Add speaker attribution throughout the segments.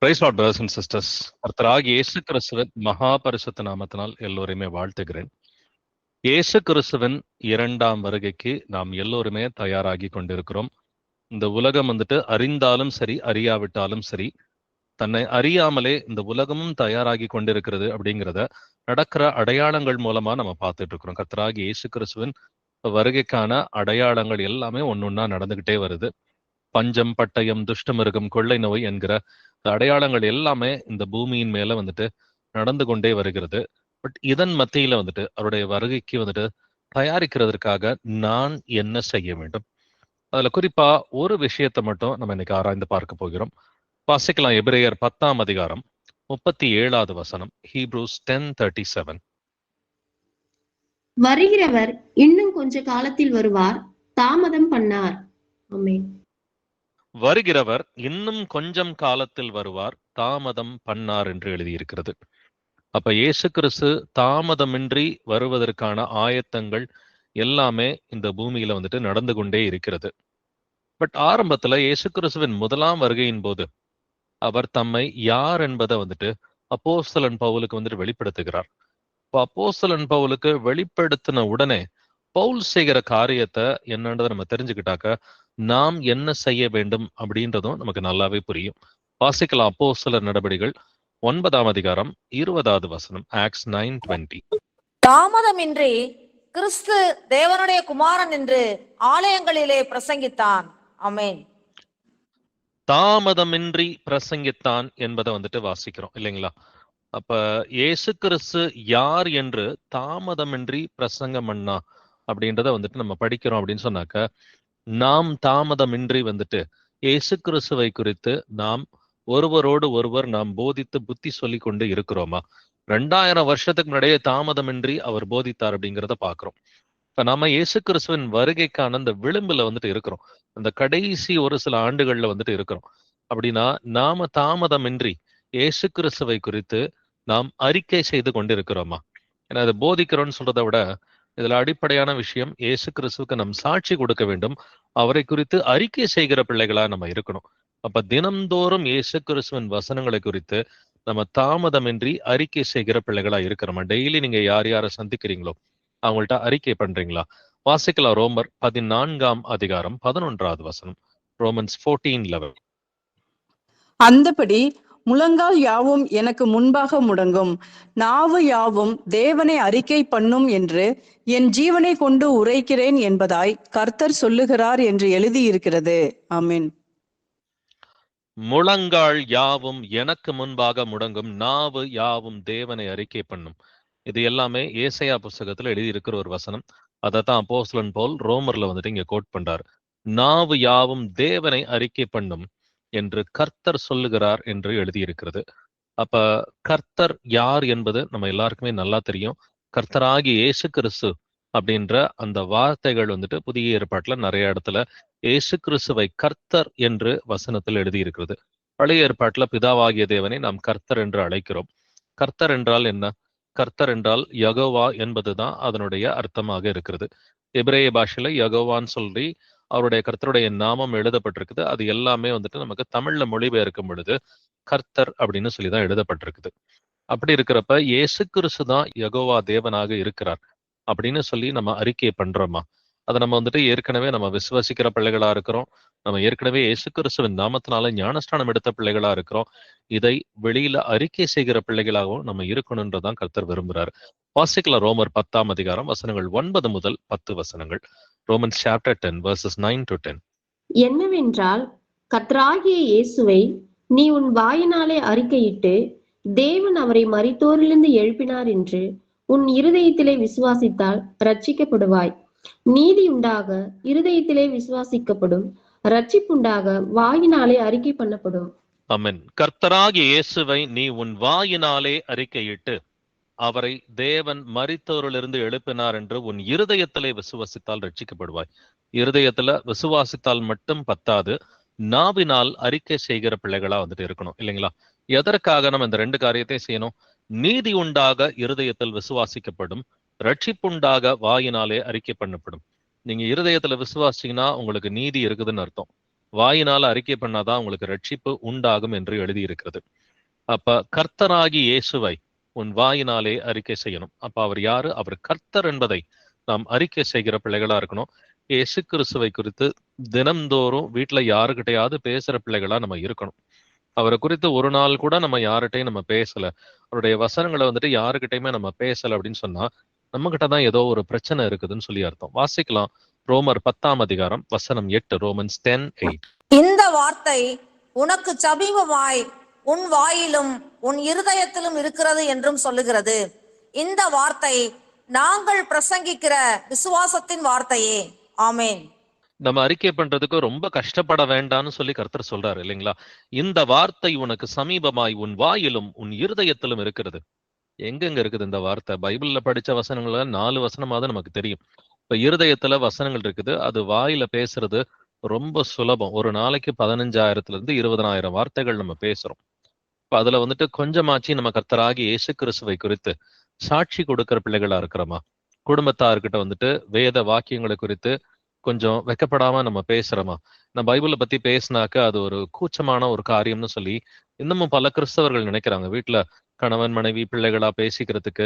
Speaker 1: Price lord brothers and sisters. கர்த்தராகிய இயேசு கிறிஸ்துவின் மகா பரிசுத்த நாமத்தினால் எல்லோருமே வாழ்த்துகிறேன். இயேசு கிறிஸ்துவின் இரண்டாம் வருகைக்கு நாம் எல்லோருமே தயாராகி கொண்டிருக்கிறோம். இந்த உலகம் அறிந்தாலும் சரி, அறியாவிட்டாலும் சரி, தன்னை அறியாமலே இந்த உலகமும் தயாராகி கொண்டிருக்கிறது அப்படிங்கிறத நடக்கிற அடையாளங்கள் மூலமா நம்ம பார்த்துட்டு இருக்கிறோம். கர்த்தராகிய இயேசு கிறிஸ்துவின் வருகைக்கான அடையாளங்கள் எல்லாமே ஒன்னொன்னா நடந்துகிட்டே வருது. பஞ்சம், பட்டயம், துஷ்டமிருகம், கொள்ளை நோய் என்கிற அடையாளங்கள் எல்லாமே இந்த பூமியின் மேல நடந்து கொண்டே வருகிறது. பட் இதன் மத்தியில அவருடைய வருகைக்கு தயாரிக்கிறதற்காக நான் என்ன செய்ய வேண்டும்? அதுல குறிப்பா ஒரு விஷயத்தை மட்டும் நம்ம இன்னைக்கு ஆராய்ந்து பார்க்க போகிறோம். வாசிக்கலாம். எபிரேயர் 10ஆம் அதிகாரம் 37வது வசனம். ஹீப்ரூஸ் 10:37.
Speaker 2: வருகிறவர் இன்னும் கொஞ்ச காலத்தில் வருவார், தாமதம் பண்ணார். ஆமென்.
Speaker 1: வருகிறவர் இன்னும் கொஞ்சம் காலத்தில் வருவார், தாமதம் பண்ணார் என்று எழுதியிருக்கிறது. அப்ப இயேசு கிறிஸ்து தாமதமின்றி வருவதற்கான ஆயத்தங்கள் எல்லாமே இந்த பூமியில நடந்து கொண்டே இருக்கிறது. பட் ஆரம்பத்துல இயேசு கிறிஸ்துவின் முதலாம் வருகையின் போது அவர் தம்மை யார் என்பதை அப்போஸ்தலன் பவுலுக்கு வெளிப்படுத்துகிறார். இப்போ அப்போஸ்தலன் பவுலுக்கு வெளிப்படுத்தின உடனே பவுல் செய்கிற காரியத்தை என்னன்றதை நம்ம தெரிஞ்சுக்கிட்டாக்க நாம் என்ன செய்ய வேண்டும் அப்படின்றதும் நமக்கு நல்லாவே புரியும். வாசிக்கலாம். அப்போஸ்தலர் நடபடிகள் 9ஆம் அதிகாரம் 20வது வசனம். ஆக்ட்ஸ் 9:20.
Speaker 3: தாமதமின்றி கிறிஸ்து தேவனுடைய குமாரன் என்று ஆலயங்களிலே பிரசங்கித்தான். ஆமென்.
Speaker 1: தாமதமின்றி பிரசங்கித்தான் என்பதை வாசிக்கிறோம் இல்லைங்களா? அப்ப இயேசு கிறிஸ்து யார் என்று தாமதமின்றி பிரசங்கம் பண்ணா அப்படின்றத நம்ம படிக்கிறோம் அப்படின்னு சொன்னாக்க, நாம் தாமதமின்றி இயேசு கிறிஸ்துவை குறித்து நாம் ஒருவரோடு ஒருவர் நாம் போதித்து புத்தி சொல்லி கொண்டு இருக்கிறோமா? 2000 வருஷத்துக்கு முன்னாடியே தாமதமின்றி அவர் போதித்தார் அப்படிங்கிறத பாக்குறோம். இப்ப நம்ம இயேசு கிறிஸ்துவின் வருகைக்கான அந்த விளிம்புல இருக்கிறோம். அந்த கடைசி ஒரு சில ஆண்டுகள்ல இருக்கிறோம். அப்படின்னா நாம தாமதமின்றி இயேசு கிறிஸ்துவை குறித்து நாம் அறிக்கை செய்து கொண்டிருக்கிறோமா? ஏன்னா அதை போதிக்கிறோம்னு சொல்றதை விட இதுல அடிப்படையான விஷயம், இயேசு கிறிஸ்துவுக்கு நம் சாட்சி கொடுக்க வேண்டும். அவரை குறித்து அறிக்கை செய்கிற பிள்ளைகளா நம்ம இருக்கணும். அப்ப தினம்தோறும் இயேசு கிறிஸ்துவின் வசனங்களை குறித்து நம்ம தாமதமின்றி அறிக்கை செய்கிற பிள்ளைகளா இருக்கிறோமா? டெய்லி நீங்க யார் யாரை சந்திக்கிறீங்களோ அவங்கள்ட்ட அறிக்கை பண்றீங்களா? வாசிக்கலாம். ரோமர் 14ஆம் அதிகாரம் 11வது வசனம். ரோமன்ஸ் 14:11.
Speaker 4: அந்தபடி முழங்கால் யாவும் எனக்கு முன்பாக முடங்கும், நாவு யாவும் தேவனை அறிக்கை பண்ணும் என்று என் ஜீவனை கொண்டு உரைக்கிறேன் என்பதாய் கர்த்தர் சொல்லுகிறார் என்று எழுதியிருக்கிறது. ஆமென்.
Speaker 1: முழங்கால் யாவும் எனக்கு முன்பாக முடங்கும், நாவு யாவும் தேவனை அறிக்கை பண்ணும். இது எல்லாமே ஏசாயா புஸ்தகத்துல எழுதியிருக்கிற ஒரு வசனம். அதைத்தான் அப்போஸ்தலன் பவுல் ரோமர்ல இங்க கோட் பண்றார். நாவு யாவும் தேவனை அறிக்கை பண்ணும் என்று கர்த்தர் சொல்லுகிறார் என்று எழுதியிருக்கிறது. அப்ப கர்த்தர் யார் என்பது நம்ம எல்லாருக்குமே நல்லா தெரியும். கர்த்தராகி இயேசு கிறிஸ்து அப்படின்ற அந்த வார்த்தைகள் புதிய ஏற்பாட்டுல நிறைய இடத்துல இயேசு கிறிஸ்துவை கர்த்தர் என்று வசனத்தில் எழுதியிருக்கிறது. பழைய ஏற்பாட்டுல பிதாவாகிய தேவனை நாம் கர்த்தர் என்று அழைக்கிறோம். கர்த்தர் என்றால் என்ன? கர்த்தர் என்றால் யகோவா என்பதுதான் அதனுடைய அர்த்தமாக இருக்கிறது. எபிரேய பாஷையில யகோவான்னு சொல்லி அவருடைய கர்த்தருடைய நாமம் எழுதப்பட்டிருக்குது. அது எல்லாமே நமக்கு தமிழ்ல மொழிபெயர்க்கும் பொழுது கர்த்தர் அப்படின்னு சொல்லிதான் எழுதப்பட்டிருக்குது. அப்படி இருக்கிறப்ப இயேசு கிறிஸ்து தான் யகோவா தேவனாக இருக்கிறார் அப்படின்னு சொல்லி நம்ம அறிக்கை பண்றோமா? அதை நம்ம ஏற்கனவே நம்ம விசுவாசிக்கிற பிள்ளைகளா இருக்கிறோம். நம்ம ஏற்கனவே இயேசு கிறிஸ்துவின் நாமத்தினால ஞானஸ்தானம் எடுத்த பிள்ளைகளா இருக்கிறோம். இதை வெளியில அறிக்கை செய்கிற பிள்ளைகளாகவும் நம்ம இருக்கணும்ன்றதான் கர்த்தர் விரும்புறாரு. வாசிக்கலாம். ரோமர் 10ஆம் அதிகாரம் வசனங்கள் 9 முதல் 10 வசனங்கள். Romans chapter 10 verses 9 to 10.
Speaker 2: என்னவென்றால், கர்த்தராகிய இயேசுவை நீ உன் வாயினாலே அறிக்கையிட்டு தேவன் அவரை மரித்தோரிலிருந்து எழுப்பினார் என்று உன் இருதயத்திலே விசுவாசித்தால் ரட்சிக்கப்படுவாய். நீதி உண்டாக இருதயத்திலே விசுவாசிக்கப்படும், ரட்சிப்புண்டாக வாயினாலே அறிக்கை பண்ணப்படும்.
Speaker 1: ஆமென். கர்த்தராகிய இயேசுவை நீ உன் வாயினாலே அறிக்கையிட்டு அவரை தேவன் மரித்தோரிலிருந்து எழுப்பினார் என்று உன் இருதயத்திலே விசுவாசித்தால் ரட்சிக்கப்படுவாய். இருதயத்துல விசுவாசித்தால் மட்டும் பத்தாது, நாவினால் அறிக்கை செய்கிற பிள்ளைகளா இருக்கணும் இல்லைங்களா? எதற்காக நம்ம இந்த 2 காரியத்தை செய்யணும்? நீதி உண்டாக இருதயத்தில் விசுவாசிக்கப்படும், ரட்சிப்புண்டாக வாயினாலே அறிக்கை பண்ணப்படும். நீங்க இருதயத்துல விசுவாசிங்கன்னா உங்களுக்கு நீதி இருக்குதுன்னு அர்த்தம். வாயினால அறிக்கை பண்ணாதான் உங்களுக்கு ரட்சிப்பு உண்டாகும் என்று எழுதியிருக்கிறது. அப்ப கர்த்தராகி இயேசுவை உன் வாயினாலே அறிக்கை செய்யணும். அப்ப அவர் யாரு? அவர் கர்த்தர் என்பதை நாம் அறிக்கை செய்கிற பிள்ளைகளா இருக்கணும். இயேசு கிறிஸ்துவை குறித்து தினம்தோறும் வீட்டுல யாருக்கிட்டையாவது பேசுற பிள்ளைகளா நம்ம இருக்கணும். அவரை குறித்து ஒரு நாள் கூட நம்ம யார்கிட்டையும் நம்ம பேசல, அவருடைய வசனங்களை வந்துட்டு யாருக்கிட்டையுமே நம்ம பேசல அப்படின்னு சொன்னா நம்ம கிட்டதான் ஏதோ ஒரு பிரச்சனை இருக்குதுன்னு சொல்லி அர்த்தம். வாசிக்கலாம் ரோமர் 10ஆம் அதிகாரம் வசனம் 8. ரோமன்ஸ் 10:8.
Speaker 3: இந்த வார்த்தை உனக்கு சமீபமாய் உன் வாயிலும் உன் இருதயத்திலும் இருக்கிறது என்றும் சொல்லுகிறது. இந்த வார்த்தை நாங்கள் பிரசங்கிக்கிற விசுவாசத்தின் வார்த்தையே. ஆமேன்.
Speaker 1: நம்ம அறிக்கை பண்றதுக்கு ரொம்ப கஷ்டப்பட வேண்டாம்னு சொல்லி கர்த்தர் சொல்றாரு இல்லைங்களா? இந்த வார்த்தை உனக்கு சமீபமாய் உன் வாயிலும் உன் இருதயத்திலும் இருக்கிறது. எங்கெங்க இருக்குது இந்த வார்த்தை? பைபிள்ல படிச்ச வசனங்கள 4 வசனமாவது நமக்கு தெரியும். இப்ப இருதயத்துல வசனங்கள் இருக்குது, அது வாயில பேசுறது ரொம்ப சுலபம். ஒரு நாளைக்கு 15,000 20,000 வார்த்தைகள் நம்ம பேசுறோம். இப்ப அதுல வந்துட்டு கொஞ்சமாச்சு நம்ம கர்த்தராகி இயேசு கிறிஸ்துவை குறித்து சாட்சி கொடுக்கிற பிள்ளைகளா இருக்கிறோமா? குடும்பத்தார்கிட்ட வந்துட்டு வேத வாக்கியங்களை குறித்து கொஞ்சம் வெக்கப்படாம நம்ம பேசுறோமா? நான் பைபிளை பத்தி பேசினாக்க அது ஒரு கூச்சமான ஒரு காரியம்னு சொல்லி இன்னமும் பல கிறிஸ்தவர்கள் நினைக்கிறாங்க. வீட்டுல கணவன் மனைவி பிள்ளைகளா பேசிக்கிறதுக்கு,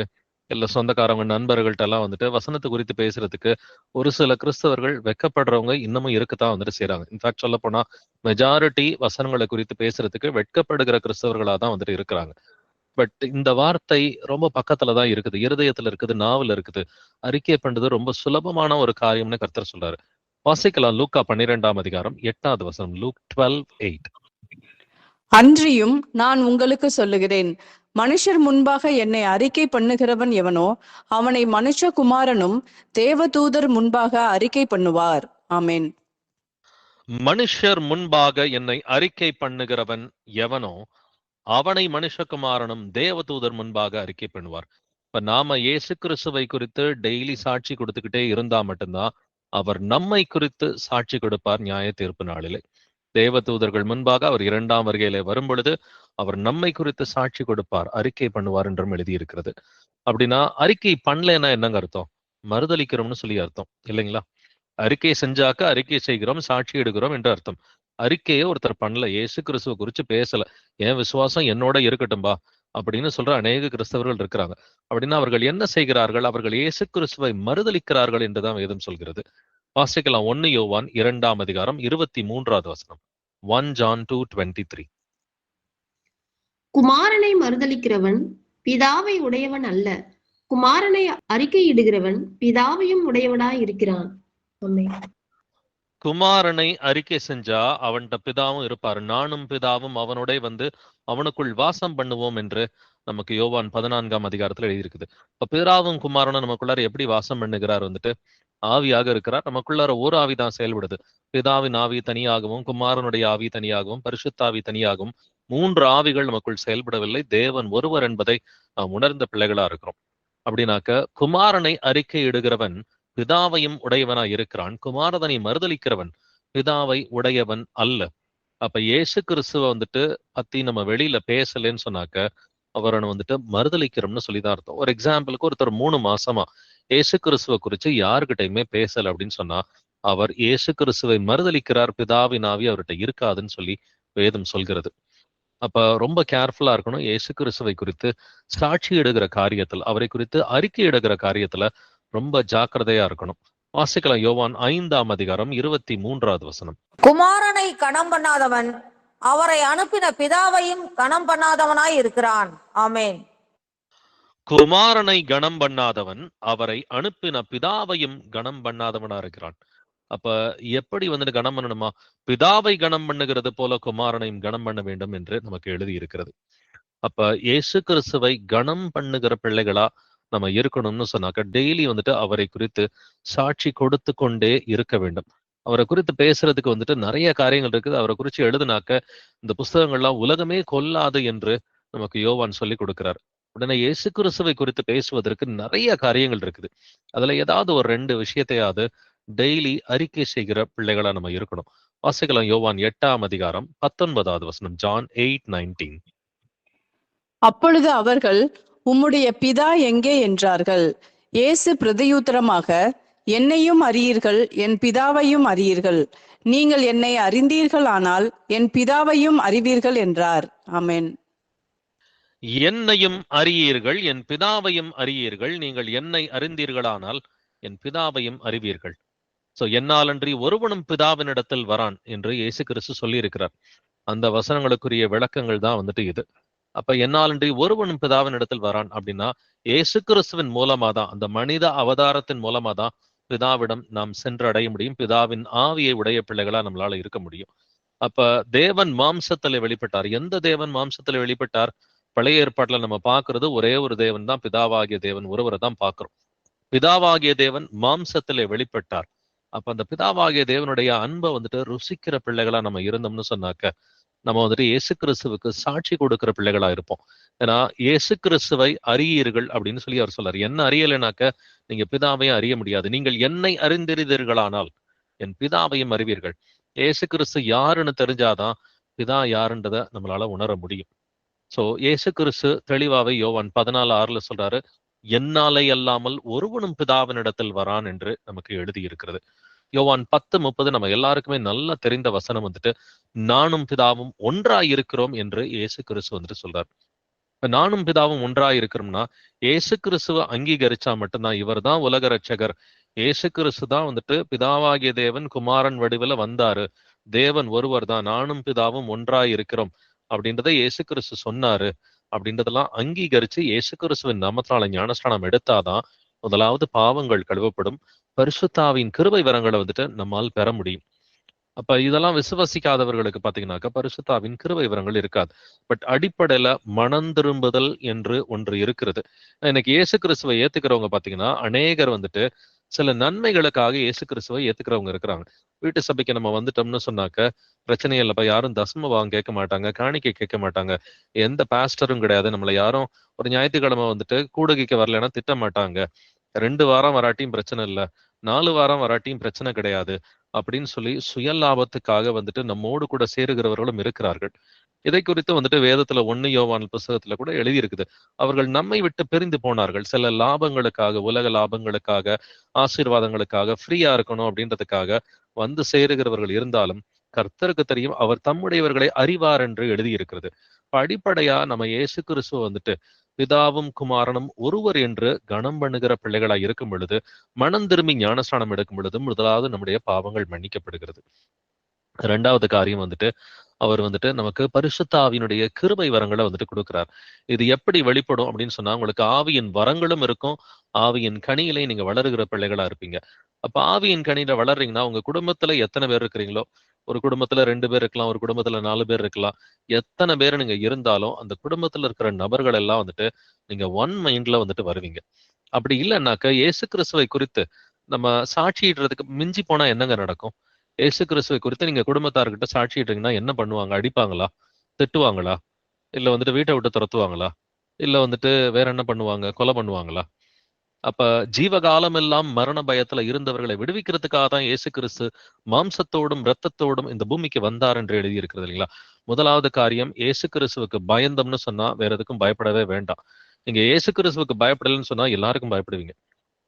Speaker 1: இல்ல சொந்தக்காரவங்க நண்பர்கள்ட்ட எல்லாம் வந்துட்டு வசனத்தை குறித்து பேசுறதுக்கு ஒரு சில கிறிஸ்தவர்கள் வெக்கப்படுறவங்க இன்னமும் இருக்குதான் வந்துட்டு செய்யறாங்க. இன்ஃபேக்ட் சொல்ல போனா மெஜாரிட்டி வசனங்களை குறித்து பேசுறதுக்கு வெட்கப்படுகிற கிறிஸ்தவர்களா தான் வந்துட்டு இருக்கிறாங்க. பட் இந்த வார்த்தை ரொம்ப பக்கத்துலதான் இருக்குது, இருதயத்துல இருக்குது, நாவல இருக்குது. அறிக்கை பண்றது ரொம்ப சுலபமான ஒரு காரியம்னு கர்த்தர் சொல்றாரு. வாசிக்கலாம் லூக்கா 12ஆம் அதிகாரம் 8வது வசனம். லூக் 12:8.
Speaker 4: அன்றியும் நான் உங்களுக்கு சொல்லுகிறேன், மனுஷர் முன்பாக என்னை அறிக்கை பண்ணுகிறவன் எவனோ அவனை மனுஷகுமாரனும் தேவதூதர் முன்பாக அறிக்கை பண்ணுவார். ஆமேன்.
Speaker 1: மனுஷர் முன்பாக என்னை அறிக்கை பண்ணுகிறவன் எவனோ அவனை மனுஷகுமாரனும் தேவதூதர் முன்பாக அறிக்கை பண்ணுவார். இப்ப நாம இயேசு கிறிஸ்துவை குறித்து டெய்லி சாட்சி கொடுத்துக்கிட்டே இருந்தா மட்டும்தான் அவர் நம்மை குறித்து சாட்சி கொடுப்பார் நியாய தீர்ப்பு நாளிலே. தேவதூதர்கள் முன்பாக அவர் 2ஆம் வருகையிலே வரும் பொழுது அவர் நம்மை குறித்து சாட்சி கொடுப்பார், அறிக்கை பண்ணுவார் என்றும் எழுதியிருக்கிறது. அப்படின்னா அறிக்கை பண்ணலைன்னா என்னங்க அர்த்தம்? மறுதளிக்கிறோம்னு சொல்லி அர்த்தம் இல்லைங்களா? அறிக்கை செஞ்சாக்க அறிக்கை செய்கிறோம், சாட்சி எடுக்கிறோம் என்று அர்த்தம். அறிக்கையை ஒருத்தர் பண்ணல, இயேசு கிறிஸ்துவ குறிச்சு பேசல, என் விசுவாசம் என்னோட இருக்கட்டும்பா அப்படின்னு சொல்ற அநேக கிறிஸ்தவர்கள் இருக்கிறாங்க. அப்படின்னா அவர்கள் என்ன செய்கிறார்கள்? அவர்கள் இயேசு கிறிஸ்துவை மறுதளிக்கிறார்கள் என்றுதான் வேதம் சொல்கிறது. வாசிக்கலாம் 1 யோவான் 2ஆம் அதிகாரம் 23வது வசனம். 1 John 2:23.
Speaker 2: குமாரனை மறுதலிக்கிறவன் பிதாவை உடையவன் அல்ல, குமாரனை அறிக்கையிடுகிறவன் பிதாவையும் உடையவனாய் இருக்கிறான். ஆமென்.
Speaker 1: குமாரனை அறிக்கை செஞ்சா அவன்கிட்ட பிதாவும் இருப்பார், நானும் பிதாவும் அவனுடைய வந்து அவனுக்குள் வாசம் பண்ணுவோம் என்று நமக்கு யோவான் 14ஆம் அதிகாரத்துல எழுதியிருக்குது. இப்ப பிதாவும் குமாரனும் நமக்குள்ளார எப்படி வாசம் பண்ணுகிறார்? வந்துட்டு ஆவியாக இருக்கிறார். நமக்குள்ளார ஒரு ஆவிதான் செயல்படுது. பிதாவின் ஆவி தனியாகவும் குமாரனுடைய ஆவி தனியாகவும் பரிசுத்தாவி தனியாகவும் 3 ஆவிகள் நமக்குள் செயல்படவில்லை. தேவன் ஒருவர் என்பதை நாம் உணர்ந்த பிள்ளைகளா இருக்கிறோம். அப்படின்னாக்க குமாரனை அறிக்கை இடுகிறவன் பிதாவையும் உடையவனாய் இருக்கிறான், குமாரதனை மறுதலிக்கிறவன் பிதாவை உடையவன் அல்ல. அப்ப இயேசு கிறிஸ்துவ வந்துட்டு பத்தி நம்ம வெளியில பேசலன்னு சொன்னாக்க அவரை வந்துட்டு மறுதலிக்கிறோம்னு சொல்லிதான் அர்த்தம். ஒரு எக்ஸாம்பிளுக்கு ஒருத்தர் 3 மாசமா இயேசு கிறிஸ்துவ குறிச்சு யாருக்கிட்டையுமே பேசல அப்படின்னு சொன்னா அவர் இயேசு கிறிஸ்துவை மறுதலிக்கிறார், பிதாவின் ஆவி அவர்கிட்ட இருக்காதுன்னு சொல்லி வேதம் சொல்கிறது. அப்ப ரொம்ப கேர்ஃபுல்லா இருக்கணும். இயேசு கிறிஸ்துவை குறித்து சாட்சி எடுகிற காரியத்தில், அவரை குறித்து அறிக்கை எடுகிற காரியத்துல ரொம்ப ஜாக்கிரதையா இருக்கணும். வாசிக்கலாம் யோவான் 5ஆம் அதிகாரம் 23வது வசனம்.
Speaker 3: குமாரனை கணம் பண்ணாதவன் அவரை அனுப்பின பிதாவையும் கணம் பண்ணாதவனாய் இருக்கிறான். ஆமேன்.
Speaker 1: குமாரனை கணம் பண்ணாதவன் அவரை அனுப்பின பிதாவையும் கணம் பண்ணாதவனா இருக்கிறான். அப்ப எப்படி வந்துட்டு கணம் பண்ணணுமா? பிதாவை கணம் பண்ணுகிறது போல குமாரனையும் கணம் பண்ண வேண்டும் என்று நமக்கு எழுதி இருக்கிறது. அப்ப இயேசு கிறிஸ்துவை கணம் பண்ணுகிற பிள்ளைகளா நம்ம இருக்கணும்னு சொன்னாக்க டெய்லி வந்துட்டு அவரை குறித்து சாட்சி கொடுத்து கொண்டே இருக்க வேண்டும். அவரை குறித்து பேசுறதுக்கு வந்துட்டு நிறைய காரியங்கள் இருக்குது. அவரை குறித்து எழுதுனாக்க இந்த புஸ்தகங்கள்லாம் உலகமே கொல்லாது என்று நமக்கு யோவான் சொல்லி கொடுக்கிறார். உடனே இயேசு கிறிஸ்துவை குறித்து பேசுவதற்கு நிறைய காரியங்கள் இருக்குது. அதுல ஏதாவது ஒரு 2 விஷயத்தையாவது டெய்லி அறிக்கை செய்கிற பிள்ளைகளா நம்ம இருக்கணும். வாசிக்கலாம் யோவான் 8ஆம் அதிகாரம் 19வது வசனம். John 8:19.
Speaker 4: அப்பொழுது அவர்கள், உம்முடைய பிதா எங்கே என்றார்கள். இயேசு பிரதியுத்தரமாக, என்னையும் அறியீர்கள், என் பிதாவையும் அறியீர்கள். நீங்கள் என்னை அறிந்தீர்களானால் என் பிதாவையும் அறிவீர்கள் என்றார். ஆமென்.
Speaker 1: என்னையும் அறியீர்கள், என் பிதாவையும் அறியீர்கள். நீங்கள் என்னை அறிந்தீர்களானால் என் பிதாவையும் அறிவீர்கள். சோ என்னாலன்றி ஒருவனும் பிதாவினிடத்தில் வரான் என்று இயேசு கிறிஸ்து சொல்லி இருக்கிறார். அந்த வசனங்களுக்குரிய விளக்கங்கள் தான் வந்துட்டு இது. அப்ப என்னாலன்றி ஒருவனும் பிதாவினிடத்தில் வரான் அப்படின்னா இயேசு கிறிஸ்துவின் மூலமா தான், அந்த மனித அவதாரத்தின் மூலமா தான் பிதாவிடம் நாம் சென்று அடைய முடியும். பிதாவின் ஆவியை உடைய பிள்ளைகளா நம்மளால இருக்க முடியும். அப்ப தேவன் மாம்சத்துல வெளிப்பட்டார். எந்த தேவன் மாம்சத்துல வெளிப்பட்டார்? பழைய ஏற்பாட்டுல நம்ம பார்க்கிறது ஒரே ஒரு தேவன் தான், பிதாவாகிய தேவன் ஒருவரை தான் பார்க்கிறோம். பிதாவாகிய தேவன் மாம்சத்திலே வெளிப்பட்டார். அப்ப அந்த பிதாவாகிய தேவனுடைய அன்பை வந்துட்டு ருசிக்கிற பிள்ளைகளா நம்ம இருந்தோம்னு சொன்னாக்க நம்ம வந்துட்டு இயேசு கிறிஸ்துவுக்கு சாட்சி கொடுக்கிற பிள்ளைகளா இருப்போம். ஏன்னா இயேசு கிறிஸ்துவை அறியீர்கள் அப்படின்னு சொல்லி அவர் சொல்றாரு. என்ன அறியலைனாக்க நீங்க பிதாவையும் அறிய முடியாது. நீங்கள் என்னை அறிந்திருந்தீர்களானால் என் பிதாவையும் அறிவீர்கள். இயேசு கிறிஸ்து யாருன்னு தெரிஞ்சாதான் பிதா யாருன்றதை நம்மளால உணர முடியும். சோ இயேசு கிறிஸ்து தெளிவாவே யோவான் 14:6 சொல்றாரு, என்னாலே அல்லாமல் ஒருவனும் பிதாவினிடத்தில் வரான் என்று நமக்கு எழுதி இருக்கிறது. யோவான் 10:30 நம்ம எல்லாருக்குமே நல்லா தெரிந்த வசனம் வந்துட்டு, நானும் பிதாவும் ஒன்றாய் இருக்கிறோம் என்று இயேசு கிறிஸ்து வந்துட்டு சொல்றார். இப்ப நானும் பிதாவும் ஒன்றாய் இருக்கிறோம்னா இயேசு கிறிஸ்துவ அங்கீகரிச்சா மட்டும்தான், இவர் தான் உலக ரட்சகர், இயேசு கிறிஸ்து தான் வந்துட்டு பிதாவாகிய தேவன் குமாரன் வடிவில வந்தாரு, தேவன் ஒருவர் தான், நானும் பிதாவும் ஒன்றாய் இருக்கிறோம் அப்படின்றத இயேசு கிறிஸ்து சொன்னாரு அப்படின்றதெல்லாம் அங்கீகரிச்சு இயேசு கிறிஸ்துவின் நாமத்தினால ஞானஸ்நானம் எடுத்தாதான் முதலாவது பாவங்கள் கழுவப்படும், பரிசுத்தாவின் கிருபை வரங்களை வந்துட்டு நம்மால் பெற முடியும். அப்ப இதெல்லாம் விசுவசிக்காதவர்களுக்கு பாத்தீங்கன்னாக்கா பரிசுத்தாவின் கிருபை வரங்கள் இருக்காது. பட் அடிப்படையில மனம் திரும்புதல் என்று ஒன்று இருக்கிறது. இன்னைக்கு இயேசு கிறிஸ்துவை ஏத்துக்கிறவங்க பாத்தீங்கன்னா அநேகர் வந்துட்டு சில நன்மைகளுக்காக இயேசு கிறிஸ்துவை ஏத்துக்கிறவங்க இருக்கிறாங்க. வீட்டு சபைக்கு நம்ம வந்துட்டோம்னு சொன்னாக்க பிரச்சனை இல்லப்பா, யாரும் தசம பாகம் கேட்க மாட்டாங்க, காணிக்கை கேட்க மாட்டாங்க, எந்த பாஸ்டரும் கிடையாது, நம்மளை யாரும் ஒரு ஞாயிற்றுக்கிழமை வந்துட்டு கூடுகைக்கு வரலைன்னா திட்ட மாட்டாங்க, 2 வாரம் வராட்டியும் பிரச்சனை இல்லை, 4 வாரம் வராட்டியும் பிரச்சனை கிடையாது அப்படின்னு சொல்லி சுய லாபத்துக்காக வந்துட்டு நம்மோடு கூட சேருகிறவர்களும் இருக்கிறார்கள். இதை குறித்து வந்துட்டு வேதத்துல 1 யோவான் புத்தகத்துல கூட எழுதியிருக்குது. அவர்கள் நம்மை விட்டு பிரிந்து போனார்கள் சில லாபங்களுக்காக, உலக லாபங்களுக்காக, ஆசீர்வாதங்களுக்காக, ஃப்ரீயா இருக்கணும் அப்படின்றதுக்காக வந்து சேருகிறவர்கள் இருந்தாலும் கர்த்தருக்கு தெரியும் அவர் தம்முடையவர்களை அறிவார் என்று எழுதியிருக்கிறது. அடிப்படையா நம்ம இயேசு கிறிஸ்துவ வந்துட்டு பிதாவும் குமாரனும் ஒருவர் என்று கனம் பண்ணுகிற பிள்ளைகளா இருக்கும் பொழுது, மனம் திரும்பி ஞானஸ்நானம் எடுக்கும் பொழுது முதலாவது நம்முடைய பாவங்கள் மன்னிக்கப்படுகிறது. 2வது காரியம் வந்துட்டு அவர் வந்துட்டு நமக்கு பரிசுத்த ஆவியினுடைய கிருபை வரங்களை வந்துட்டு கொடுக்கிறார். இது எப்படி வெளிப்படும் அப்படின்னு சொன்னா, உங்களுக்கு ஆவியின் வரங்களும் இருக்கும், ஆவியின் கனியிலே நீங்க வளருகிற பிள்ளைகளா இருப்பீங்க. அப்ப ஆவியின் கனியில வளர்றீங்கன்னா உங்க குடும்பத்துல எத்தனை பேர் இருக்கிறீங்களோ, ஒரு குடும்பத்துல 2 பேர் இருக்கலாம், ஒரு குடும்பத்துல 4 பேர் இருக்கலாம், எத்தனை பேர் நீங்க இருந்தாலும் அந்த குடும்பத்துல இருக்கிற நபர்கள் எல்லாம் வந்துட்டு நீங்க ஒன் மைண்ட்ல வந்துட்டு வருவீங்க. அப்படி இல்லைன்னாக்க இயேசு கிறிஸ்துவை குறித்து நம்ம சாட்சியிடுறதுக்கு மிஞ்சி போனா என்னங்க நடக்கும்? இயேசு கிறிஸ்துவை குறித்து நீங்க குடும்பத்தார்கிட்ட சாட்சியிட்டீங்கன்னா என்ன பண்ணுவாங்க? அடிப்பாங்களா? திட்டுவாங்களா? இல்ல வந்துட்டு வீட்டை விட்டு துரத்துவாங்களா? இல்ல வந்துட்டு வேற என்ன பண்ணுவாங்க? கொலை பண்ணுவாங்களா? அப்ப ஜீவகாலம் எல்லாம் மரண பயத்துல இருந்தவர்களை விடுவிக்கிறதுக்காக தான் இயேசு கிறிஸ்து மாம்சத்தோடும் இரத்தத்தோடும் இந்த பூமிக்கு வந்தார் என்று எழுதியிருக்கிறது இல்லைங்களா? முதலாவது காரியம், இயேசு கிறிஸ்துவுக்கு பயந்தோம்னு சொன்னா வேற எதுக்கும் பயப்படவே வேண்டாம். நீங்க இயேசு கிறிஸ்துவுக்கு பயப்படலன்னு சொன்னா எல்லாருக்கும் பயப்படுவீங்க.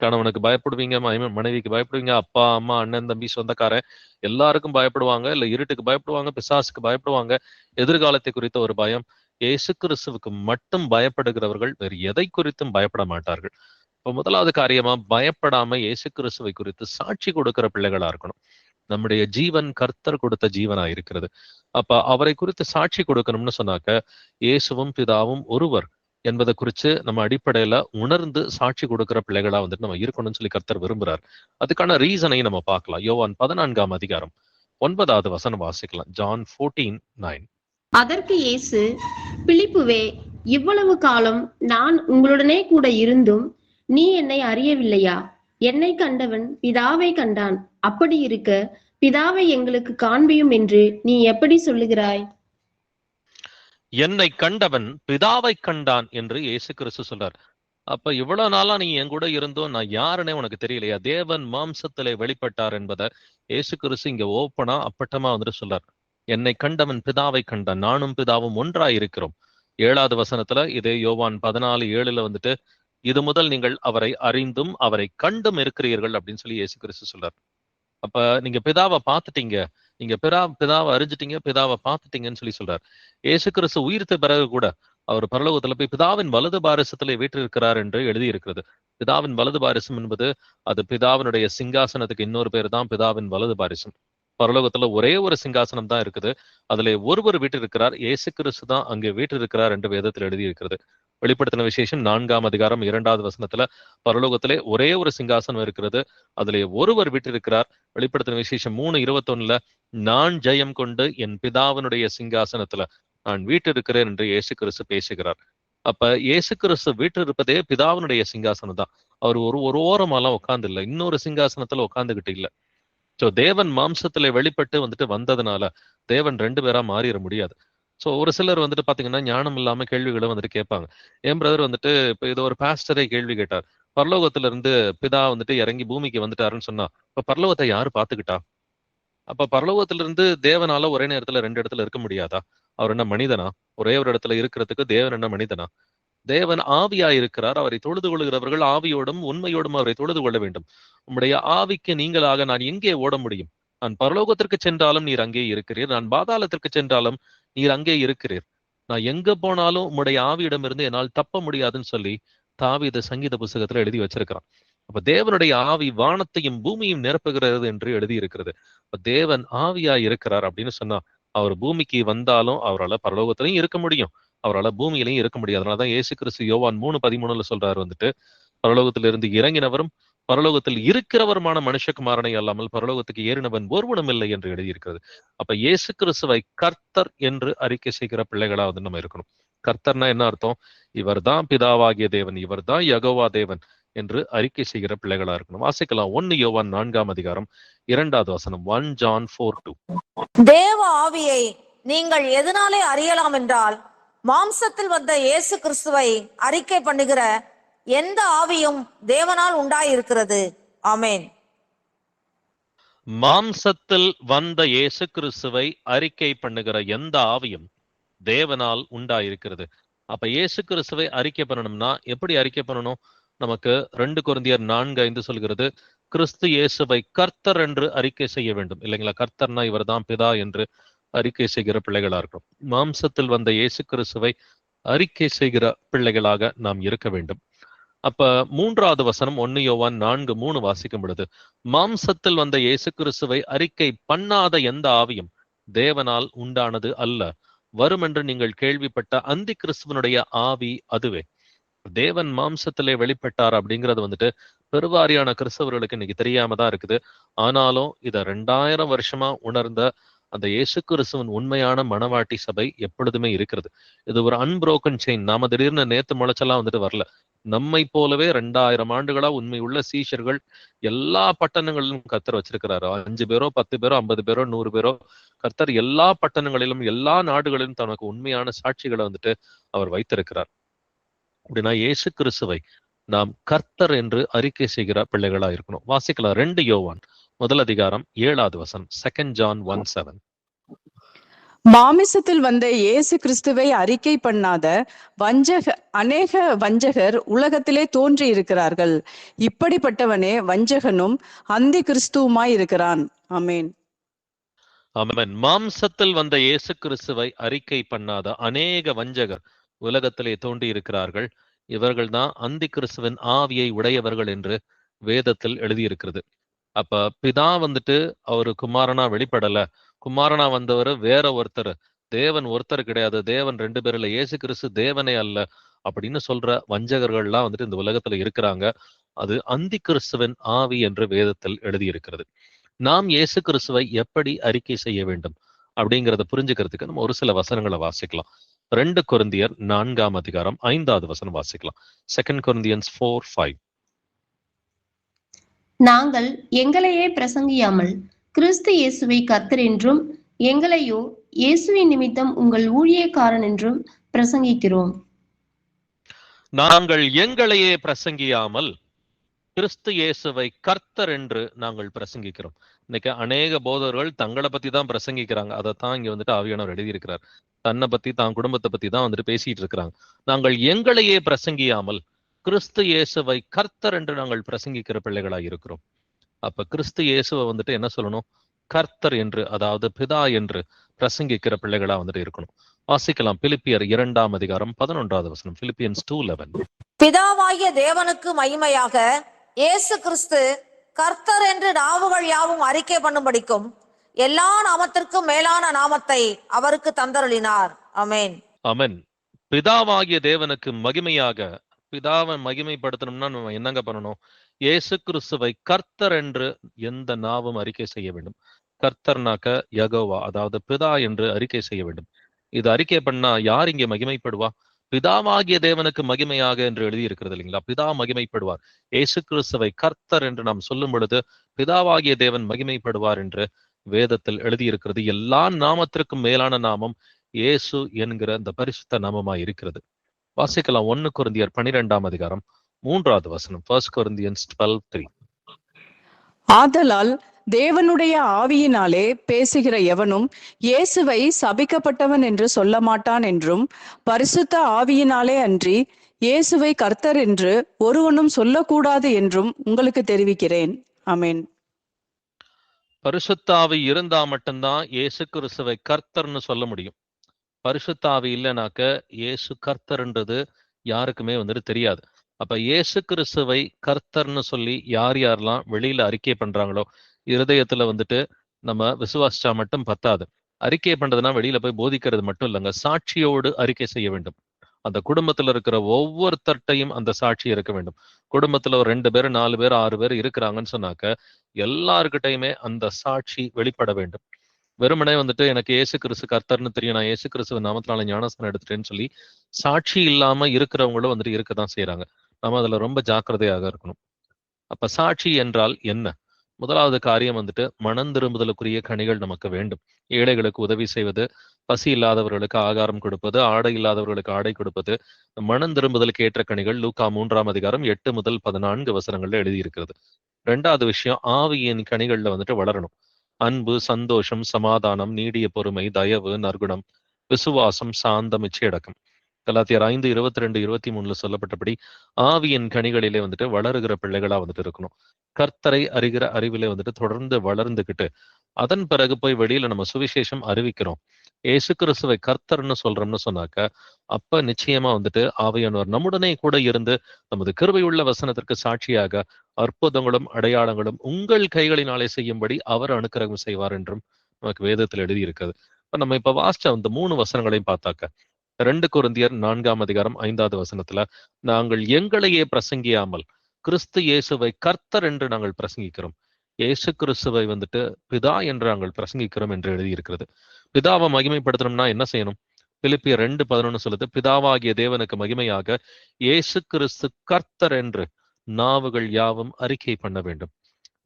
Speaker 1: கணவனுக்கு பயப்படுவீங்க, மனைவிக்கு பயப்படுவீங்க, அப்பா அம்மா அண்ணன் தம்பி சொந்தக்காரன் எல்லாருக்கும் பயப்படுவாங்க, இல்ல இருட்டுக்கு பயப்படுவாங்க, பிசாசுக்கு பயப்படுவாங்க. எதிர்காலத்தை குறித்த ஒரு பயம். இயேசு கிறிஸ்துவுக்கு மட்டும் பயப்படுகிறவர்கள் வேறு எதை குறித்தும் பயப்பட மாட்டார்கள். இப்ப முதலாவது காரியமா பயப்படாம இயேசு கிறிஸ்துவை குறித்து சாட்சி கொடுக்கிற பிள்ளைகளா இருக்கணும். நம்முடைய ஜீவன் கர்த்தர் கொடுத்த ஜீவனா இருக்கிறது. அப்ப அவரை குறித்து சாட்சி கொடுக்கணும்னு சொன்னாக்க இயேசுவும் பிதாவும் ஒருவர் என்பதை குறித்து நம்ம அடிப்படையில உணர்ந்து சாட்சி கொடுக்கிற பிள்ளைகளா வந்துட்டு நம்ம இருக்கணும்னு சொல்லி கர்த்தர் விரும்புறார். அதுக்கான ரீசனை நம்ம பார்க்கலாம். யோவான் 14ஆம் அதிகாரம் 9வது வசனம் வாசிக்கலாம். ஜான் 14:9.
Speaker 2: அதற்கு இயேசு, பிலிப்புவே, இவ்வளவு காலம் நான் உங்களுடனே கூட இருந்தும் நீ என்னை அறியவில்லையா? என்னை கண்டவன் பிதாவை கண்டான். அப்படி இருக்க பிதாவை எங்களுக்கு காண்பியும் என்று நீ எப்படி சொல்லுகிறாய்?
Speaker 1: என்னை கண்டவன் பிதாவை கண்டான் என்று இயேசு கிறிஸ்து சொல்றார். அப்ப இவ்வளவு நாளா நீ என் கூட இருந்தோம், நான் யாருன்னே உனக்கு தெரியலையா? தேவன் மாம்சத்திலே வெளிப்பட்டார் என்பதை இயேசு கிறிஸ்து இங்க ஓப்பனா அப்பட்டமா வந்துட்டு சொல்றார். என்னை கண்டவன் பிதாவை கண்டான், நானும் பிதாவும் ஒன்றாய் இருக்கிறோம். 7வது வசனத்துல இதே யோவான் 14:7 வந்துட்டு இது முதல் நீங்கள் அவரை அறிந்தும் அவரை கண்டும் இருக்கிறீர்கள் அப்படின்னு சொல்லி இயேசு கிறிஸ்து சொல்றார். அப்ப நீங்க பிதாவை பார்த்துட்டீங்க, நீங்க பிதாவை அறிஞ்சிட்டீங்க, பிதாவை பார்த்துட்டீங்கன்னு சொல்லி சொல்றார். இயேசு கிறிஸ்து உயிர்த்த பிறகு கூட அவர் பரலோகத்துல போய் பிதாவின் வலது பாரிசத்திலே வீற்றிருக்கிறார் என்று எழுதி இருக்கிறது. பிதாவின் வலது பாரிசம் என்பது அது பிதாவினுடைய சிங்காசனத்துக்கு இன்னொரு பேர் தான் பிதாவின் வலது பாரிசம். பரலோகத்துல ஒரே ஒரு சிங்காசனம் தான் இருக்குது, அதுல ஒருவர் வீற்றிருக்கிறார், இயேசு கிறிஸ்து தான் அங்கே வீற்றிருக்கிறார் என்று வேதத்தில் எழுதி இருக்கிறது. வெளிப்படுத்தின விசேஷம் 4ஆம் அதிகாரம் 2வது வசனத்துல பரலோகத்திலே ஒரே ஒரு சிங்காசனம் இருக்கிறது, அதுல ஒருவர் வீற்றிருக்கிறார். வெளிப்படுத்தின விசேஷம் 3:21 நான் ஜெயம் கொண்டு என் பிதாவினுடைய சிங்காசனத்துல நான் வீற்றிருக்கிறேன் என்று இயேசு கிறிஸ்து பேசுகிறார். அப்ப இயேசு கிறிஸ்து வீற்றிருப்பதே பிதாவினுடைய சிங்காசனம் தான். அவர் ஒரு ஓரமாலாம் உட்கார்ந்து இல்லை, இன்னொரு சிங்காசனத்துல உட்கார்ந்துகிட்டு இல்லை. சோ தேவன் மாம்சத்துல வெளிப்பட்டு வந்ததுனால தேவன் 2 பேரா மாறிட முடியாது. சோ ஒரு சிலர் பாத்தீங்கன்னா ஞானம் இல்லாம கேள்விகளை கேட்பாங்க. என் பிரதர் இப்ப இது ஒரு பாஸ்டரை கேள்வி கேட்டார், பரலோகத்துல இருந்து பிதா இறங்கி பூமிக்கு வந்துட்டாருன்னு சொன்னா இப்ப பரலோகத்தை யாரு பாத்துக்கிட்டா? அப்ப பரலோகத்துல இருந்து தேவனால ஒரே நேரத்துல 2 இடத்துல இருக்க முடியாதா? அவர் என்ன மனிதனா? ஒரே ஒரு இடத்துல இருக்கிறதுக்கு தேவன் என்ன மனிதனா? தேவன் ஆவியா இருக்கிறார். அவரை தொழுது கொள்கிறவர்கள் ஆவியோடும் உண்மையோடும் அவரை தொழுது கொள்ள வேண்டும். உம்முடைய ஆவிக்கு நீங்களாக நான் எங்கே ஓட முடியும்? நான் பரலோகத்திற்கு சென்றாலும் நீர் அங்கே இருக்கிறீர், நான் பாதாளத்திற்கு சென்றாலும் நீர் அங்கே இருக்கிறீர். நான் எங்க போனாலும் உம்முடைய ஆவியிடமிருந்து என்னால் தப்ப முடியாதுன்னு சொல்லி தாவீது சங்கீத புஸ்தகத்துல எழுதி வச்சிருக்கிறான். அப்ப தேவனுடைய ஆவி வானத்தையும் பூமியும் நிரப்புகிறது என்று எழுதி இருக்கிறது. அப்ப தேவன் ஆவியா இருக்கிறார் அப்படின்னு சொன்னா அவர் பூமிக்கு வந்தாலும் அவரால் பரலோகத்திலையும் இருக்க முடியும், அவரால் பூமியிலையும் இருக்க முடியாது. அதனாலதான் இயேசு கிறிஸ்து யோவான் 3:13 சொல்றாரு, பரலோகத்திலிருந்து இறங்கினவரும் பரலோகத்தில் இருக்கிறவருமான மனுஷகுமாரனை அல்லாமல் பரலோகத்துக்கு ஏறினவன் ஒருவனும் இல்லை என்று எழுதியிருக்கிறது. அப்ப இயேசு கிறிஸ்துவை கர்த்தர் என்று அறிக்கை செய்கிற பிள்ளைகளா நம்ம இருக்கணும். கர்த்தர்னா என்ன அர்த்தம்? இவர் தான் பிதாவாகிய தேவன், இவர் தான் யெகோவா தேவன் என்று அறிக்கை செய்கிற பிள்ளைகளா இருக்கணும். வாசிக்கலாம் 1 யோவான் 4ஆம் அதிகாரம் 2வது வசனம். 1 John 4:2.
Speaker 3: தேவ ஆவியை நீங்கள் எதனாலே அறியலாம் என்றால் மாம்சத்தில் வந்த இயேசு கிறிஸ்துவை அறிக்கை பண்ணுகிற எந்த ஆவியும் தேவனால் உண்டாயிருக்கிறது. ஆமென்.
Speaker 1: மாம்சத்தில் வந்த இயேசு கிறிஸ்துவை அறிக்கை பண்ணுகிற எந்த ஆவியும் தேவனால் உண்டாயிருக்கிறது. அப்ப இயேசு கிறிஸ்துவை அறிக்கை பண்ணணும்னா எப்படி அறிக்கை பண்ணணும்? நமக்கு 2 கொரிந்தியர் 4:5 சொல்கிறது, கிறிஸ்து இயேசுவை கர்த்தர் என்று அறிக்கை செய்ய வேண்டும். இல்லைங்களா? கர்த்தர்னா இவர் தான் பிதா என்று அறிக்கை செய்கிற பிள்ளைகளா இருக்கும். மாம்சத்தில் வந்த இயேசு கிறிஸ்துவை அறிக்கை செய்கிற பிள்ளைகளாக நாம் இருக்க வேண்டும். அப்ப 3வது வசனம் 1 யோவான் 4:3 வாசிக்கும் பொழுது, மாம்சத்தில் வந்த இயேசு கிறிஸ்துவை அறிக்கை பண்ணாத எந்த ஆவியும் தேவனால் உண்டானது அல்ல. வரும் என்று நீங்கள் கேள்விப்பட்ட அந்தி கிறிஸ்துவனுடைய ஆவி அதுவே. தேவன் மாம்சத்திலே வெளிப்பட்டார் அப்படிங்கிறது பெருவாரியான கிறிஸ்தவர்களுக்கு இன்னைக்கு தெரியாம தான் இருக்குது. ஆனாலும் இத 2000 வருஷமா உணர்ந்த அந்த இயேசு கிறிஸ்துவின் உண்மையான மனவாட்டி சபை எப்பொழுதுமே இருக்கிறது. இது ஒரு அன்புரோக்கன் செயின். நாம திடீர்னு நேத்து முளைச்செல்லாம் வரல. நம்மை போலவே 2000 ஆண்டுகளா உண்மையுள்ள சீஷர்கள் எல்லா பட்டணங்களிலும் கர்த்தர் வச்சிருக்கிறாரு. 5 பேரோ 10 பேரோ 50 பேரோ 100 பேரோ கர்த்தர் எல்லா பட்டணங்களிலும் எல்லா நாடுகளிலும் தனக்கு உண்மையான சாட்சிகளை அவர் வைத்திருக்கிறார். அப்படின்னா இயேசு கிறிஸ்துவை நாம் கர்த்தர் என்று அறிக்கை செய்கிற பிள்ளைகளா இருக்கணும். வாசிக்கலாம் 2 யோவான் 1 அதிகாரம் 7வது வசனம். 2 John 1:7.
Speaker 4: மாமிசத்தில் வந்த இயேசு கிறிஸ்துவை அறிக்கை பண்ணாத அநேக வஞ்சகர் உலகத்திலே தோன்றி இருக்கிறார்கள். இப்படிப்பட்டவனே வஞ்சகனும் அந்தி கிறிஸ்துவுமாய் இருக்கிறான். ஆமென்.
Speaker 1: ஆமென். மாம்சத்தில் வந்த இயேசு கிறிஸ்துவை அறிக்கை பண்ணாத அநேக வஞ்சகர் உலகத்திலே தோன்றி இருக்கிறார்கள். இவர்கள் தான் அந்தி கிறிஸ்துவின் ஆவியை உடையவர்கள் என்று வேதத்தில் எழுதியிருக்கிறது. அப்ப பிதா அவரு குமாரனா வெளிப்படல, குமாரனா வந்தவர் வேற ஒருத்தர், தேவன் ஒருத்தர் கிடையாது, தேவன் 2 பேர் இல்ல, இயேசு கிறிஸ்து தேவனே அல்ல அப்படின்னு சொல்ற வஞ்சகர்கள்லாம் இந்த உலகத்துல இருக்கிறாங்க. அது அந்தி கிறிஸ்துவின் ஆவி என்று வேதத்தில் எழுதியிருக்கிறது. நாம் இயேசு கிறிஸ்துவை எப்படி அறிக்கை செய்ய வேண்டும் அப்படிங்கிறத புரிஞ்சுக்கிறதுக்கு நம்ம ஒரு சில வசனங்களை வாசிக்கலாம். 2 கொரிந்தியர் 4ஆம் அதிகாரம் 5வது வசனம் வாசிக்கலாம். 2 Corinthians 4:5.
Speaker 2: நாங்கள் எங்களையே பிரசங்கியாமல் கிறிஸ்து இயேசுவை கர்த்தர் என்றும் எங்களையோ இயேசுவின் நிமித்தம் உங்கள் ஊழியக்காரன் என்றும் பிரசங்கிக்கிறோம்.
Speaker 1: நாங்கள் எங்களையே பிரசங்கியாமல் கிறிஸ்து இயேசுவை கர்த்தர் என்று நாங்கள் பிரசங்கிக்கிறோம். இன்னைக்கு அநேக போதவர்கள் தங்களை பத்தி தான் பிரசங்கிக்கிறாங்க. அதைத்தான் இங்க ஆவியானவர் எழுதியிருக்கிறார். தன்னை பத்தி தான் குடும்பத்தை பத்தி தான் பேசிட்டு இருக்கிறாங்க. நாங்கள் எங்களையே பிரசங்கியாமல் கிறிஸ்து இயேசுவை கர்த்தர் என்று நாங்கள் பிரசங்கிக்கிற பிள்ளைகளாய் இருக்கிறோம். அப்ப கிறிஸ்து இயேசுவை வந்துட்டு என்ன சொல்லணும்? கர்த்தர் என்று, அதாவது பிதா என்று பிரசங்கிக்கிற பிள்ளைகளா வந்துட்டு இருக்கணும். வாசிக்கலாம் பிலிப்பியர் 2:11. Philippians 2:11.
Speaker 3: பிதாவாகிய தேவனுக்கு மகிமையாக இயேசு கிறிஸ்து கர்த்தர் என்று நாவுகள் யாவும் அறிக்கை பண்ணும்படிக்கும் எல்லா நாமத்திற்கும் மேலான நாமத்தை அவருக்கு தந்தருளினார். ஆமென்.
Speaker 1: ஆமென். பிதாவாகிய தேவனுக்கு மகிமையாக, பிதாவை மகிமைப்படுத்தணும்னா நம்ம என்னங்க பண்ணணும்? இயேசு கிறிஸ்துவை கர்த்தர் என்று எந்த நாவும் அறிக்கை செய்ய வேண்டும். கர்த்தர்னாக்க யெகோவா, அதாவது பிதா என்று அறிக்கை செய்ய வேண்டும். இது அறிக்கை பண்ணா யார் இங்கே மகிமைப்படுவா? பிதாவாகிய தேவனுக்கு மகிமையாக என்று எழுதி இருக்கிறது இல்லைங்களா? பிதா மகிமைப்படுவார். இயேசு கிறிஸ்துவை கர்த்தர் என்று நாம் சொல்லும் பொழுது பிதாவாகிய தேவன் மகிமைப்படுவார் என்று வேதத்தில் எழுதியிருக்கிறது. எல்லா நாமத்திற்கும் மேலான நாமம் இயேசு என்கிற அந்த பரிசுத்த நாமமாய் இருக்கிறது. வாசிக்கலாம் 1 கொரிந்தியர் 12:3. 1 Corinthians 12:3.
Speaker 4: ஆதலால் தேவனுடைய ஆவியினாலே பேசுகிற எவனும் இயேசுவை சபிக்கப்பட்டவன் என்று சொல்ல மாட்டான் என்றும், பரிசுத்த ஆவியினாலே அன்றி இயேசுவை கர்த்தர் என்று ஒருவனும் சொல்லக்கூடாது என்றும் உங்களுக்கு தெரிவிக்கிறேன். ஆமென்.
Speaker 1: பரிசுத்த ஆவி இருந்தா மட்டும்தான் இயேசு கிறிஸ்துவை கர்த்தர்னு சொல்ல முடியும். பரிசுத்த ஆவி இல்லைனாக்க இயேசு கர்த்தர்ன்றது யாருக்குமே வந்துட்டு தெரியாது. அப்ப இயேசு கிறிஸ்துவை கர்த்தர்னு சொல்லி யார் யாரெல்லாம் வெளியில அறிக்கை பண்றாங்களோ, இருதயத்துல வந்துட்டு நம்ம விசுவாசிச்சா மட்டும் பத்தாது. அறிக்கை பண்றதுன்னா வெளியில போய் போதிக்கிறது மட்டும் இல்லைங்க, சாட்சியோடு அறிக்கை செய்ய வேண்டும். அந்த குடும்பத்துல இருக்கிற ஒவ்வொருத்தர்ட்டையும் அந்த சாட்சி இருக்க வேண்டும். குடும்பத்துல ஒரு 2 பேர் 4 பேர் 6 பேர் இருக்கிறாங்கன்னு சொன்னாக்க எல்லாருக்கிட்டையுமே அந்த சாட்சி வெளிப்பட வேண்டும். வெறுமனே வந்துட்டு எனக்கு இயேசு கிறிஸ்து கர்த்தர்னு தெரியும், நான் இயேசு கிறிஸ்துவ நாமத்தினால ஞானஸ்நானம் எடுத்துட்டேன்னு சொல்லி சாட்சி இல்லாம இருக்கிறவங்களும் வந்துட்டு இருக்கதான் செய்யறாங்க. நம்ம அதுல ரொம்ப ஜாக்கிரதையாக இருக்கணும். அப்ப சாட்சி என்றால் என்ன? முதலாவது காரியம் வந்துட்டு மனம் திரும்புதலுக்குரிய கனிகள் நமக்கு வேண்டும். ஏழைகளுக்கு உதவி செய்வது, பசி இல்லாதவர்களுக்கு ஆகாரம் கொடுப்பது, ஆடை இல்லாதவர்களுக்கு ஆடை கொடுப்பது, மனம் திரும்புதலுக்கு ஏற்ற கனிகள். லூக்கா 3:8-14 எழுதியிருக்கிறது. 2வது விஷயம், ஆவியின் கனிகள்ல வந்துட்டு வளரணும். அன்பு, சந்தோஷம், சமாதானம், நீடிய பொறுமை, தயவு, நற்குணம், விசுவாசம், சாந்தம், இச்சையடக்கம். கலாத்தியர் 5:22-23 சொல்லப்பட்டபடி ஆவியின் கனிகளிலே வந்துட்டு வளருகிற பிள்ளைகளா வந்துட்டு இருக்கணும். கர்த்தரை அறிகிற அறிவிலே வந்துட்டு தொடர்ந்து வளர்ந்துகிட்டு அதன் பிறகு போய் வெளியில நம்ம சுவிசேஷம் அறிவிக்கிறோம். இயேசு கிறிஸ்துவை கர்த்தர்னு சொல்றோம்னு சொன்னாக்க அப்ப நிச்சயமா வந்துட்டு ஆவியானவர் நம்முடனே கூட இருந்து நமது கிருபையுள்ள வசனத்திற்கு சாட்சியாக அற்புதங்களும் அடையாளங்களும் உங்கள் கைகளினாலே செய்யும்படி அவர் அனுக்கிரகம் செய்வார் என்றும் நமக்கு வேதத்தில் எழுதி இருக்கிறது. இப்ப நம்ம இப்ப வாசிச்ச அந்த 3 வசனங்களையும் பார்த்தாக்க 2 கொரிந்தியர் 4:5 நாங்கள் எங்களையே பிரசங்கியாமல் கிறிஸ்து இயேசுவை கர்த்தர் என்று நாங்கள் பிரசங்கிக்கிறோம். இயேசு கிறிஸ்துவை வந்துட்டு பிதா என்று நாங்கள் பிரசங்கிக்கிறோம் என்று எழுதியிருக்கிறது. பிதாவை மகிமைப்படுத்தணும்னா என்ன செய்யணும்? பிலிப்பியர் 2:11 சொல்லுது, பிதாவாகிய தேவனுக்கு மகிமையாக இயேசு கிறிஸ்து கர்த்தர் என்று நாவுகள் யாவும் அறிக்கை பண்ண வேண்டும்.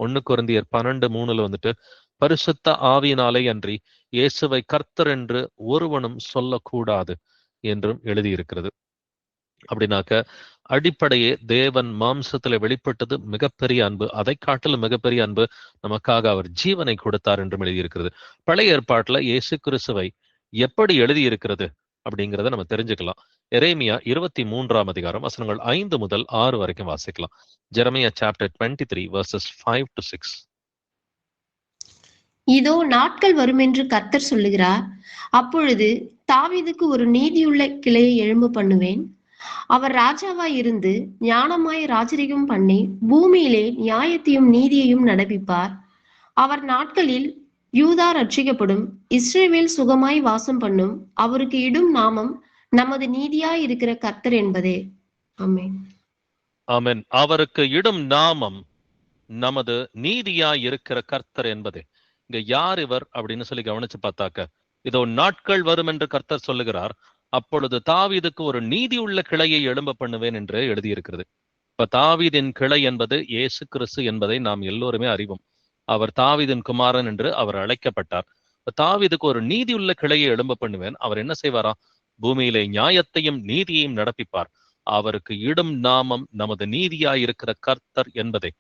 Speaker 1: 1 கொரிந்தியர் 12:3 வந்துட்டு பரிசுத்த ஆவியினாலே அன்றி இயேசுவை கர்த்தர் என்று ஒருவனும் சொல்லக்கூடாது என்றும் எழுதியிருக்கிறது. அப்படின்னாக்க அடிப்படையே தேவன் மாம்சத்துல வெளிப்பட்டது மிகப்பெரிய அன்பு. அதை காட்டிலும் மிகப்பெரிய அன்பு நமக்காக அவர் ஜீவனை கொடுத்தார் என்றும் எழுதியிருக்கிறது. பழைய ஏற்பாட்டுல இயேசு கிறிஸ்துவை எப்படி எழுதியிருக்கிறது அப்படிங்கிறத நம்ம தெரிஞ்சுக்கலாம். எரேமியா 23:வசனங்கள் 5-6 வரைக்கும் வாசிக்கலாம். Jeremiah chapter 23:5-6.
Speaker 2: இதோ நாட்கள் வரும் என்று கர்த்தர் சொல்லுகிறார். அப்பொழுது தாவீதுக்கு ஒரு நீதியுள்ள கிளையை எழும்ப பண்ணுவேன். அவர் ராஜாவாய் இருந்து ஞானமாய் ராஜரிகம் பண்ணி பூமியிலே நியாயத்தையும் நீதியையும் நடப்பிப்பார். அவர் நாட்களில் யூதா ரட்சிக்கப்படும், இஸ்ரவேல் சுகமாய் வாசம் பண்ணும். அவருக்கு இடும் நாமம் நமது நீதியாய் இருக்கிற கர்த்தர் என்பதே. ஆமென்.
Speaker 1: ஆமென். அவருக்கு இடும் நாமம் நமது நீதியாய் இருக்கிற கர்த்தர் என்பதே. இங்க யார் இவர் அப்படின்னு சொல்லி கவனிச்சு பார்த்தாக்க, இதோ நாட்கள் வரும் என்று கர்த்தர் சொல்லுகிறார். அப்பொழுது தாவீதுக்கு ஒரு நீதி உள்ள கிளையை எழும்ப பண்ணுவேன் என்று எழுதியிருக்கிறது. இப்ப தாவீதின் கிளை என்பது இயேசு கிறிஸ்து என்பதை நாம் எல்லோருமே அறிவோம். அவர் தாவீதின் குமாரன் என்று அவர் அழைக்கப்பட்டார். தாவீதுக்கு ஒரு நீதி உள்ள கிளையை எழும்ப பண்ணுவேன். அவர் என்ன செய்வாரா? பூமியிலே நியாயத்தையும் நீதியையும் நடப்பிப்பார். அவருக்கு இடும் நாமம் நமது நீதியாய் இருக்கிற கர்த்தர் என்பதே.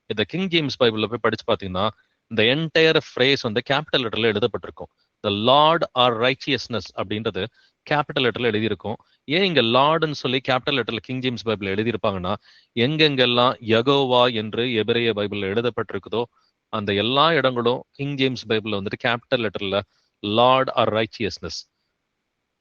Speaker 1: இந்த கிங் ஜேம்ஸ் பைபிள்ல போய் படிச்சு பாத்தீங்கன்னா இந்த என்டையர் ஃப்ரேஸ் வந்து கேபிட்டல் லெட்டர்ல எழுதப்பட்டிருக்கும். த லார்ட் ஆர் ரைச்சியஸ்னஸ் அப்படின்றது கேபிட்டல் லெட்டர்ல எழுதியிருக்கும். ஏன் இங்க லார்டுன்னு சொல்லி கேபிட்டல் லெட்டர்ல கிங் ஜேம்ஸ் பைபிள் எழுதியிருப்பாங்கன்னா, எங்கெங்கெல்லாம் யகோவா என்று எபிரேய பைபிள்ல எழுதப்பட்டிருக்குதோ அந்த எல்லா இடங்களும் கிங் ஜேம்ஸ் பைபிள்ல வந்துட்டு கேபிட்டல் லெட்டர்ல லார்ட் ஆர் ரைச்சியஸ்னஸ்,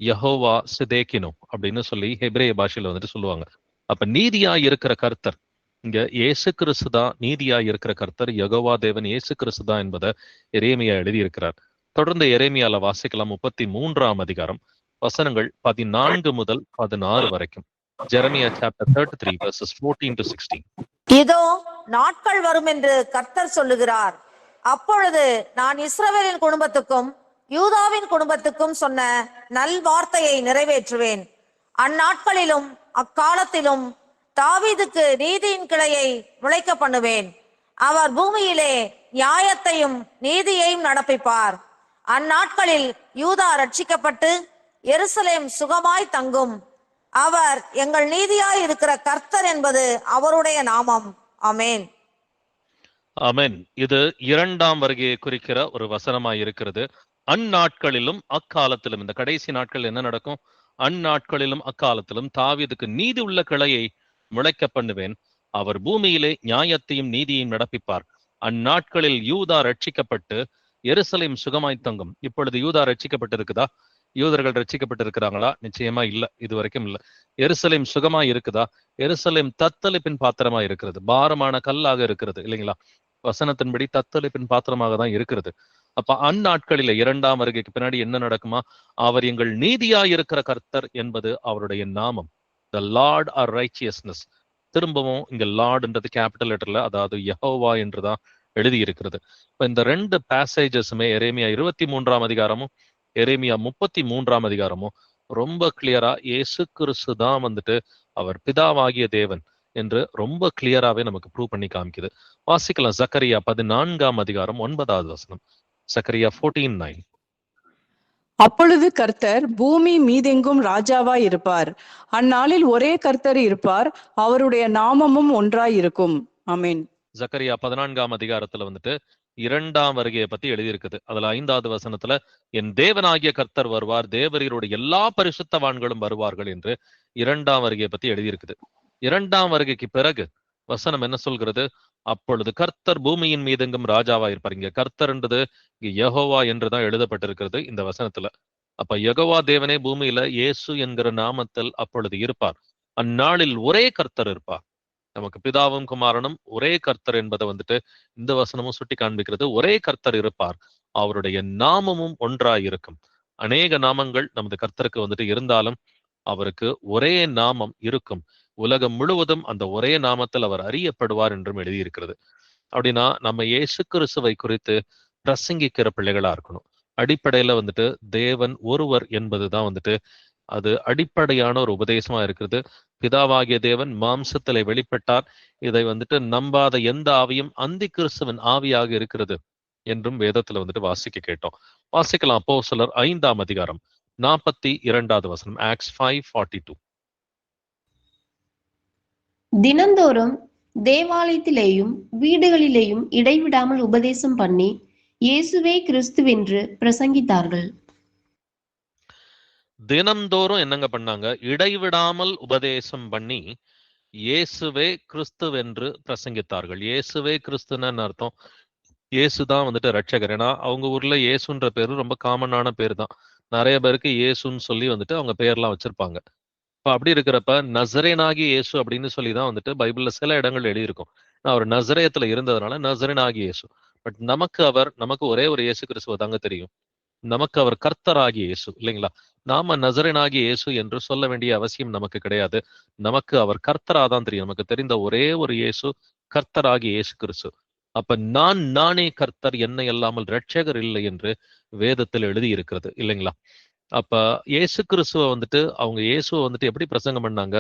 Speaker 1: யஹோவா சிதேக்கினோ அப்படின்னு சொல்லி ஹெபிரேய பாஷையில வந்துட்டு சொல்லுவாங்க. அப்ப நீதியா இருக்கிற கர்த்தர், இங்க இயேசு கிறிஸ்து தான் நீதியா இருக்கிற கர்த்தர், யெகோவா தேவன் இயேசு கிறிஸ்து தான் என்பதை எரேமியா எழுதியிருக்கிறார். தொடர்ந்து எரேமியால வாசிக்கலாம் 33ஆம் அதிகாரம் வசனங்கள் 14 முதல் 16 வரைக்கும். Jeremiah chapter 33 verses 14 to 16.
Speaker 3: இதோ நாட்கள் வரும் என்று கர்த்தர் சொல்லுகிறார். அப்பொழுது நான் இஸ்ரவேலின் குடும்பத்துக்கும் யூதாவின் குடும்பத்துக்கும் சொன்ன நல் வார்த்தையை நிறைவேற்றுவேன். அந்நாட்களிலும் அக்காலத்திலும் தாவீதுக்கு நீதியின் கிளையை முளைக்க பண்ணுவேன். அவர் பூமியிலே நியாயத்தையும் நீதியையும் நடப்பிப்பார். அந்நாட்களில் யூதா ரட்சிக்கப்பட்டு எருசலேம் சுகமாய் தங்கும். அவர் எங்கள் நீதியாய் இருக்கிற கர்த்தர் என்பது அவருடைய நாமம். ஆமென்.
Speaker 1: ஆமென். இது இரண்டாம் வருகையை குறிக்கிற ஒரு வசனமாய் இருக்கிறது. அந்நாட்களிலும் அக்காலத்திலும், இந்த கடைசி நாட்கள் என்ன நடக்கும்? அந்நாட்களிலும் அக்காலத்திலும் தாவீதுக்கு நீதி உள்ள கிளையை முளைக்க பண்ணுவேன். அவர் பூமியிலே நியாயத்தையும் நீதியையும் நடப்பிப்பார். அந்நாட்களில் யூதா ரட்சிக்கப்பட்டு எருசலேம் சுகமாய் தங்கும். இப்பொழுது யூதா ரட்சிக்கப்பட்டிருக்குதா? யூதர்கள் ரட்சிக்கப்பட்டிருக்கிறாங்களா? நிச்சயமா இல்ல, இது வரைக்கும் இல்ல. எருசலேம் சுகமாய் இருக்குதா? எருசலேம் தத்தளிப்பின் பாத்திரமா இருக்கிறது, பாரமான கல்லாக இருக்கிறது இல்லைங்களா? வசனத்தின்படி தத்தளிப்பின் பாத்திரமாக தான் இருக்கிறது. அப்ப அந்நாட்களில இரண்டாம் வருகைக்கு பின்னாடி என்ன நடக்குமா? அவர் எங்கள் நீதியா இருக்கிற கர்த்தர் என்பது அவருடைய நாமம். த லார்ட் ஆர் ரைச்சியஸ்னஸ். திரும்பவும் இங்க லார்ட்ன்றது கேபிட்டல் லெட்டர்ல, அதாவது யெகோவா என்றுதான் எழுதி இருக்கிறது. இப்ப இந்த ரெண்டு பேசேஜஸுமே எரேமியா 23ஆம் அதிகாரமும் எரேமியா 33ஆம் அதிகாரமும் ரொம்ப கிளியரா இயேசு கிறிஸ்து தான் வந்துட்டு அவர் பிதாவாகிய தேவன் என்று ரொம்ப கிளியராவே நமக்கு ப்ரூவ் பண்ணி காமிக்குது. வாசிக்கலாம் சக்கரியா 14ஆம் அதிகாரம் 9வது வசனம். சக்கரியா 14:9.
Speaker 4: அப்பொழுது கர்த்தர் பூமி மீதெங்கும் ராஜாவாய் இருப்பார். அந்நாளில் ஒரே கர்த்தர் இருப்பார், அவருடைய நாமமும் ஒன்றாய் இருக்கும். ஆமென்.
Speaker 1: சக்கரியா 14ஆம் அதிகாரத்துல வந்துட்டு இரண்டாம் வருகையை பத்தி எழுதியிருக்குது. அதுல 5வது வசனத்துல என் தேவனாகிய கர்த்தர் வருவார், தேவரீருடைய எல்லா பரிசுத்தவான்களும் வருவார்கள் என்று இரண்டாம் வருகையை பத்தி எழுதியிருக்குது. இரண்டாம் வருகைக்கு பிறகு வசனம் என்ன சொல்கிறது? அப்பொழுது கர்த்தர் பூமியின் மீதெங்கும் ராஜாவா இருப்பார். இங்க கர்த்தர்ன்றது இங்க யெகோவா என்றுதான் எழுதப்பட்டிருக்கிறது இந்த வசனத்துல. அப்ப யெகோவா தேவனே பூமியில இயேசு என்கிற நாமத்தில் அப்பொழுது இருப்பார். அந்நாளில் ஒரே கர்த்தர் இருப்பார். நமக்கு பிதாவும் குமாரனும் ஒரே கர்த்தர் என்பதை வந்துட்டு இந்த வசனமும் சுட்டி காண்பிக்கிறது. ஒரே கர்த்தர் இருப்பார், அவருடைய நாமமும் ஒன்றாய் இருக்கும். அநேக நாமங்கள் நமது கர்த்தருக்கு வந்துட்டு இருந்தாலும் அவருக்கு ஒரே நாமம் இருக்கும். உலகம் முழுவதும் அந்த ஒரே நாமத்தில் அவர் அறியப்படுவார் என்றும் எழுதியிருக்கிறது. அப்படின்னா நம்ம இயேசு கிறிஸ்துவை குறித்து பிரசங்கிக்கிற பிள்ளைகளா இருக்கணும். அடிப்படையில வந்துட்டு தேவன் ஒருவர் என்பதுதான் வந்துட்டு அது அடிப்படையான ஒரு உபதேசமா இருக்கிறது. பிதாவாகிய தேவன் மாம்சத்திலே வெளிப்பட்டார். இதை வந்துட்டு நம்பாத எந்த ஆவியும் அந்தி கிறிஸ்துவின் ஆவியாக இருக்கிறது என்றும் வேதத்துல வந்துட்டு வாசிக்க கேட்டோம். வாசிக்கலாம் அப்போஸ்தலர் 5ஆம் அதிகாரம் 42வது வசனம். ஆக்ட்ஸ் 5:42.
Speaker 2: தினந்தோறும் தேவாலயத்திலேயும் வீடுகளிலேயும் இடைவிடாமல் உபதேசம் பண்ணி இயேசுவே கிறிஸ்துவென்று பிரசங்கித்தார்கள்.
Speaker 1: தினம்தோறும் என்னங்க பண்ணாங்க? இடைவிடாமல் உபதேசம் பண்ணி இயேசுவே கிறிஸ்துவென்று பிரசங்கித்தார்கள். இயேசுவே கிறிஸ்துன்னு அர்த்தம் இயேசுதான் வந்துட்டு ரட்சகர். ஏன்னா அவங்க ஊர்ல இயேசுன்ற பேரு ரொம்ப காமனான பேர் தான். நிறைய பேருக்கு இயேசுன்னு சொல்லி வந்துட்டு அவங்க பேர்லாம் வச்சிருப்பாங்க. இப்ப அப்படி இருக்கிறப்ப நசரேனாகி இயேசு அப்படின்னு சொல்லிதான் வந்துட்டு பைபிள்ல சில இடங்கள் எழுதியிருக்கும். அவர் நசரேயத்துல இருந்ததுனால நசரேனாகி இயேசு. பட் நமக்கு ஒரே ஒரு இயேசு கிறிஸ்துவ தாங்க தெரியும். நமக்கு அவர் கர்த்தராகி இயேசு இல்லைங்களா? நாம நசரேனாகி இயேசு என்று சொல்ல வேண்டிய அவசியம் நமக்கு கிடையாது. நமக்கு அவர் கர்த்தராதான் தெரியும். நமக்கு தெரிந்த ஒரே ஒரு இயேசு கர்த்தராகி இயேசு கிறிஸ்து. அப்ப நானே கர்த்தர், என்னை அல்லாமல் ரட்சகர் இல்லை என்று வேதத்தில் எழுதி இருக்கிறது இல்லைங்களா? அப்ப இயேசு கிறிஸ்துவ வந்துட்டு அவங்க இயேசுவை வந்துட்டு எப்படி பிரசங்கம் பண்ணாங்க?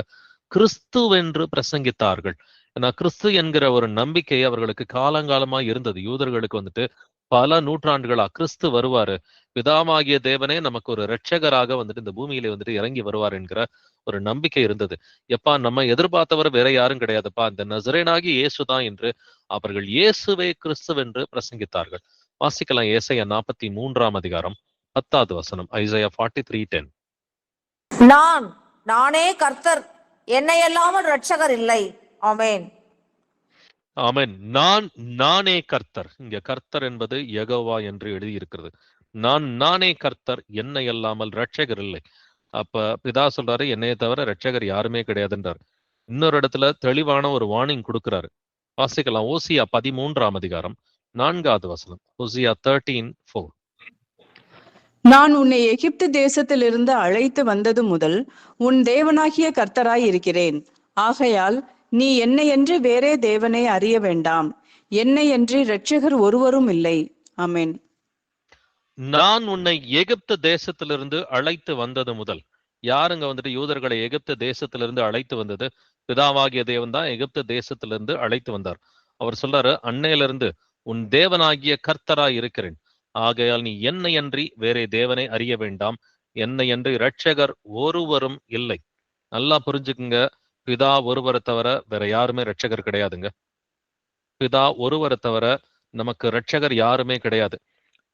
Speaker 1: கிறிஸ்துவென்று பிரசங்கித்தார்கள். ஏன்னா கிறிஸ்து என்கிற ஒரு நம்பிக்கை அவர்களுக்கு காலங்காலமா இருந்தது. யூதர்களுக்கு வந்துட்டு பல நூற்றாண்டுகளா கிறிஸ்து வருவாரு, பிதாவாகிய தேவனே நமக்கு ஒரு இரட்சகராக வந்துட்டு இந்த பூமியில வந்துட்டு இறங்கி வருவார் என்கிற ஒரு நம்பிக்கை இருந்தது. எப்பா நம்ம எதிர்பார்த்தவர் வேற யாரும் கிடையாதுப்பா, இந்த நசரேனாகி இயேசுதான் என்று அவர்கள் இயேசுவே கிறிஸ்துவென்று பிரசங்கித்தார்கள். வாசிக்கலாம் ஏசாயா 43ஆம் அதிகாரம் 10வது வசனம், ஐசையா 43:10.
Speaker 3: நானே கர்த்தர், என்னை அல்லாமல் இரட்சகர் இல்லை. ஆமென்.
Speaker 1: ஆமென். நானே கர்த்தர். இங்க கர்த்தர் என்பது யெகோவா என்று எழுதியிருக்கிறது. நானே கர்த்தர், என்னை அல்லாமல் இரட்சகர் இல்லை. அப்ப பிதா சொல்றாரு, என்னைய தவிர இரட்சகர் யாருமே கிடையாதுன்றார். இன்னொரு இடத்துல தெளிவான ஒரு வார்னிங் கொடுக்கிறாரு. வாசிக்கலாம். ஓசியா 13ஆம் அதிகாரம் 4வது வசனம். ஓசியா 13:4.
Speaker 4: நான் உன்னை எகிப்து தேசத்திலிருந்து அழைத்து வந்தது முதல் உன் தேவனாகிய கர்த்தராய் இருக்கிறேன். ஆகையால் நீ என்னையன்றி வேறே தேவனை அறிய வேண்டாம். என்னையன்றி இரட்சகர் ஒருவரும் இல்லை. ஆமென்.
Speaker 1: நான் உன்னை எகிப்து தேசத்திலிருந்து அழைத்து வந்தது முதல். யாருங்க வந்துட்டு யூதர்களை எகிப்து தேசத்திலிருந்து அழைத்து வந்தது? பிதாவாகிய தேவன் தான் எகிப்து தேசத்திலிருந்து அழைத்து வந்தார். அவர் சொல்றாரு, அன்னையிலிருந்து உன் தேவனாகிய கர்த்தராய் இருக்கிறேன். ஆகையால் நீ என்னை அன்றி வேறே தேவனை அறிய வேண்டாம். என்னை அன்றி இரட்சகர் ஒருவரும் இல்லை. நல்லா புரிஞ்சுக்குங்க, பிதா ஒருவரை தவிர வேற யாருமே இரட்சகர் கிடையாதுங்க. பிதா ஒருவரை தவிர நமக்கு இரட்சகர் யாருமே கிடையாது.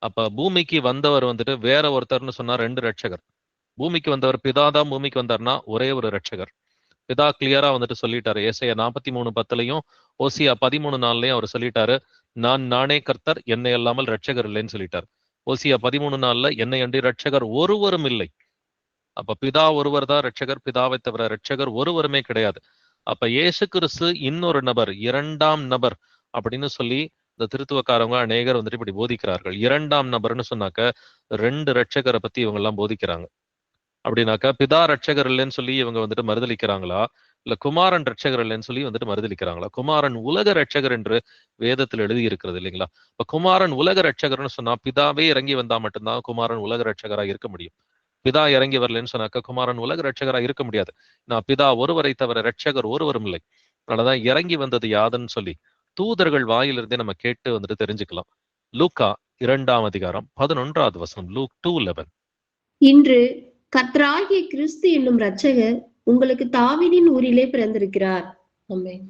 Speaker 1: அப்ப பூமிக்கு வந்தவர் வந்துட்டு வேற ஒருத்தர்னு சொன்னா 2 இரட்சகர். பூமிக்கு வந்தவர் பிதா தான் பூமிக்கு வந்தார்னா ஒரே ஒரு இரட்சகர். பிதா கிளியரா வந்துட்டு சொல்லிட்டாரு. ஏசாயா 43:10 ஓசியா 13:4 அவர் சொல்லிட்டாரு, நானே கர்த்தர், என்னை அல்லாமல் இரட்சகர் இல்லைன்னு சொல்லிட்டார். ஓசியா 13:4 என்னை அன்றி இரட்சகர் ஒருவரும் இல்லை. அப்ப பிதா ஒருவர் தான் இரட்சகர், பிதாவை தவிர இரட்சகர் ஒருவருமே கிடையாது. அப்ப இயேசு கிறிஸ்து இன்னொரு நபர், 2ஆம் நபர் அப்படின்னு சொல்லி இந்த திருத்துவக்காரவங்க அநேகர் வந்துட்டு இப்படி போதிக்கிறார்கள். 2ஆம் நபர்னு சொன்னாக்க 2 இரட்சகரை பத்தி இவங்க எல்லாம் போதிக்கிறாங்க. அப்படின்னாக்கா பிதா ரட்சகர் இல்லைன்னு சொல்லி இவங்க வந்துட்டு மறுதலிக்கிறாங்களா, இல்ல குமாரன் ரட்சகர் இல்லைன்னு சொல்லி வந்துட்டு மறுதலிக்கிறாங்களா? குமாரன் உலக ரட்சகர் என்று வேதத்தில் எழுதி இருக்கிறது இல்லைங்களா? இப்ப குமாரன் உலக ரட்சகர்னு சொன்னா பிதாவே இறங்கி வந்தா மட்டும்தான் குமாரன் உலக ரட்சகரா இருக்க முடியும். பிதா இறங்கி வரலன்னு சொன்னாக்க குமாரன் உலக ரட்சகரா இருக்க முடியாது. நான் பிதா ஒருவரை தவிர ரட்சகர் ஒருவரும் இல்லை. அதனாலதான் இறங்கி வந்தது யாதுன்னு சொல்லி தூதர்கள் வாயிலிருந்தே நம்ம கேட்டு வந்துட்டு தெரிஞ்சுக்கலாம். லூக்கா 2ஆம் அதிகாரம் 11வது வசனம். லூக் 2:11.
Speaker 2: இன்று கர்த்தராகிய கிறிஸ்து என்னும் இரட்சகர் உங்களுக்கு தாவீதின் ஊரிலே பிறந்திருக்கிறார். ஆமென்.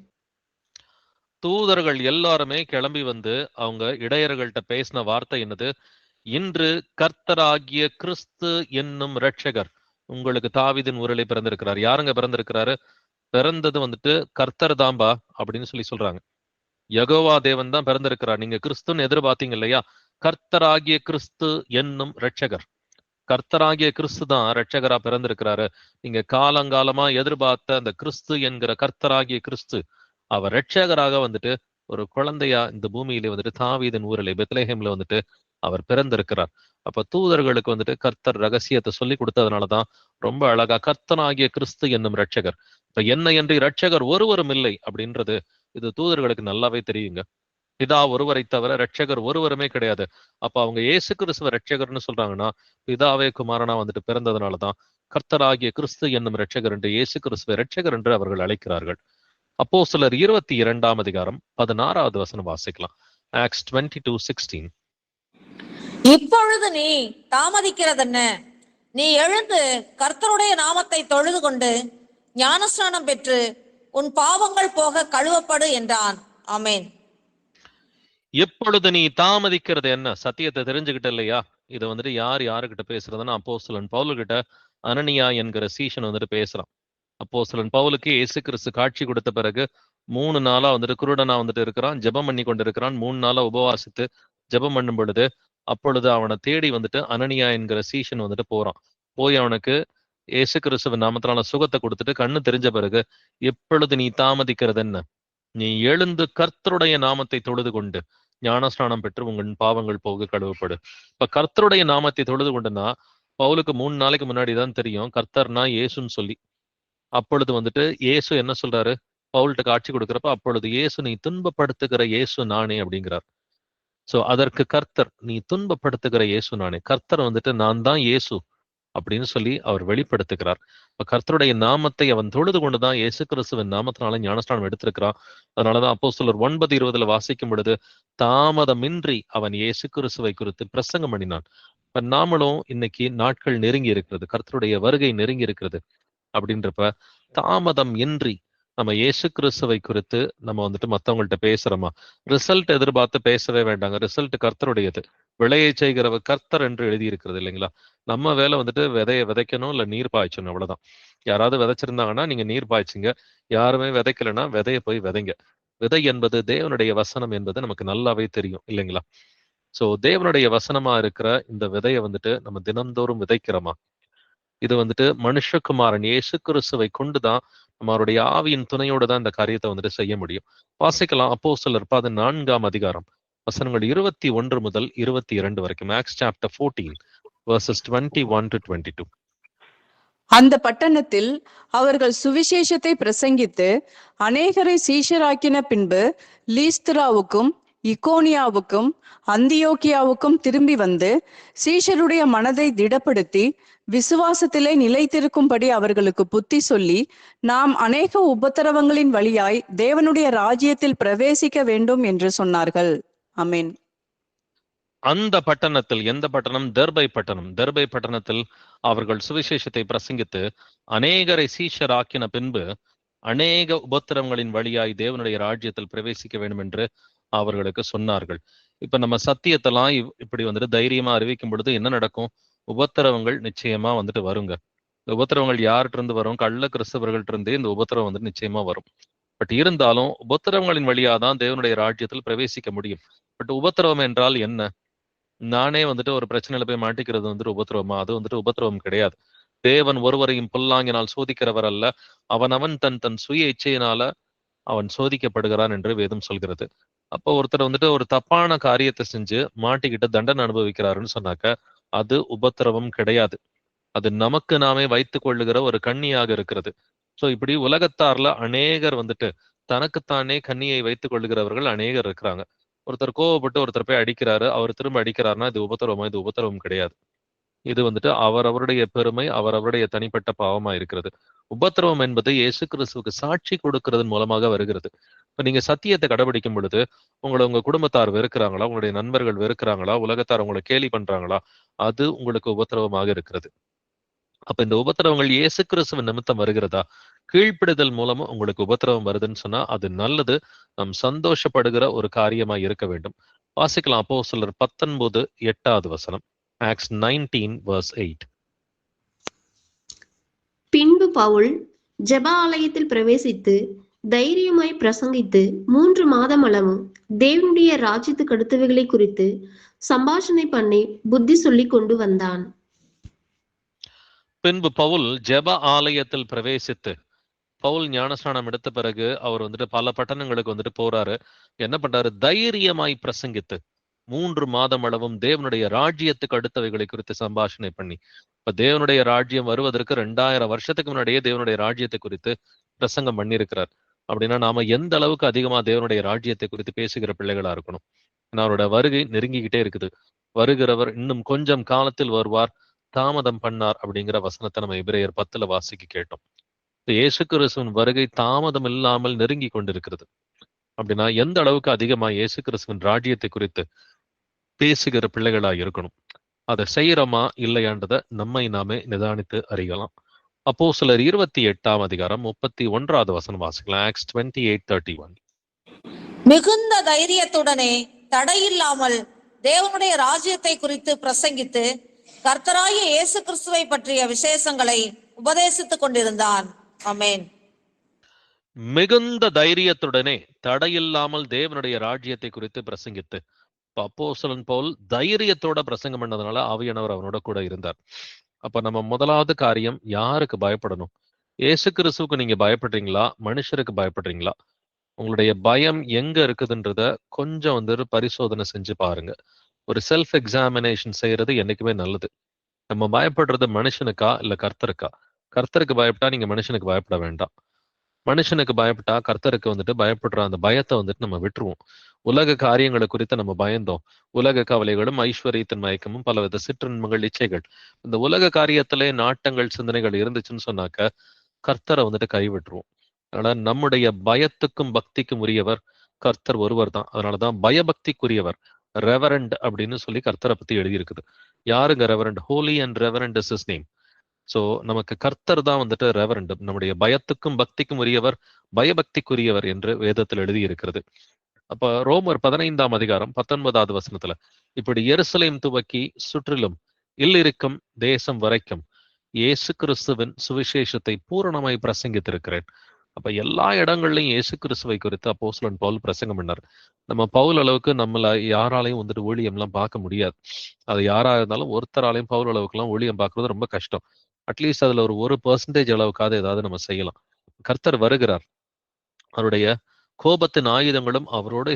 Speaker 1: தூதர்கள் எல்லாருமே கிளம்பி வந்து அவங்க இடையர்கள்ட்ட பேசின வார்த்தை என்னது? இன்று கர்த்தராகிய கிறிஸ்து என்னும் இரட்சகர் உங்களுக்கு தாவீதின் ஊரிலே பிறந்திருக்கிறார். யாருங்க பிறந்திருக்கிறாரு? பிறந்தது வந்துட்டு கர்த்தர் தாம்பா அப்படின்னு சொல்லி சொல்றாங்க. யெகோவா தேவன் தான் பிறந்திருக்கிறார். நீங்க கிறிஸ்துன்னு எதிர்பார்த்தீங்க இல்லையா? கர்த்தராகிய கிறிஸ்து என்னும் இரட்சகர், கர்த்தராகிய கிறிஸ்து தான் இரட்சகரா பிறந்திருக்கிறாரு. நீங்க காலங்காலமா எதிர்பார்த்த அந்த கிறிஸ்து என்கிற கர்த்தராகிய கிறிஸ்து அவர் இரட்சகராக வந்துட்டு ஒரு குழந்தையா இந்த பூமியிலே வந்துட்டு தாவீதின் ஊரிலே பெத்லெஹேம்ல வந்துட்டு அவர் பிறந்திருக்கிறார். அப்ப தூதர்களுக்கு வந்துட்டு கர்த்தர் ரகசியத்தை சொல்லி கொடுத்ததுனாலதான் ரொம்ப அழகா கர்த்தனாகிய கிறிஸ்து என்னும் இரட்சகர். இப்ப என்னை என்று இரட்சகர் ஒருவரும் இல்லை அப்படின்றது இது தூதர்களுக்கு நல்லாவே தெரியுங்க. பிதா ஒருவரை தவிர இரட்சகர் ஒருவருமே கிடையாது. அப்ப அவங்க இயேசு கிறிஸ்துவ இரட்சகர்னு சொல்றாங்கன்னா பிதாவே குமாரனா வந்துட்டு பிறந்ததுனாலதான் கர்த்தராகிய கிறிஸ்து என்னும் இரட்சகர் என்று இயேசு கிறிஸ்துவ இரட்சகர் என்று அவர்கள் அழைக்கிறார்கள். அப்போஸ்தலர் 22ஆம் அதிகாரம் 16வது வசனம் வாசிக்கலாம். ஆக்ட்ஸ் 22:16.
Speaker 3: இப்பொழுது நீ தாமதிக்கிறதென்ன? நீ எழுந்து கர்த்தருடைய நாமத்தை தொழுது கொண்டு ஞானஸ்நானம் பெற்று உன் பாவங்கள் போக கழுவப்படு என்றான். ஆமென்.
Speaker 1: எப்பொழுது நீ தாமதிக்கிறது என்ன? சத்தியத்தை தெரிஞ்சுக்கிட்ட இல்லையா? இதை வந்துட்டு யாருக்கிட்ட பேசுறதுன்னா அப்போஸ்தலன் பவுல்கிட்ட அனனியா என்கிற சீஷன் வந்துட்டு பேசுறான். அப்போஸ்தலன் பவுலுக்கு இயேசு கிறிஸ்து காட்சி கொடுத்த பிறகு 3 நாளா வந்துட்டு குருடனா வந்துட்டு இருக்கிறான், ஜெபம் பண்ணி கொண்டு இருக்கிறான். 3 நாளா உபவாசித்து ஜெபம் பண்ணும் பொழுது அப்பொழுது அவனை தேடி வந்துட்டு அனனியா என்கிற சீஷன் வந்துட்டு போறான். போய் அவனுக்கு இயேசு கிறிஸ்துவின் நாமத்தினால சுகத்தை கொடுத்துட்டு கண்ணு தெரிஞ்ச பிறகு, எப்பொழுது நீ தாமதிக்கிறது என்ன? நீ எழுந்து கர்த்தருடைய நாமத்தை தொழுது கொண்டு ஞானஸ்நானம் பெற்று உங்கள் பாவங்கள் போக கழுவப்படு. இப்ப கர்த்தருடைய நாமத்தை தொழுது கொண்டுனா பவுலுக்கு 3 நாளைக்கு முன்னாடி தான் தெரியும் கர்த்தர்னா இயேசுன்னு சொல்லி. அப்பொழுது வந்துட்டு இயேசு என்ன சொல்றாரு? பவுல்கிட்ட காட்சி கொடுக்கிறப்ப, அப்பொழுது இயேசு நீ துன்பப்படுத்துகிற இயேசு நானே அப்படிங்கிறார். சோ அதற்கு கர்த்தர், நீ துன்பப்படுத்துகிற இயேசு நானே. கர்த்தர் வந்துட்டு நான் தான் இயேசு அப்படின்னு சொல்லி அவர் வெளிப்படுத்துகிறார். இப்ப கர்த்தருடைய நாமத்தை அவன் தொழுது கொண்டுதான் இயேசு கிறிஸ்துவின் நாமத்தினால ஞானஸ்நானம் எடுத்திருக்கிறான். அதனாலதான் அப்போஸ்தலர் 9:20 வாசிக்கும் பொழுது தாமதமின்றி அவன் இயேசு கிறிஸ்துவை குறித்து பிரசங்கம் பண்ணினான். இப்ப நாமளும் இன்னைக்கு நாட்கள் நெருங்கி இருக்கிறது, கர்த்தருடைய வருகை நெருங்கி இருக்கிறது. அப்படின்றப்ப தாமதம் இன்றி நம்ம இயேசு கிறிஸ்துவை குறித்து நம்ம வந்துட்டு மத்தவங்கள்ட்ட பேசுறோமா? ரிசல்ட் எதிர்பார்த்து பேசவே வேண்டாங்க. ரிசல்ட் கர்த்தருடையது. விளையை செய்கிறவர் கர்த்தர் என்று எழுதியிருக்கிறது இல்லைங்களா? நம்ம வேலை வந்துட்டு விதையை விதைக்கணும், இல்ல நீர் பாய்ச்சணும், அவ்வளவுதான். யாராவது விதைச்சிருந்தாங்கன்னா நீங்க நீர் பாய்ச்சுங்க, யாருமே விதைக்கலைன்னா விதையை போய் விதைங்க. விதை என்பது தேவனுடைய வசனம் என்பது நமக்கு நல்லாவே தெரியும் இல்லைங்களா? சோ தேவனுடைய வசனமா இருக்கிற இந்த விதையை வந்துட்டு நம்ம தினந்தோறும் விதைக்கிறோமா? இது வந்துட்டு மனுஷகுமாரன் இயேசு கிறிஸ்துவை கொண்டுதான், நம்மளுடைய ஆவியின் துணையோடு தான் இந்த காரியத்தை வந்துட்டு செய்ய முடியும். வாசிக்கலாம் அப்போஸ்தலர் 14ஆம் அதிகாரம் வசனங்கள் 21 முதல் 22 வரைக்கும். Acts chapter 14 verses 21 to 22.
Speaker 4: அந்த பட்டணத்தில் அவர்கள் சுவிசேஷத்தை பிரசங்கித்து அநேகரை சீஷராக்கின பின்பு லீஸ்திராவுக்கும் இக்கோனியாவுக்கும் அந்தியோக்கியாவுக்கும் திரும்பி வந்து சீஷருடைய மனதை திடப்படுத்தி விசுவாசத்திலே நிலைத்திருக்கும்படி அவர்களுக்கு புத்தி சொல்லி, நாம் அநேக உபத்திரவங்களின் வழியாய் தேவனுடைய ராஜ்யத்தில் பிரவேசிக்க வேண்டும் என்று சொன்னார்கள். ஆமென்.
Speaker 1: அந்த பட்டணத்தில், எந்த பட்டணம்? தெர்பை பட்டணம். தெர்பை பட்டணத்தில் அவர்கள் சுவிசேஷத்தை பிரசங்கித்து அநேகரை சீஷராக்கின பின்பு அநேக உபத்திரவங்களின் வழியாய் தேவனுடைய ராஜ்யத்தில் பிரவேசிக்க வேண்டும் என்று அவர்களுக்கு சொன்னார்கள். இப்ப நம்ம சத்தியத்தெல்லாம் இப்படி வந்துட்டு தைரியமா அறிவிக்கும் பொழுது என்ன நடக்கும்? உபத்திரவங்கள் நிச்சயமா வந்துட்டு வருங்க. இந்த உபத்திரவங்கள் யார்கிட்ட இருந்து வரும்? கள்ள கிறிஸ்தவர்கள்ட்ட இருந்தே இந்த உபத்திரவம் வந்துட்டு நிச்சயமா வரும். பட் இருந்தாலும் உபத்திரவங்களின் வழியா தான் தேவனுடைய ராஜ்யத்தில் பிரவேசிக்க முடியும். பட் உபத்திரவம் என்றால் என்ன? நானே வந்துட்டு ஒரு பிரச்சனையில போய் மாட்டிக்கிறது வந்துட்டு உபத்திரவமா? அது வந்துட்டு உபத்திரவம் கிடையாது. தேவன் ஒருவரையும் பொல்லாங்கினால் சோதிக்கிறவர் அல்ல, அவன் தன் தன் சுய இச்சையினால அவன் சோதிக்கப்படுகிறான் என்று வேதம் சொல்கிறது. அப்போ ஒருத்தர் வந்துட்டு ஒரு தப்பான காரியத்தை செஞ்சு மாட்டிக்கிட்டு தண்டனை அனுபவிக்கிறாருன்னு சொன்னாக்க அது உபத்திரவம் கிடையாது. அது நமக்கு நாமே வைத்துக் கொள்ளுகிற ஒரு கண்ணியாக இருக்கிறது. சோ இப்படி உலகத்தார்ல அநேகர் வந்துட்டு தனக்குத்தானே கண்ணியை வைத்துக் கொள்ளுகிறவர்கள் அநேகர் இருக்கிறாங்க. ஒருத்தர் கோவப்பட்டு ஒருத்தர் போய் அடிக்கிறாரு, அவர் திரும்ப அடிக்கிறாருன்னா இது உபத்திரவமா? இது உபத்திரவம் கிடையாது. இது வந்துட்டு அவரவருடைய பெருமை, அவரவருடைய தனிப்பட்ட பாவமா இருக்கிறது. உபத்திரவம் என்பது இயேசு கிறிஸ்துவுக்கு சாட்சி கொடுக்கிறதன் மூலமாக வருகிறது. இப்ப நீங்க சத்தியத்தை கடைபிடிக்கும் பொழுது உங்க குடும்பத்தார் வெறுக்கிறாங்களா, உங்களுடைய நண்பர்கள் வெறுக்கிறாங்களா, உலகத்தார் உங்களை கேலி பண்றாங்களா, அது உங்களுக்கு உபத்திரவமாக இருக்கிறது. அப்ப இந்த உபத்திரவங்கள் இயேசு கிறிஸ்துவின் நிமித்தம் வருகிறதா? கீழ்ப்பிடுதல் மூலமா உங்களுக்கு உபத்திரவம் வருதுன்னு சொன்னா அது நல்லது, நாம் சந்தோஷப்படுகிற ஒரு காரியமா இருக்க வேண்டும். வாசிக்கலாம் அப்போஸ்தலர் 19:8 வசனம். Acts 19 verse 8.
Speaker 2: பின்பு பவுல் ஜெப ஆலயத்தில் பிரவேசித்து தைரியமாய் பிரசங்கித்து 3 மாதம் அளவும் தேவனுடைய ராஜ்யத்துக்கு அடுத்தவைகளை குறித்து சம்பாஷணை பண்ணி புத்தி சொல்லி கொண்டு வந்தான்.
Speaker 1: பின்பு பவுல் ஜெப ஆலயத்தில் பிரவேசித்து, பவுல் ஞானஸ்நானம் எடுத்த பிறகு அவர் வந்துட்டு பல பட்டணங்களுக்கு வந்துட்டு போறாரு. என்ன பண்றாரு? தைரியமாய் பிரசங்கித்து 3 மாதம் அளவும் தேவனுடைய ராஜ்யத்துக்கு அடுத்தவைகளை குறித்து சம்பாஷணை பண்ணி. இப்ப தேவனுடைய ராஜ்யம் வருவதற்கு 2000 வருஷத்துக்கு முன்னாடியே தேவனுடைய ராஜ்யத்தை குறித்து பிரசங்கம் பண்ணியிருக்கிறார். அப்படின்னா நாம எந்த அளவுக்கு அதிகமா தேவனுடைய ராஜ்யத்தை குறித்து பேசுகிற பிள்ளைகளா இருக்கணும். அவரோட வருகை நெருங்கிக்கிட்டே இருக்குது. வருகிறவர் இன்னும் கொஞ்சம் காலத்தில் வருவார், தாமதம் பண்ணார் அப்படிங்கிற வசனத்தை நம்ம எபிரேயர் 10 வாசிக்க கேட்டோம். இயேசு கிறிஸ்துவின் வருகை தாமதம் இல்லாமல் நெருங்கி கொண்டிருக்கிறது. அப்படின்னா எந்த அளவுக்கு அதிகமா இயேசு கிறிஸ்துவின் ராஜ்யத்தை குறித்து பேசுகிற பிள்ளைகளா இருக்கணும். அதை செய்யறோமா இல்லையான்றதை நம்மை நாமே நிதானித்து அறியலாம். அப்போஸ்தலர் 28ஆம் அதிகாரம் 31வது வசனம் வாசிக்கலாம். ஆக்ட்ஸ் 28:31.
Speaker 3: மிகுந்த தைரியத்துடனே தடையில்லாமல் தேவனுடைய ராஜ்யத்தை குறித்து பிரசங்கித்து கர்த்தராகிய இயேசு கிறிஸ்துவை பற்றிய விசேஷங்களை உபதேசித்துக் கொண்டிருந்தான். ஆமென்.
Speaker 1: மிகுந்த தைரியத்துடனே தடையில்லாமல் தேவனுடைய ராஜ்யத்தை குறித்து பிரசங்கித்து. அப்போஸ்தலன் பவுல் தைரியத்தோட பிரசங்கம் பண்ணதுனால ஆவியானவர் அவனோட கூட இருந்தார். அப்ப நம்ம முதலாவது காரியம், யாருக்கு பயப்படணும்? இயேசு கிறிஸ்துவுக்கு நீங்க பயப்படுறீங்களா, மனுஷருக்கு பயப்படுறீங்களா? உங்களுடைய பயம் எங்க இருக்குதுன்றத கொஞ்சம் வந்து பரிசோதனை செஞ்சு பாருங்க. ஒரு செல்ஃப் எக்ஸாமினேஷன் செய்யறது என்னைக்குமே நல்லது. நம்ம பயப்படுறது மனுஷனுக்கா இல்ல கர்த்தருக்கா? கர்த்தருக்கு பயப்பட்டா நீங்க மனுஷனுக்கு பயப்பட வேண்டாம். மனுஷனுக்கு பயப்பட்டா கர்த்தருக்கு வந்துட்டு பயப்படுற அந்த பயத்தை வந்துட்டு நம்ம விட்டுருவோம். உலக காரியங்களை குறித்து நம்ம பயந்தோம். உலக கவலைகளும் ஐஸ்வர்யத்தின் மயக்கமும் பலவித சிற்றின்பங்கள், இச்சைகள், இந்த உலக காரியத்திலே நாட்டங்கள், சிந்தனைகள் இருந்துச்சுன்னு சொன்னாக்க கர்த்தரை வந்துட்டு கைவிட்டுருவோம். அதனால நம்முடைய பயத்துக்கும் பக்திக்கும் உரியவர் கர்த்தர் ஒருவர் தான். அதனாலதான் பயபக்திக்குரியவர் ரெவரண்ட் அப்படின்னு சொல்லி கர்த்தரை பத்தி எழுதியிருக்குது. யாருங்க reverend? Holy and reverend is his name. So நமக்கு கர்த்தர் தான் வந்துட்டு ரெவரண்ட். நம்முடைய பயத்துக்கும் பக்திக்கும் உரியவர், பயபக்திக்குரியவர் என்று வேதத்தில் எழுதி இருக்கிறது. அப்ப ரோமர் 15ஆம் அதிகாரம் 19வது வசனத்துல இப்படி எருசலேம் துவக்கி சுற்றிலும் இல்லிருக்கும் தேசம் வரைக்கும் இயேசு கிறிஸ்துவின் சுவிசேஷத்தை பூரணமாய் பிரசங்கித்திருக்கிறேன். அப்ப எல்லா இடங்கள்லயும் இயேசு கிறிஸ்துவை குறித்து அப்போஸ்தலன் பவுல் பிரசங்கம் பண்ணார். நம்ம பவுல் அளவுக்கு நம்மள யாராலையும் வந்துட்டு ஊழியம் எல்லாம் பார்க்க முடியாது. அது யாரா இருந்தாலும் ஒருத்தராலையும் பவுல் அளவுக்கு எல்லாம் ஊழியம் பார்க்கறது ரொம்ப கஷ்டம். அட்லீஸ்ட் அதுல ஒரு 1% அளவுக்காவது ஏதாவது நம்ம செய்யலாம். கர்த்தர் வருகிறார், அவருடைய கோபத்தின் ஆயுதங்களும் அவரோட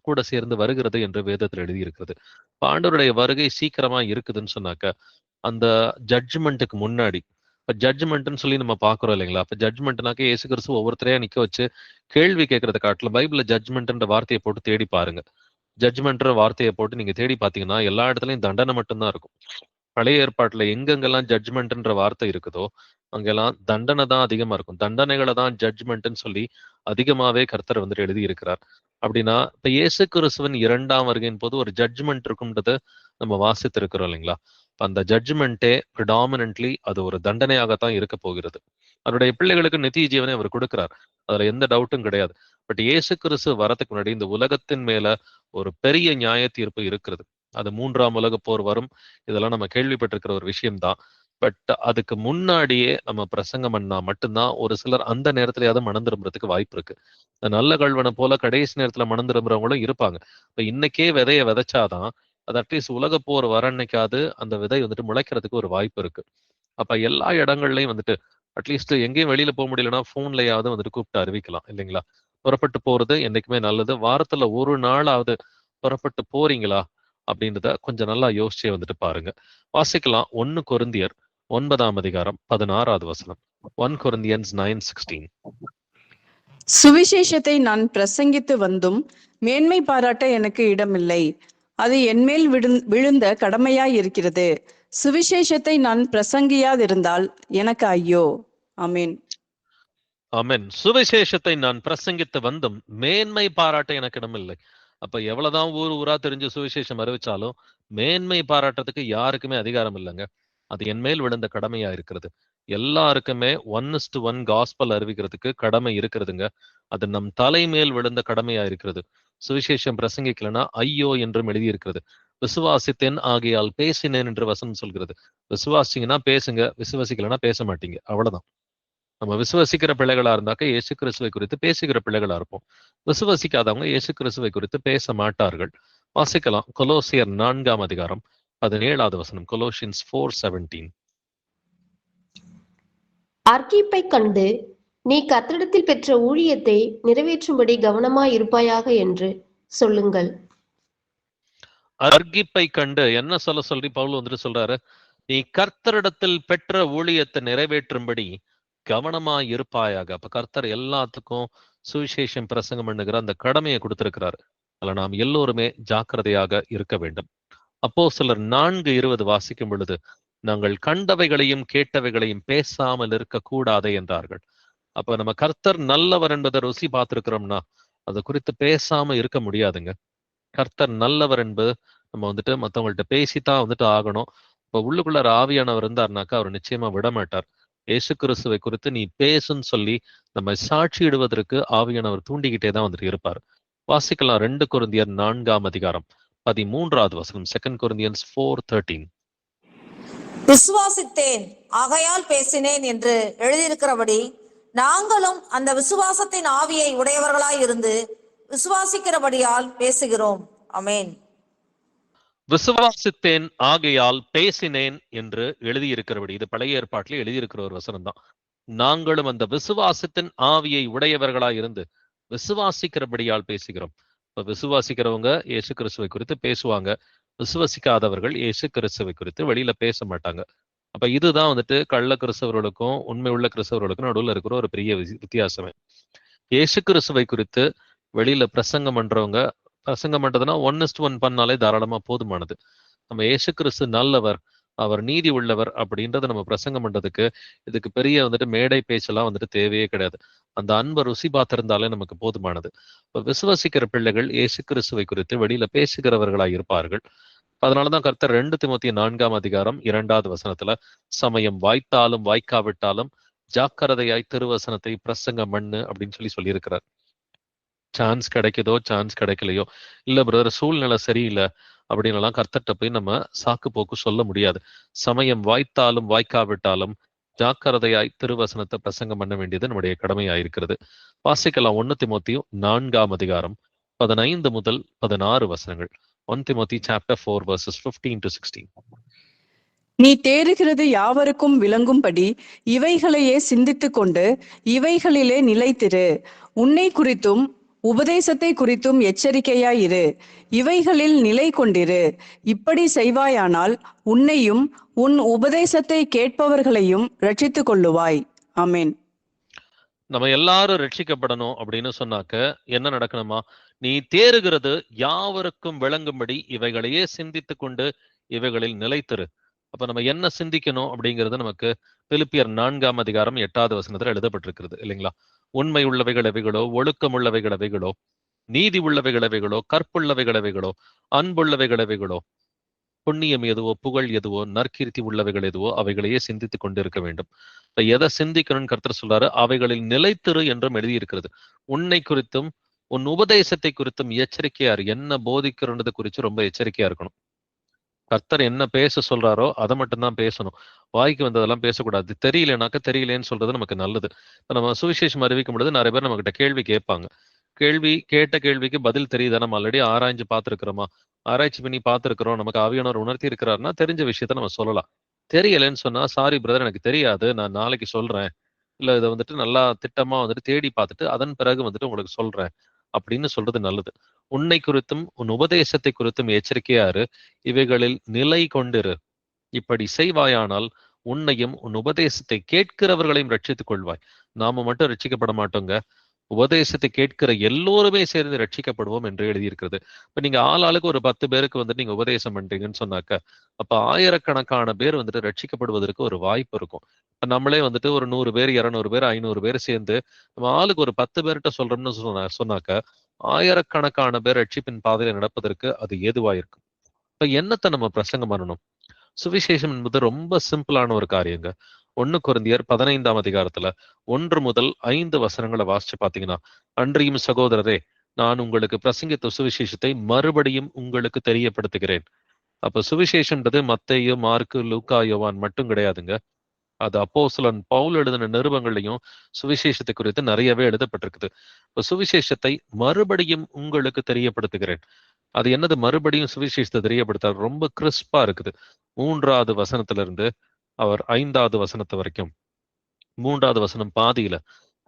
Speaker 1: கூட சேர்ந்து வருகிறது என்று வேதத்தில் எழுதியிருக்கிறது. இப்ப ஆண்டவருடைய வருகை சீக்கிரமா இருக்குதுன்னு சொன்னாக்க அந்த ஜட்ஜ்மெண்ட்டுக்கு முன்னாடி, இப்ப ஜட்ஜ்மெண்ட்னு சொல்லி நம்ம பாக்குறோம் இல்லைங்களா? அப்ப ஜட்ஜ்மெண்ட்னாக்க இயேசு கிறிஸ்து ஒவ்வொருத்தரையா நிக்க வச்சு கேள்வி கேட்கறத காட்டிலும் பைபிள்ல ஜட்ஜ்மெண்ட்ன்ற வார்த்தையை போட்டு தேடி பாருங்க. ஜட்ஜ்மெண்ட்ன்ற வார்த்தையை போட்டு நீங்க தேடி பாத்தீங்கன்னா எல்லா இடத்துலயும் தண்டனை மட்டும்தான் இருக்கும். பழைய ஏற்பாட்டுல எங்கெங்கெல்லாம் ஜட்ஜ்மெண்ட்ன்ற வார்த்தை இருக்குதோ அங்கெல்லாம் தண்டனை தான் அதிகமா இருக்கும். தண்டனைகளை தான் ஜட்ஜ்மெண்ட்னு சொல்லி அதிகமாவே கர்த்தர் வந்துட்டு எழுதி இருக்கிறார். அப்படின்னா இப்ப இயேசு கிறிஸ்துவின் 2ஆம் வருகையின் போது ஒரு ஜட்ஜ்மெண்ட் இருக்கும்ன்றத நம்ம வாசித்திருக்கிறோம் இல்லைங்களா? அந்த ஜட்ஜ்மெண்ட்டே ப்ரிடாமினன்ட்லி அது ஒரு தண்டனையாகத்தான் இருக்க போகிறது. அவருடைய பிள்ளைகளுக்கு நித்திய ஜீவனை அவர் கொடுக்கிறார், அதுல எந்த டவுட்டும் கிடையாது. பட் இயேசு கிறிஸ்து வரதுக்கு முன்னாடி இந்த உலகத்தின் மேல ஒரு பெரிய நியாய தீர்ப்பு இருக்கிறது. அது 3ஆம் உலக போர் வரும், இதெல்லாம் நம்ம கேள்விப்பட்டிருக்கிற ஒரு விஷயம்தான். பட் அதுக்கு முன்னாடியே நம்ம பிரசங்கம் பண்ணா மட்டும்தான் ஒரு சிலர் அந்த நேரத்திலேயாவது மனம் திரும்புறதுக்கு வாய்ப்பு இருக்கு. நல்ல கல்வனை போல கடைசி நேரத்துல மனம் திரும்புறவங்களும் இருப்பாங்க. இப்ப இன்னைக்கே விதைய விதைச்சாதான் அது அட்லீஸ்ட் உலக போர் வர அன்னைக்காவது அந்த விதை வந்துட்டு முளைக்கிறதுக்கு ஒரு வாய்ப்பு இருக்கு. அப்ப எல்லா இடங்கள்லயும் வந்துட்டு அட்லீஸ்ட் எங்கேயும் வெளியில போக முடியலன்னா போன்லயாவது வந்துட்டு கூப்பிட்டு அறிவிக்கலாம் இல்லைங்களா? புறப்பட்டு போறது என்னைக்குமே நல்லது. வாரத்துல ஒரு நாளாவது புறப்பட்டு போறீங்களா அப்படின்றத கொஞ்சம் நல்லா யோசிச்சே வந்துட்டு பாருங்க. வாசிக்கலாம் 1 கொரிந்தியர் 9ஆம் அதிகாரம் 16வது வசனம். 1 Corinthians 9:16.
Speaker 4: சுவிசேஷத்தை நான் பிரசங்கித்து வந்தும் மேன்மை பாராட்ட எனக்கு இடமில்லை. அது என்மேல் விழுந்த கடமையாய் இருக்கிறது. சுவிசேஷத்தை நான் பிரசங்கியாதிருந்தால் எனக்கு ஐயோ. ஆமென்.
Speaker 1: ஆமென். சுவிசேஷத்தை நான் பிரசங்கித்து வந்தும் மேன்மை பாராட்ட எனக்கு இடமில்லை. அப்ப எவ்வளவுதான் ஊர் ஊரா தெரிஞ்சு சுவிசேஷம் அறிவிச்சாலும் மேன்மை பாராட்டத்துக்கு யாருக்குமே அதிகாரம் இல்லைங்க. அது என் மேல் விழுந்த கடமையா இருக்கிறது. எல்லாருக்குமே 1:1 காஸ்பல் அறிவிக்கிறதுக்கு கடமை இருக்கிறதுங்க. அது நம் தலை மேல் விழுந்த கடமையா இருக்கிறது. சுவிசேஷம் பிரசங்கிக்கலனா ஐயோ என்றும் எழுதியிருக்கிறது. விசுவாசித்தேன் ஆகையால் பேசினேன் என்று வசனம் சொல்கிறது. விசுவாசிங்கன்னா பேசுங்க, விசுவாசிக்கலனா பேச மாட்டீங்க, அவ்வளவுதான். நம்ம விசுவசிக்கிற பிள்ளைகளா இருந்தாக்க இயேசு கிறிஸ்துவை குறித்து பேசுகிற பிள்ளைகளா இருப்போம். விசுவசிக்காதவங்க இயேசு கிறிஸ்துவை குறித்து பேச மாட்டார்கள். வாசிக்கலாம் கொலோசியர் 4ஆம் அதிகாரம் 17வது வசனம். கொலோசியன்ஸ் 4:17.
Speaker 2: அர்க்கிப்பை கண்டு நீ கர்த்தரிடத்தில் பெற்ற ஊழியத்தை நிறைவேற்றும்படி கவனமாய் இருப்பாயாக என்று சொல்லுங்கள்.
Speaker 1: அர்க்கிப்பை கண்டு என்ன சொல்லி பவுல் வந்துட்டு சொல்றாரு, நீ கர்த்தரிடத்தில் பெற்ற ஊழியத்தை நிறைவேற்றும்படி கவனமா இருப்பாயாக. அப்ப கர்த்தர் எல்லாத்துக்கும் சுவிசேஷம் பிரசங்கம் பண்ணுகிற அந்த கடமையை கொடுத்திருக்கிறார். அதுல நாம் எல்லோருமே ஜாக்கிரதையாக இருக்க வேண்டும். அப்போஸ்தலர் 4:20 வாசிக்கும் பொழுது, நாங்கள் கண்டவைகளையும் கேட்டவைகளையும் பேசாமல் இருக்க கூடாதே என்றார்கள். அப்ப நம்ம கர்த்தர் நல்லவர் என்பதை ருசி பார்த்திருக்கிறோம்னா அதை குறித்து பேசாம இருக்க முடியாதுங்க. கர்த்தர் நல்லவர் என்பது நம்ம வந்துட்டு மற்றவங்கள்ட்ட பேசித்தான் வந்துட்டு ஆகணும். இப்ப உள்ளுக்குள்ள ஆவியானவர் இருந்தார்னாக்கா அவர் நிச்சயமா விட மாட்டார். இயேசு கிறிஸ்துவை குறித்து நீ பேசுன்னு சொல்லி நம்ம சாட்சியிடுவதற்கு ஆவியானவர் தூண்டிக்கிட்டே தான் வந்துட்டு இருப்பார். வாசிக்கலாம் 2 கொரிந்தியர் 4ஆம் அதிகாரம் 13வது வசனம். 2 Corinthians 4:13.
Speaker 3: விசுவாசித்தேன் ஆகையால் பேசினேன் என்று எழுதியிருக்கிறபடி நாங்களும் அந்த விசுவாசத்தின் ஆவியை உடையவர்களாய் இருந்து விசுவாசிக்கிறபடியால் பேசுகிறோம். ஆமென்.
Speaker 1: விசுவாசித்தேன் ஆகையால் பேசினேன் என்று எழுதியிருக்கிறபடி, இது பழைய ஏற்பாட்டில் எழுதியிருக்கிற ஒரு வசனம் தான். நாங்களும் அந்த விசுவாசத்தின் ஆவியை உடையவர்களாய் இருந்து விசுவாசிக்கிறபடியால் பேசுகிறோம். இப்ப விசுவாசிக்கிறவங்க இயேசு கிறிஸ்துவை குறித்து பேசுவாங்க, விசுவாசிக்காதவர்கள் இயேசு கிறிஸ்துவை குறித்து வெளியில பேச மாட்டாங்க. அப்ப இதுதான் வந்துட்டு கள்ள கிறிஸ்தவர்களுக்கும் உண்மை உள்ள கிறிஸ்தவர்களுக்கும் நடுவில் இருக்கிற ஒரு பெரிய வித்தியாசமே. இயேசு கிறிஸ்துவை குறித்து வெளியில பிரசங்கம் பண்றவங்க பிரசங்கம் பண்றதுன்னா 1:1 பண்ணாலே தாராளமா போதுமானது. நம்ம இயேசு கிறிஸ்து நல்லவர், அவர் நீதி உள்ளவர் அப்படின்றத நம்ம பிரசங்கம் பண்றதுக்கு இதுக்கு பெரிய வந்துட்டு மேடை பேச்செல்லாம் வந்துட்டு தேவையே கிடையாது. அந்த அன்பை ருசி பார்த்திருந்தாலே நமக்கு போதுமானது. இப்ப விசுவாசிக்கிற பிள்ளைகள் இயேசு கிறிஸ்துவை குறித்து வெளியில பேசுகிறவர்களாய் இருப்பார்கள். அதனாலதான் கர்த்தர் 2 தீமோத்தேயு 4ஆம் அதிகாரம் 2வது வசனத்துல சமயம் வாய்த்தாலும் வாய்க்காவிட்டாலும் ஜாக்கிரதையாய் திருவசனத்தை பிரசங்கம் பண்ணு அப்படின்னு சொல்லியிருக்கிறார். சான்ஸ் கிடைக்குதோ சான்ஸ் கிடைக்கலையோ, இல்ல பிரதர் சூழ்நிலை சரியில்லை அப்படின்னுலாம் கர்த்தர்ட்ட போய் நம்ம சாக்கு போக்கு சொல்ல முடியாது. சமயம் வாய்த்தாலும் வாய்க்காவிட்டாலும் ஜாக்கிரதையாய் திருவசனத்தை பிரசங்கம் பண்ண வேண்டியது நம்முடைய கடமையாயிருக்கிறது. வாசிக்கலாம் 1 தீமோத்தேயு 4ஆம் அதிகாரம் 15 முதல் 16 வசனங்கள். 1 Timothy chapter 4 verses 15 to 16.
Speaker 4: நீ தேறுகிறது யாவருக்கும் விளங்கும்படி இவைகளையே சிந்தித்துக் கொண்டு இவைகளிலே நிலைத்திரு. உன்னை குறித்தும் உபதேசத்தை குறித்தும் எச்சரிக்கையாயிரு. இவைகளில் நிலை கொண்டிரு. இப்படி செய்வாயானால் உன்னையும் உன் உபதேசத்தை கேட்பவர்களையும் ரட்சித்துக் கொள்ளுவாய். ஆமென்.
Speaker 1: நம்ம எல்லாரும் ரட்சிக்கப்படணும் அப்படின்னு சொன்னாக்க என்ன நடக்கணுமா? நீ தேறுகிறது யாவருக்கும் விளங்கும்படி இவைகளையே சிந்தித்து கொண்டு இவைகளில் நிலைத்திரு. அப்ப நம்ம என்ன சிந்திக்கணும் அப்படிங்கிறது நமக்கு பிலிப்பியர் 4ஆம் அதிகாரம் 8வது வசனத்துல எழுதப்பட்டிருக்கிறது இல்லைங்களா? உண்மை உள்ளவைகள் எவைகளோ, ஒழுக்கம் உள்ளவைகள் எவைகளோ, நீதி உள்ளவைகள் எவைகளோ, கற்புள்ளவைகள் எவைகளோ, அன்புள்ளவைகள் எவைகளோ, புண்ணியம் எதுவோ, புகழ் எதுவோ, நற்கீர்த்தி உள்ளவைகள் எதுவோ அவைகளையே சிந்தித்துக் கொண்டு இருக்க வேண்டும். இப்ப எதை சிந்திக்கணும்னு கர்த்தர் சொல்றாரு? அவைகளில் நிலைத்திரு என்றும் எழுதியிருக்கிறது. உன்னை குறித்தும் உன் உபதேசத்தை குறித்தும் எச்சரிக்கையா இரு. என்ன போதிக்கிறோன்றது குறித்து ரொம்ப எச்சரிக்கையா இருக்கணும். கர்த்தர் என்ன பேச சொல்றாரோ அதை மட்டும்தான் பேசணும். வாய்க்கு வந்ததெல்லாம் பேசக்கூடாது. தெரியலனாக்க தெரியலேன்னு சொல்றது நமக்கு நல்லது. இப்ப நம்ம சுவிசேஷம் அறிவிக்கும் பொழுது நிறைய பேர் நம்ம கிட்ட கேள்வி கேட்பாங்க. கேட்ட கேள்விக்கு பதில் தெரியுதா? நம்ம ஆல்ரெடி ஆராய்ஞ்சு பார்த்துருக்கிறோமா? ஆராய்ச்சி பண்ணி பார்த்துருக்கிறோம், நமக்கு ஆவியானவர் உணர்த்தி இருக்கிறாருன்னா தெரிஞ்ச விஷயத்த நம்ம சொல்லலாம். தெரியலன்னு சொன்னா, சாரி பிரதர் எனக்கு தெரியாது, நான் நாளைக்கு சொல்றேன், இல்ல இதை வந்துட்டு நல்லா திட்டமா வந்துட்டு தேடி பார்த்துட்டு அதன் பிறகு வந்துட்டு உங்களுக்கு சொல்றேன் அப்படின்னு சொல்றது நல்லது. உன்னை குறித்தும் உன் உபதேசத்தை குறித்தும் எச்சரிக்கையாரு, இவைகளில் நிலை கொண்டிரு. இப்படி செய்வாயானால் உன்னையும் உன் உபதேசத்தை கேட்கிறவர்களையும் ரட்சித்துக் கொள்வாய். நாம மட்டும் ரட்சிக்கப்பட மாட்டோங்க, உபதேசத்தை கேட்கிற எல்லோருமே சேர்ந்து ரட்சிக்கப்படுவோம் என்று எழுதியிருக்கிறது. இப்ப நீங்க ஆளாளுக்கு ஒரு 10 பேருக்கு வந்துட்டு நீங்க உபதேசம் பண்றீங்கன்னு சொன்னாக்க, அப்ப ஆயிரக்கணக்கான பேர் வந்துட்டு ரட்சிக்கப்படுவதற்கு ஒரு வாய்ப்பு இருக்கும். இப்ப நம்மளே வந்துட்டு ஒரு 100 பேர், 200 பேர், 500 பேர் சேர்ந்து நம்ம ஆளுக்கு ஒரு 10 பேர்கிட்ட சொல்றோம்னு சொன்னாக்க ஆயிரக்கணக்கான பேர் ரட்சிப்பின் பாதையில நடப்பதற்கு அது ஏதுவா இருக்கும். இப்ப என்னத்தை நம்ம பிரசங்கம் பண்ணணும்? சுவிசேஷம் என்பது ரொம்ப சிம்பிளான ஒரு காரியங்க. 1 கொரிந்தியர் 15ஆம் அதிகாரத்துல 1 முதல் 5 வசனங்களை வாசிச்சு பாத்தீங்கன்னா, அன்றியும் சகோதரரே, நான் உங்களுக்கு பிரசங்கித்த சுவிசேஷத்தை மறுபடியும் உங்களுக்கு தெரியப்படுத்துகிறேன். அப்ப சுவிசேஷம்ன்றது மத்தேயு, மார்க்கு, லூக்கா, யோவான் மட்டும் கிடையாதுங்க. அது அப்போஸ்தலன் பவுல் எழுதின நிருபங்களையும் சுவிசேஷத்தை குறித்து நிறையவே எழுதப்பட்டிருக்குது. இப்ப சுவிசேஷத்தை மறுபடியும் உங்களுக்கு தெரியப்படுத்துகிறேன். அது என்னது? மறுபடியும் சுவிசேஷத்தை தெரியப்படுத்த ரொம்ப கிறிஸ்பா இருக்குது. 3வது வசனத்துல இருந்து அவர் 5வது வசனத்து வரைக்கும். 3வது வசனம் பாதியில,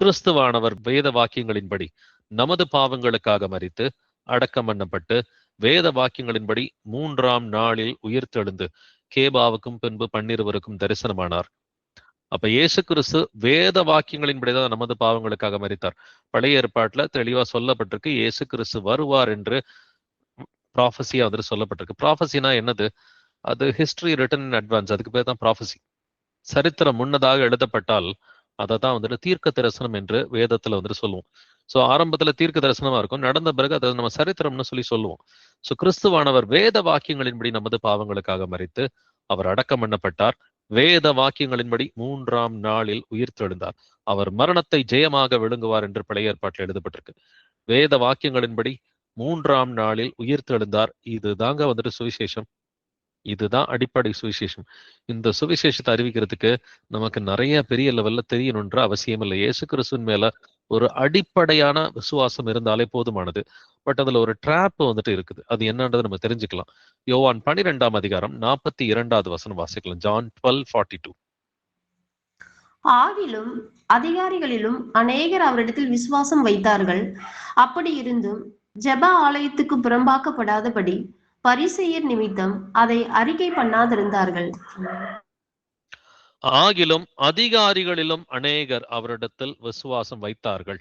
Speaker 1: கிறிஸ்துவானவர் வேத வாக்கியங்களின்படி நமது பாவங்களுக்காக மரித்து அடக்கம் பண்ணப்பட்டு வேத வாக்கியங்களின்படி 3ஆம் நாளில் உயிர்த்தெழுந்து கேபாவுக்கும் பின்பு 12 தரிசனமானார். அப்ப இயேசு கிறிஸ்து வேத வாக்கியங்களின்படிதான் நமது பாவங்களுக்காக மரித்தார். பழைய ஏற்பாட்டுல தெளிவா சொல்லப்பட்டிருக்கு, இயேசு கிறிஸ்து வருவார் என்று ப்ராஃபஸியா வந்துட்டு சொல்லப்பட்டிருக்கு. ப்ராஃபஸினா என்னது? அது ஹிஸ்டரி ரிட்டன் இன் அட்வான்ஸ், அதுக்கு பேர் தான் ப்ராஃபஸி. சரித்திரம் முன்னதாக எழுதப்பட்டால் அதை தான் வந்துட்டு தீர்க்க தரிசனம் என்று வேதத்துல வந்துட்டு சொல்லுவோம். ஸோ ஆரம்பத்துல தீர்க்க தரிசனமா இருக்கும், நடந்த பிறகு அதை நம்ம சரித்திரம்னு சொல்லி சொல்லுவோம். ஸோ கிறிஸ்துவானவர் வேத வாக்கியங்களின்படி நமது பாவங்களுக்காக மரித்து அவர் அடக்கம் பண்ணப்பட்டார். வேத வாக்கியங்களின்படி 3ஆம் நாளில் உயிர்த்தெழுந்தார். அவர் மரணத்தை ஜெயமாக விழுங்குவார் என்று பழைய ஏற்பாட்டில் எழுதப்பட்டிருக்கு. வேத வாக்கியங்களின்படி 3ஆம் நாளில் உயிர்த்தெழுந்தார். இதுதாங்க வந்துட்டு சுவிசேஷம். இதுதான் அடிப்படை சுவிசேஷம். இந்த சுவிசேஷத்தை அறிவிக்கிறதுக்கு நமக்கு நிறைய பெரிய லெவல்ல தெரியணுன்ற அவசியம் இல்லை. இயேசு கிறிஸ்துவின் மேல ஒரு அடிப்படையான விசுவாசம் இருந்தாலே போதுமானது. பட் அதுல ஒரு ட்ராப் வந்துட்டு இருக்குது. அது என்னன்றது நம்ம தெரிஞ்சுக்கலாம். யோவான் 12ஆம் அதிகாரம் 42வது வசனம் வாசிக்கலாம். ஜான் 12:42.
Speaker 2: ஆகிலும் அதிகாரிகளிலும் அநேகர் அவரிடத்தில் விசுவாசம் வைத்தார்கள். அப்படி இருந்தும் ஜெப ஆலயத்துக்கு புறம்பாக்கப்படாதபடி பரிசேயர் நிமித்தம் அதை அறிக்கை பண்ணாதிருந்தார்கள்.
Speaker 1: ஆகிலும் அதிகாரிகளிலும் அநேகர் அவரிடத்தில் விசுவாசம் வைத்தார்கள்.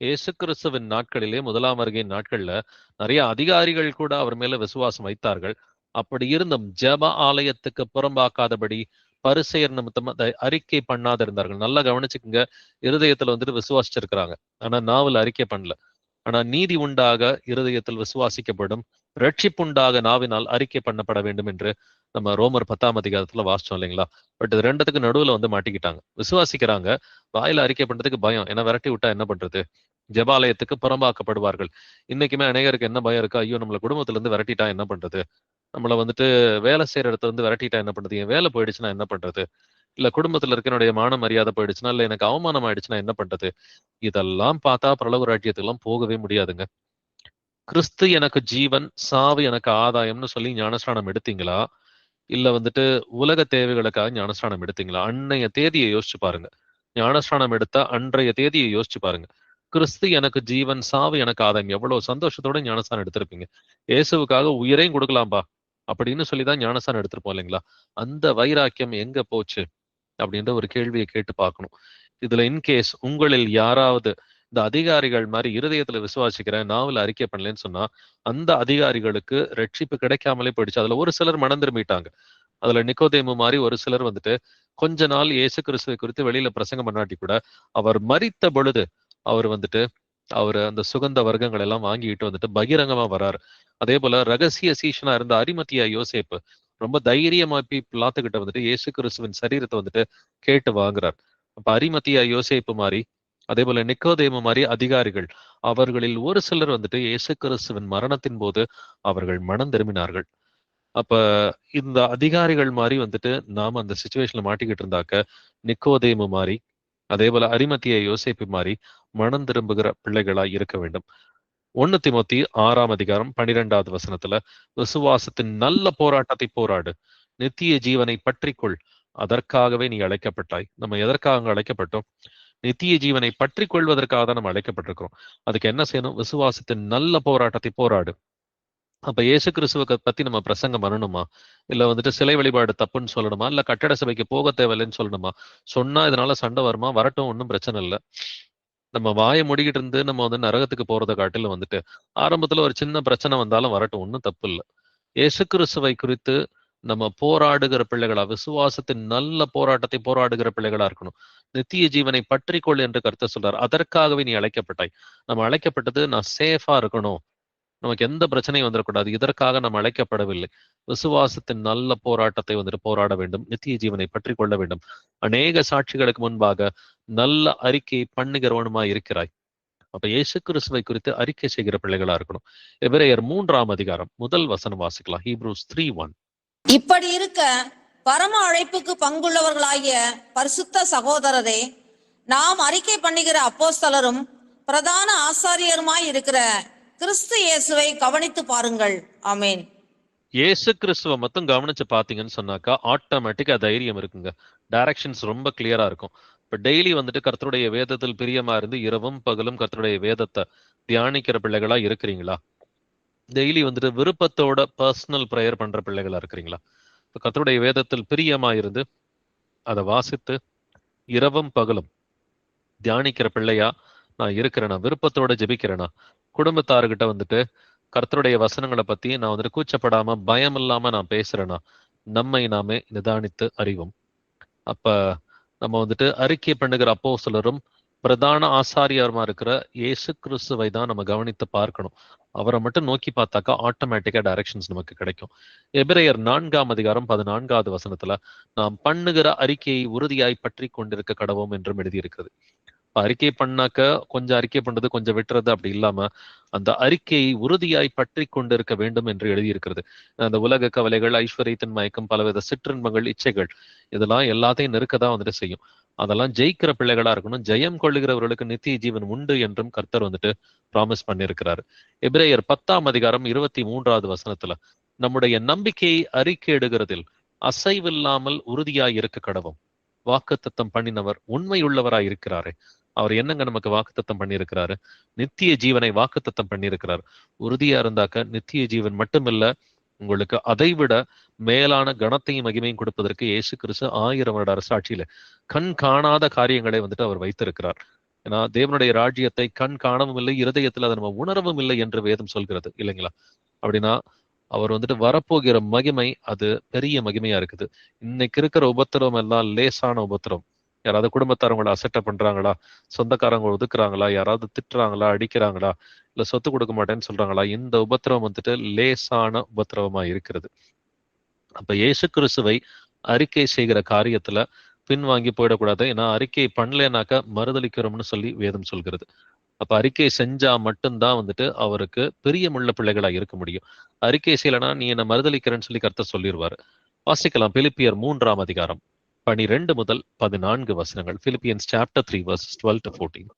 Speaker 1: இயேசு கிறிஸ்துவின் நாட்களிலே, முதலாம் வருகையின் நாட்கள்ல நிறைய அதிகாரிகள் கூட அவர் மேல விசுவாசம் வைத்தார்கள். அப்படி இருந்தும் ஜெப ஆலயத்துக்கு புறம்பாக்காதபடி பரிசேயர் நிமித்தம் அதை அறிக்கை பண்ணாதிருந்தார்கள். நல்லா கவனிச்சுக்குங்க. இருதயத்துல வந்துட்டு விசுவாசிச்சிருக்கிறாங்க, ஆனா நாவல் அறிக்கை பண்ணல. ஆனா நீதி உண்டாக இருதயத்தில் விசுவாசிக்கப்படும், ரட்சிப்புண்டாக நாவினால் அறிக்கை பண்ணப்பட வேண்டும் என்று நம்ம ரோமர் 10ஆம் அதிகாரத்துல வாசிச்சோம் இல்லைங்களா? பட் இது ரெண்டுத்துக்கு நடுவுல வந்து மாட்டிக்கிட்டாங்க. விசுவாசிக்கிறாங்க, வாயில அறிக்கை பண்றதுக்கு பயம். ஏன்னா விரட்டி விட்டா என்ன பண்றது? ஜெபாலயத்துக்கு புறம்பாக்கப்படுவார்கள். இன்னைக்குமே அநேகருக்கு என்ன பயம் இருக்கா? ஐயோ, நம்மள குடும்பத்துல இருந்து விரட்டிட்டா என்ன பண்றது? நம்மள வந்துட்டு வேலை செய்யற இடத்துல இருந்து விரட்டிட்டா என்ன பண்றது? என் வேலை போயிடுச்சுன்னா என்ன பண்றது? இல்ல குடும்பத்துல இருக்க என்னுடைய மான மரியாதை போயிடுச்சுன்னா, இல்ல எனக்கு அவமானம் ஆயிடுச்சுன்னா என்ன பண்றது? இதெல்லாம் பார்த்தா பரலோக ராஜ்யத்துக்கெல்லாம் போகவே முடியாதுங்க. கிறிஸ்து எனக்கு ஜீவன், சாவு எனக்கு ஆதாயம்னு சொல்லி ஞானஸ்நானம் எடுத்தீங்களா? இல்ல வந்துட்டு உலக தேவைகளுக்காக ஞானஸ்நானம் எடுத்தீங்களா? அன்னைய தேதியை யோசிச்சு பாருங்க. ஞானஸ்நானம் எடுத்த அன்றைய தேதியை யோசிச்சு பாருங்க. கிறிஸ்து எனக்கு ஜீவன், சாவு எனக்கு ஆதாயம். எவ்வளவு சந்தோஷத்தோட ஞானஸ்நானம் எடுத்திருப்பீங்க. இயேசுவுக்காக உயிரையும் கொடுக்கலாம்பா அப்படின்னு சொல்லிதான் ஞானஸ்நானம் எடுத்திருப்போம் இல்லைங்களா? அந்த வைராக்கியம் எங்க போச்சு அப்படின்ற ஒரு கேள்வியை கேட்டு பார்க்கணும். இதுல இன்கேஸ் உங்களில் யாராவது இந்த அதிகாரிகள் மாதிரி இருதயத்துல விசுவாசிக்கிறேன், நாவல அறிக்கை பண்ணலன்னு சொன்னா, அந்த அதிகாரிகளுக்கு ரட்சிப்பு கிடைக்காமலே போயிடுச்சு. அதுல ஒரு சிலர் மனம் திரும்பிட்டாங்க. அதுல நிக்கோதேமு மாதிரி ஒரு சிலர் வந்துட்டு கொஞ்ச நாள் இயேசு கிறிஸ்துவை குறித்து வெளியில பிரசங்கம் பண்ணாட்டி கூட, அவர் மரித்த பொழுது அவர் வந்துட்டு அவர் அந்த சுகந்த வர்க்கங்கள் எல்லாம் வாங்கிட்டு வந்துட்டு பகிரங்கமா வராரு. அதே போல ரகசிய சீஷனா இருந்த அரிமத்தியா யோசேப்பு ரொம்ப தைரியமா போய் பிலாத்துக்கிட்ட வந்துட்டு இயேசு கிறிஸ்துவின் சரீரத்தை வந்துட்டு கேட்டு வாங்குறார். அப்ப அரிமத்தியா யோசேப்பு மாதிரி, அதே போல நிக்கோதேமு மாதிரி அதிகாரிகள், அவர்களில் ஒரு சிலர் வந்துட்டு இயேசு கிறிஸ்துவின் மரணத்தின் போது அவர்கள் மனம் திரும்பினார்கள். அப்ப இந்த அதிகாரிகள் மாதிரி வந்துட்டு நாம அந்த சுச்சுவேஷன்ல மாட்டிக்கிட்டு இருந்தாக்க, நிக்கோதேமு மாதிரி, அதே போல அரிமத்தியா யோசேப்பு மாதிரி மனம் திரும்புகிற பிள்ளைகளா இருக்க வேண்டும். 1 தீமோத்தி 6ஆம் அதிகாரம் 12வது வசனத்துல, விசுவாசத்தின் நல்ல போராட்டத்தை போராடு, நித்திய ஜீவனை பற்றிக்கொள், அதற்காகவே நீ அழைக்கப்பட்டாய். நம்ம எதற்காக அழைக்கப்பட்டோம்? நித்திய ஜீவனை பற்றி கொள்வதற்காக தான் நம்ம அழைக்கப்பட்டிருக்கிறோம். அதுக்கு என்ன செய்யணும்? விசுவாசத்தின் நல்ல போராட்டத்தை போராடு. அப்ப இயேசு கிறிஸ்துவை பத்தி நம்ம பிரசங்கம் பண்ணணுமா? இல்ல வந்துட்டு சிலை வழிபாடு தப்புன்னு சொல்லணுமா? இல்ல கட்டட சபைக்கு போக தேவையில்லைன்னு சொல்லணுமா? சொன்னா இதனால சண்டை வருமா? வரட்டும், ஒன்றும் பிரச்சனை இல்லை. நம்ம வாயை மூடிக்கிட்டு இருந்து நம்ம வந்து நரகத்துக்கு போறதை காட்டிலும் வந்துட்டு ஆரம்பத்துல ஒரு சின்ன பிரச்சனை வந்தாலும் வரட்டும், ஒன்றும் தப்பு இல்லை. இயேசு கிறிஸ்துவை குறித்து நம்ம போராடுகிற பிள்ளைகளா, விசுவாசத்தின் நல்ல போராட்டத்தை போராடுகிற பிள்ளைகளா இருக்கணும். நித்திய ஜீவனை பற்றிக்கொள் என்று கர்த்தர் சொல்றார். அதற்காகவே நீ அழைக்கப்பட்டாய். நம்ம அழைக்கப்பட்டது நான் சேஃபா இருக்கணும், நமக்கு எந்த பிரச்சனையும் வந்துடக்கூடாது. இதற்காக நம்ம அழைக்கப்படவில்லை. விசுவாசத்தின் நல்ல போராட்டத்தை வந்துட்டு போராட வேண்டும், நித்திய ஜீவனை பற்றி கொள்ள வேண்டும். அநேக சாட்சிகளுக்கு முன்பாக நல்ல அறிக்கை பண்ணுகிறவனுமா இருக்கிறாய். அப்ப இயேசு கிறிஸ்துவை குறித்து அறிக்கை செய்கிற பிள்ளைகளா இருக்கணும். எபிரேயர் 3ஆம் அதிகாரம் 1 வசனம் வாசிக்கலாம். ஹீப்ரூஸ் 3:1.
Speaker 3: இப்படி இருக்க பரம அழைப்புக்கு பங்குள்ளவர்களாகிய பரிசுத்த சகோதரரே, நாம் அறிக்கை பண்ணுகிற அப்போஸ்தலரும் பிரதான ஆசாரியருமாய் இருக்கிற கிறிஸ்து இயேசுவை கவனித்து பாருங்கள். ஆமேன்.
Speaker 1: இயேசு கிறிஸ்துவை மட்டும் கவனிச்சு பாத்தீங்கன்னு சொன்னாக்கா ஆட்டோமேட்டிக்கா தைரியம் இருக்குங்க. டைரக்ஷன்ஸ் ரொம்ப கிளியரா இருக்கும். இப்ப டெய்லி வந்துட்டு கர்த்தருடைய வேதத்தில் பிரியமா இருந்து இரவும் பகலும் கர்த்தருடைய வேதத்தை தியானிக்கிற பிள்ளைகளா இருக்கிறீங்களா? டெய்லி வந்துட்டு விருப்பத்தோட பர்சனல் ப்ரேயர் பண்ற பிள்ளைகளா இருக்கிறீங்களா? இப்ப கர்த்தருடைய வேதத்தில் பிரியமா இருந்து அதை வாசித்து இரவும் பகலும் தியானிக்கிற பிள்ளையா நான் இருக்கிறேனா? விருப்பத்தோட ஜெபிக்கிறேனா? குடும்பத்தாருகிட்ட வந்துட்டு கர்த்தருடைய வசனங்களை பத்தி நான் வந்துட்டு கூச்சப்படாம பயம் இல்லாம நான் பேசுறேனா? நம்மை நாமே நிதானித்து அறிவோம். அப்ப நம்ம வந்துட்டு அறிக்கை பண்ணுகிற அப்போஸ்தலரும் பிரதான ஆசாரியருமா இருக்கிற இயேசு கிறிஸ்துவை தான் நம்ம கவனித்து பார்க்கணும். அவரை மட்டும் நோக்கி பார்த்தாக்கா ஆட்டோமேட்டிக்கா டைரக்ஷன்ஸ் நமக்கு கிடைக்கும். எபிரேயர் 4ஆம் அதிகாரம் 14வது வசனத்துல, நாம் பண்ணுகிற அறிக்கையை உறுதியாய் பற்றி கொண்டிருக்க கடவோம் என்றும் எழுதியிருக்கிறது. அறிக்கை பண்ணாக்க கொஞ்சம் அறிக்கை பண்றது, கொஞ்சம் விட்டுறது அப்படி இல்லாம அந்த அறிக்கையை உறுதியாய் பற்றி கொண்டிருக்க வேண்டும் என்று எழுதியிருக்கிறது. அந்த உலக கவலைகள், ஐஸ்வர்யத்தின் மயக்கம், பலவித சிற்றின்பங்கள், இச்சைகள், இதெல்லாம் எல்லாத்தையும் நெருக்கதான் வந்துட்டு செய்யும். அதெல்லாம் ஜெயிக்கிற பிள்ளைகளா இருக்கணும். ஜெயம் கொள்ளுகிறவர்களுக்கு நித்திய ஜீவன் உண்டு என்றும் கர்த்தர் வந்துட்டு ப்ராமிஸ் பண்ணியிருக்கிறாரு. எபிரேயர் 10ஆம் அதிகாரம் 23வது வசனத்துல, நம்முடைய நம்பிக்கையை அறிக்கையிடுகிறதில் அசைவில்லாமல் உறுதியாய் இருக்க கடவும். வாக்குத்தத்தம் பண்ணினவர் உண்மையுள்ளவராய் இருக்கிறாரே. அவர் என்னங்க நமக்கு வாக்குத்தத்தம் பண்ணியிருக்கிறாரு? நித்திய ஜீவனை வாக்குத்தத்தம் பண்ணியிருக்கிறார். உறுதியா இருந்தாக்க நித்திய ஜீவன் மட்டுமில்ல, உங்களுக்கு அதைவிட மேலான கனத்தையும் மகிமையும் கொடுப்பதற்கு இயேசு கிறிஸ்து 1000 வருட அரசாட்சியில கண் காணாத காரியங்களை வந்துட்டு அவர் வைத்திருக்கிறார். ஏன்னா தேவனுடைய ராஜ்யத்தை கண் காணவும் இல்லை, இருதயத்தில் அதை நம்ம உணரவும் இல்லை என்று வேதம் சொல்கிறது இல்லைங்களா? அப்படின்னா அவர் வந்துட்டு வரப்போகிற மகிமை அது பெரிய மகிமையா இருக்குது. இன்னைக்கு இருக்கிற உபத்திரவம் எல்லாம் லேசான உபத்திரவம். யாராவது குடும்பத்தாரவங்களை அசட்டை பண்றாங்களா, சொந்தக்காரங்க ஒதுக்குறாங்களா, யாராவது திட்டுறாங்களா, அடிக்கிறாங்களா, இல்ல சொத்து கொடுக்க மாட்டேன்னு சொல்றாங்களா, இந்த உபத்திரவம் வந்துட்டு லேசான உபத்திரவமா இருக்கிறது. அப்ப இயேசு கிறிஸ்துவை அறிக்கை செய்கிற காரியத்துல பின்வாங்கி போயிடக்கூடாது. ஏன்னா அறிக்கை பண்ணலனாக்க மறுதளிக்கிறோம்னு சொல்லி வேதம் சொல்கிறது. அப்ப அறிக்கை செஞ்சா மட்டும்தான் வந்துட்டு அவருக்கு பிரியமுள்ள பிள்ளைகளா இருக்க முடியும். அறிக்கை செய்யலனா நீ என்ன மறுதளிக்கிறேன்னு சொல்லி கர்த்தர் சொல்லிடுவாரு. வாசிக்கலாம் பிலிப்பியர் 3ஆம் அதிகாரம் 12 முதல் 14 வசனங்கள். Philippians chapter 3 verses 12 to 14.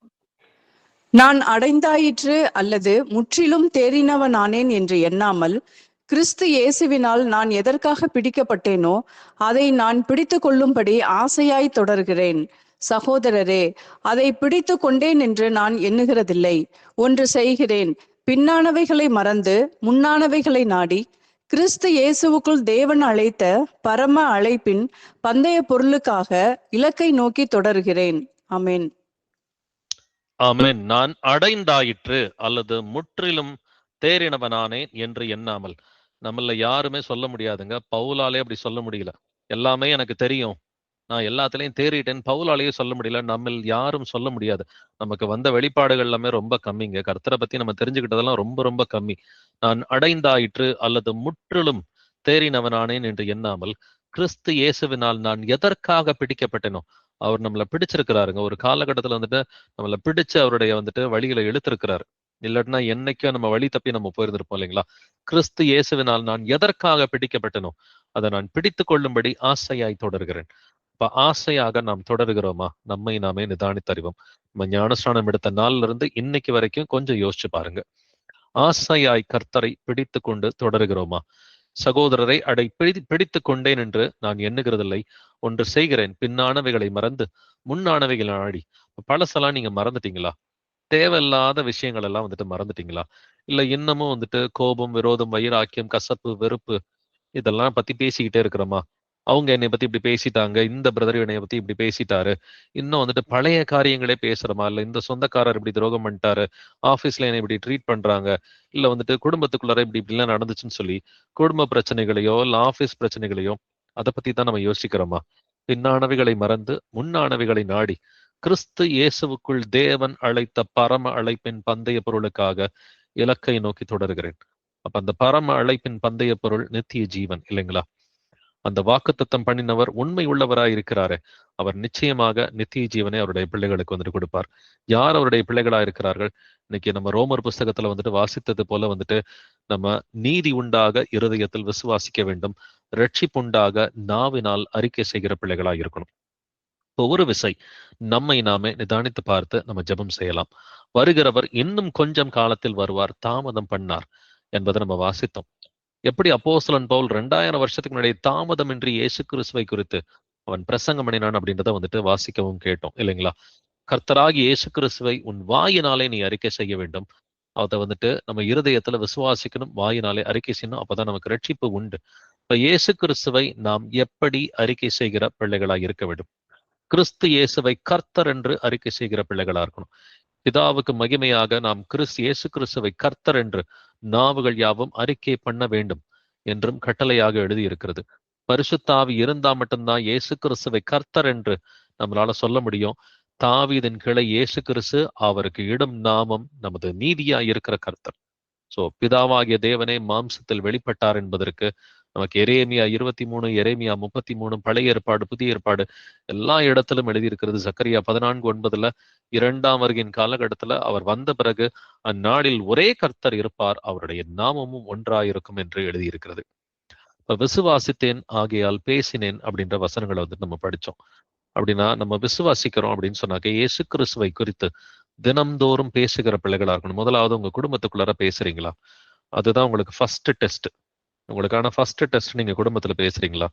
Speaker 4: நான் அடைந்தாயிற்று அல்லது முற்றிலும் தேறினவனானேன் என்று எண்ணாமல், கிறிஸ்து இயேசுவினால் நான் எதற்காக பிடிக்கப்பட்டேனோ அதை நான் பிடித்து கொள்ளும்படி ஆசையாய் தொடர்கிறேன். சகோதரரே, அதை பிடித்து கொண்டேன் என்று நான் எண்ணுகிறதில்லை. ஒன்று செய்கிறேன், பின்னானவைகளை மறந்து முன்னானவைகளை நாடி கிறிஸ்து இயேசுவுக்குள் தேவன் அழைத்த பரம அழைப்பின் பந்தய பொருளுக்காக இலக்கை நோக்கி தொடர்கிறேன். ஆமென்.
Speaker 1: ஆமென். நான் அடைந்தாயிற்று அல்லது முற்றிலும் தேறினவனானேன் என்று எண்ணாமல். நம்மள யாருமே சொல்ல முடியாதுங்க. பவுலாலே அப்படி சொல்ல முடியல. எல்லாமே எனக்கு தெரியும், நான் எல்லாத்துலயும் தேறிட்டேன் பவுலாலேயே சொல்ல முடியல. நம்மில் யாரும் சொல்ல முடியாது. நமக்கு வந்த வெளிப்பாடுகள் எல்லாமே ரொம்ப கம்மிங்க. கர்த்தரை பத்தி நம்ம தெரிஞ்சுக்கிட்டதெல்லாம் ரொம்ப ரொம்ப கம்மி. நான் அடைந்தாயிற்று அல்லது முற்றிலும் தேறினவனானேன் என்று எண்ணாமல், கிறிஸ்து இயேசுவினால் நான் எதற்காக பிடிக்கப்பட்டேனோ, அவர் நம்மளை பிடிச்சிருக்கிறாருங்க. ஒரு காலகட்டத்துல வந்துட்டு நம்மளை பிடிச்சு அவருடைய வந்துட்டு வழிகளை இழுத்திருக்கிறாரு. இல்லாட்டினா என்னைக்கும் நம்ம வழி தப்பி நம்ம போயிருந்திருப்போம் இல்லைங்களா? கிறிஸ்து இயேசுவினால் நான் எதற்காக பிடிக்கப்பட்டனோ அதை நான் பிடித்து கொள்ளும்படி ஆசையாய் தொடர்கிறேன். இப்ப ஆசையாக நாம் தொடர்கிறோமா? நம்மை நாமே நிதானித்தறிவோம். நம்ம ஞானஸ்நானம் எடுத்த நாள்ல இருந்து இன்னைக்கு வரைக்கும் கொஞ்சம் யோசிச்சு பாருங்க. ஆசையாய் கர்த்தரை பிடித்து கொண்டு தொடர்கிறோமா? சகோதரரை பிடித்து கொண்டேன் என்று நான் எண்ணுகிறதில்லை. ஒன்று செய்கிறேன், பின்னானவைகளை மறந்து முன்னானவைகளை நாடி. பழசெல்லாம் நீங்க மறந்துட்டீங்களா? தேவையில்லாத விஷயங்கள் எல்லாம் வந்துட்டு மறந்துட்டீங்களா? இல்ல இன்னமும் வந்துட்டு கோபம், விரோதம், வைராக்கியம், கசப்பு, வெறுப்பு இதெல்லாம் பத்தி பேசிக்கிட்டே இருக்கிறோமா? அவங்க என்னை பத்தி இப்படி பேசிட்டாங்க, இந்த பிரதர் என்னை பத்தி இப்படி பேசிட்டாரு, இன்னும் வந்துட்டு பழைய காரியங்களே பேசுறோமா? இல்ல இந்த சொந்தக்காரர் இப்படி துரோகம் பண்ணிட்டாரு, ஆபீஸ்ல என்னை இப்படி ட்ரீட் பண்றாங்க, இல்ல வந்துட்டு குடும்பத்துக்குள்ளார இப்படிலாம் நடந்துச்சுன்னு சொல்லி குடும்ப பிரச்சனைகளையோ இல்ல ஆபீஸ் பிரச்சனைகளையோ அதை பத்தி தான் நம்ம யோசிக்கிறோமா? பின்னானவைகளை மறந்து முன்னானவைகளை நாடி கிறிஸ்து இயேசுவுக்குள் தேவன் அழைத்த பரம அழைப்பின் பந்தய பொருளுக்காக இலக்கை நோக்கி தொடர்கிறேன். அப்ப அந்த பரம அழைப்பின் பந்தய பொருள் நித்திய ஜீவன் இல்லைங்களா? அந்த வாக்குத்தத்தம் பண்ணினவர் உண்மை உள்ளவராய் இருக்கிறாரு. அவர் நிச்சயமாக நித்திய ஜீவனை அவருடைய பிள்ளைகளுக்கு வந்துட்டு கொடுப்பார். யார் அவருடைய பிள்ளைகளா இருக்கிறார்கள்? இன்னைக்கு நம்ம ரோமர் புஸ்தகத்துல வந்துட்டு வாசித்தது போல வந்துட்டு நம்ம நீதி உண்டாக இருதயத்தில் விசுவாசிக்க வேண்டும், ரட்சிப்புண்டாக நாவினால் அறிக்கை செய்கிற பிள்ளைகளா இருக்கணும். ஒவ்வொரு விசை நம்மை நாமே நிதானித்து பார்த்து நம்ம ஜெபம் செய்யலாம். வருகிறவர் இன்னும் கொஞ்சம் காலத்தில் வருவார், தாமதம் பண்ணார் என்பதை நம்ம வாசித்தோம். எப்படி அப்போஸ்தலன் பவுல் 2000 வருஷத்துக்கு முன்னாடி தாமதமின்றி இயேசு கிறிஸ்துவை குறித்து அவன் பிரசங்கம் பண்ணினான் அப்படின்றத வந்துட்டு வாசிக்கவும் கேட்டோம் இல்லைங்களா? கர்த்தராகி இயேசு கிறிஸ்துவை உன் வாயினாலே நீ அறிக்கை செய்ய வேண்டும். அதை வந்துட்டு நம்ம இருதயத்துல விசுவாசிக்கணும், வாயினாலே அறிக்கை செய்யணும். அப்பதான் நமக்கு ரட்சிப்பு உண்டு. இப்ப இயேசு கிறிஸ்துவை நாம் எப்படி அறிக்கை செய்கிற பிள்ளைகளா இருக்க வேண்டும்? கிறிஸ்து இயேசுவை கர்த்தர் என்று அறிக்கை செய்கிற பிள்ளைகளா இருக்கணும். பிதாவுக்கு மகிமையாக நாம் இயேசு கிறிஸ்துவை கர்த்தர் என்று நாவுகள் யாவும் அறிக்கை பண்ண வேண்டும் என்றும் கட்டளையாக எழுதியிருக்கிறது. பரிசுத்த ஆவி இருந்தா மட்டும்தான் இயேசு கிறிஸ்துவை கர்த்தர் என்று நம்மளால சொல்ல முடியும். தாவீதின் கிளை இயேசு கிறிஸ்து, அவருக்கு இடும் நாமம் நமது நீதியா இருக்கிற கர்த்தர். சோ பிதாவாகிய தேவனே மாம்சத்தில் வெளிப்பட்டார் என்பதற்கு நமக்கு எரேமியா 23, எரேமியா 33, பழைய ஏற்பாடு புதிய ஏற்பாடு எல்லா இடத்திலும் எழுதியிருக்கிறது. சக்கரியா 14:9 இரண்டாம் வருகையின் காலகட்டத்துல அவர் வந்த பிறகு அந்நாளில் ஒரே கர்த்தர் இருப்பார், அவருடைய நாமமும் ஒன்றாயிருக்கும் என்று எழுதியிருக்கிறது. இப்ப விசுவாசித்தேன் ஆகையால் பேசினேன் அப்படின்ற வசனங்களை வந்துட்டு நம்ம படிச்சோம். அப்படின்னா நம்ம விசுவாசிக்கிறோம் அப்படின்னு சொன்னாக்க இயேசு கிறிஸ்துவை குறித்து தினம்தோறும் பேசுகிற பிள்ளைகளா இருக்கணும். முதலாவது உங்க குடும்பத்துக்குள்ளார பேசுறீங்களா? அதுதான் உங்களுக்கு ஃபர்ஸ்ட் டெஸ்ட். உங்களுக்கான ஃபர்ஸ்ட் டெஸ்ட் நீங்க குடும்பத்துல பேசுறீங்களா?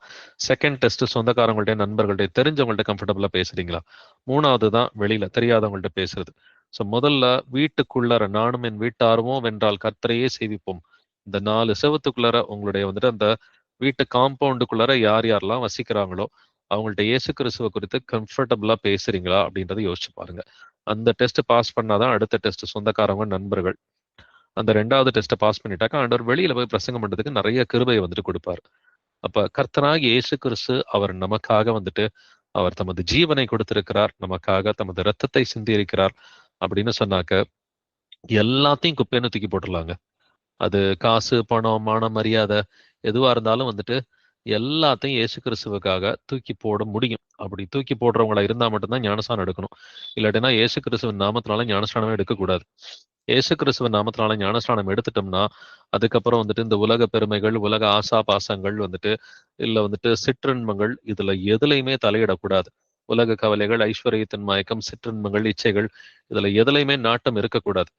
Speaker 1: செகண்ட் டெஸ்ட் சொந்தக்காரங்கள்ட்ட, நண்பர்கள்ட்ட, தெரிஞ்சவங்கள்ட்ட கம்ஃபர்டபுளா பேசுறீங்களா? மூணாவது தான் வெளியில தெரியாதவங்கள்ட்ட பேசுறது. ஸோ முதல்ல வீட்டுக்குள்ளார நானும் என் வீட்டாருமோ வென்றால் கர்த்தரையே சேவிப்போம். இந்த 4 செவத்துக்குள்ளார உங்களுடைய வந்துட்டு அந்த வீட்டு காம்பவுண்டுக்குள்ளார யார் யாரெல்லாம் வசிக்கிறாங்களோ அவங்கள்ட்ட இயேசு கிறிஸ்துவ குறித்து கம்ஃபர்டபுளா பேசுறீங்களா அப்படின்றத யோசிச்சு பாருங்க. அந்த டெஸ்ட் பாஸ் பண்ணாதான் அடுத்த டெஸ்ட் சொந்தக்காரங்க, நண்பர்கள். அந்த 2வது டெஸ்ட்டை பாஸ் பண்ணிட்டாக்க ஆண்டவர் வெளியில போய் பிரசங்கம் பண்றதுக்கு நிறைய கிருபையை வந்துட்டு கொடுப்பாரு. அப்ப கர்த்தராகிய இயேசு கிறிஸ்து அவர் நமக்காக வந்துட்டு அவர் தமது ஜீவனை கொடுத்திருக்கிறார், நமக்காக தமது இரத்தத்தை சிந்தி இருக்கிறார் அப்படின்னு சொன்னாக்க எல்லாத்தையும் குப்பைன்னு தூக்கி போட்டுடலாங்க. அது காசு, பணம், மானம், மரியாதை எதுவா இருந்தாலும் வந்துட்டு எல்லாத்தையும் இயேசு கிறிஸ்துவுக்காக தூக்கி போட முடியும். அப்படி தூக்கி போடுறவங்களா இருந்தா மட்டும்தான் ஞானஸ்தானம் எடுக்கணும். இல்லாட்டினா இயேசு கிறிஸ்துவின் நாமத்தினால ஞானஸ்தானமே எடுக்கக்கூடாது. இயேசு கிறிஸ்துவின் நாமத்தினால ஞானஸ்தானம் எடுத்துட்டோம்னா அதுக்கப்புறம் வந்துட்டு இந்த உலக பெருமைகள், உலக ஆசா பாசங்கள் வந்துட்டு இல்ல வந்துட்டு சிற்றின்பங்கள் இதுல எதுலையுமே தலையிடக்கூடாது. உலக கவலைகள், ஐஸ்வர்யத்தின் மயக்கம், சிற்றின்பங்கள், இச்சைகள் இதுல எதுலையுமே நாட்டம் இருக்கக்கூடாது.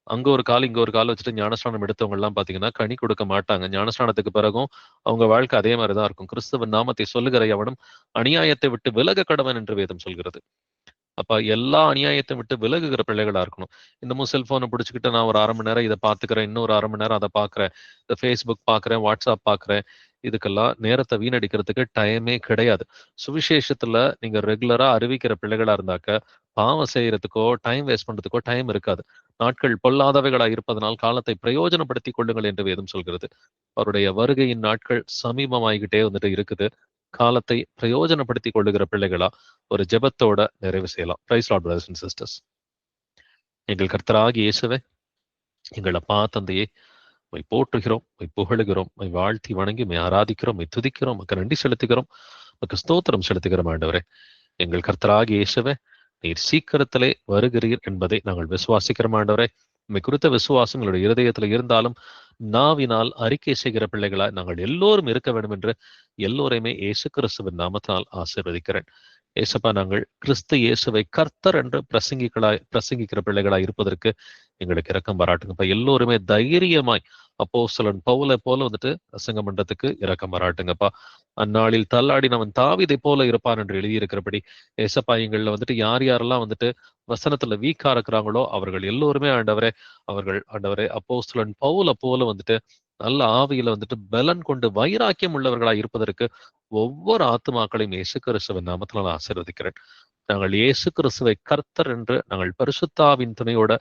Speaker 1: அங்க ஒரு கால் இங்க ஒரு கால் வச்சுட்டு ஞானஸ்நானம் எடுத்தவங்க எல்லாம் பாத்தீங்கன்னா கனி கொடுக்க மாட்டாங்க. ஞானஸ்நானத்துக்கு பிறகும் அவங்க வாழ்க்கை அதே மாதிரிதான் இருக்கும். கிறிஸ்துவின் நாமத்தை சொல்லுகிற எவனும் அநியாயத்தை விட்டு விலக கடவன் என்று வேதம் சொல்கிறது. அப்ப எல்லா அநியாயத்தை விட்டு விலகுகிற பிள்ளைகளா இருக்கணும். இன்னமும் செல்போனை பிடிச்சிக்கிட்டு நான் ஒரு 1/2 மணி நேரம் இதை பாத்துக்கிறேன், இன்னொரு 1/2 மணி நேரம் அதை பாக்குறேன், இந்த ஃபேஸ்புக் பாக்குறேன், வாட்ஸ்அப் பாக்குறேன், இதுக்கெல்லாம் நேரத்தை வீணடிக்கிறதுக்கு டைமே கிடையாது. சுவிசேஷத்துல நீங்க ரெகுலரா அறிவிக்கிற பிள்ளைகளா இருந்தாக்க பாவம் செய்யறதுக்கோ டைம் வேஸ்ட் பண்றதுக்கோ டைம் இருக்காது. நாட்கள் பொல்லாதவைகளா இருப்பதனால் காலத்தை பிரயோஜனப்படுத்திக் கொள்ளுங்கள் என்று வேதம் சொல்கிறது. அவருடைய வருகையின் நாட்கள் சமீபமாகிக்கிட்டே வந்துட்டு இருக்குது. காலத்தை பிரயோஜனப்படுத்திக் கொள்ளுகிற பிள்ளைகளா ஒரு ஜெபத்தோட நிறைவு செய்யலாம். Praise lord brothers and sisters. எங்கள் கர்த்தராகிய இயேசுவே, எங்கள் அப்பா தந்தையே, உம்மை போற்றுகிறோம், உம்மை புகழுகிறோம், உம்மை வாழ்த்தி வணங்கி உம்மை ஆராதிக்கிறோம், உம்மை துதிக்கிறோம், உமக்கு நன்றி செலுத்துகிறோம், உமக்கு ஸ்தோத்திரம் செலுத்துகிறோம். ஆண்டவரே, எங்கள் கர்த்தராகிய இயேசுவே, நீர் சீக்கிரத்திலே வருகிறீர் என்பதை நாங்கள் விசுவாசிக்கிறோம். ஆண்டவரே, உம்மை குறித்த விசுவாசம் எங்களுடைய இருதயத்தில் இருந்தாலும் நாவினால் அறிக்கை செய்கிற பிள்ளைகளா நாங்கள் எல்லோரும் இருக்க வேண்டும் என்று எல்லோரையுமே இயேசு கிறிஸ்துவின் நாமத்தினால் ஆசீர்வதிக்கிறேன். ஏசப்பா, நாங்கள் கிறிஸ்து இயேசுவை கர்த்தர் என்று பிரசங்கிக்கிற பிள்ளைகளாய் இருப்பதற்கு எங்களுக்கு இரக்கம் பாராட்டுங்கப்பா. எல்லோருமே தைரியமாய் அப்போஸ்தலன் பவுலை போல வந்துட்டு பிரசங்கம் பண்றதுக்கு இரக்கம் பாராட்டுங்கப்பா. அந்நாளில் தள்ளாடினவன் தாவீதை போல இருப்பான் என்று எழுதியிருக்கிறபடி ஏசப்பா, எங்கள்ல வந்துட்டு யார் யாரெல்லாம் வந்துட்டு வசனத்துல வீக்கா இருக்கிறாங்களோ அவர்கள் எல்லோருமே ஆண்டவரே, அவர்கள் ஆண்டவரே அப்போஸ்தலன் பவுலை போல வந்துட்டு நல்ல ஆவியில வந்துட்டு பலன் கொண்டு வைராக்கியம் உள்ளவர்களா இருப்பதற்கு ஒவ்வொரு ஆத்துமாக்களையும் இயேசு கிறிஸ்துவின் நாமத்தில் நான் ஆசீர்வதிக்கிறேன். நாங்கள் இயேசு கிறிஸ்துவை கர்த்தர் என்று நாங்கள் பரிசுத்தாவின் துணையோட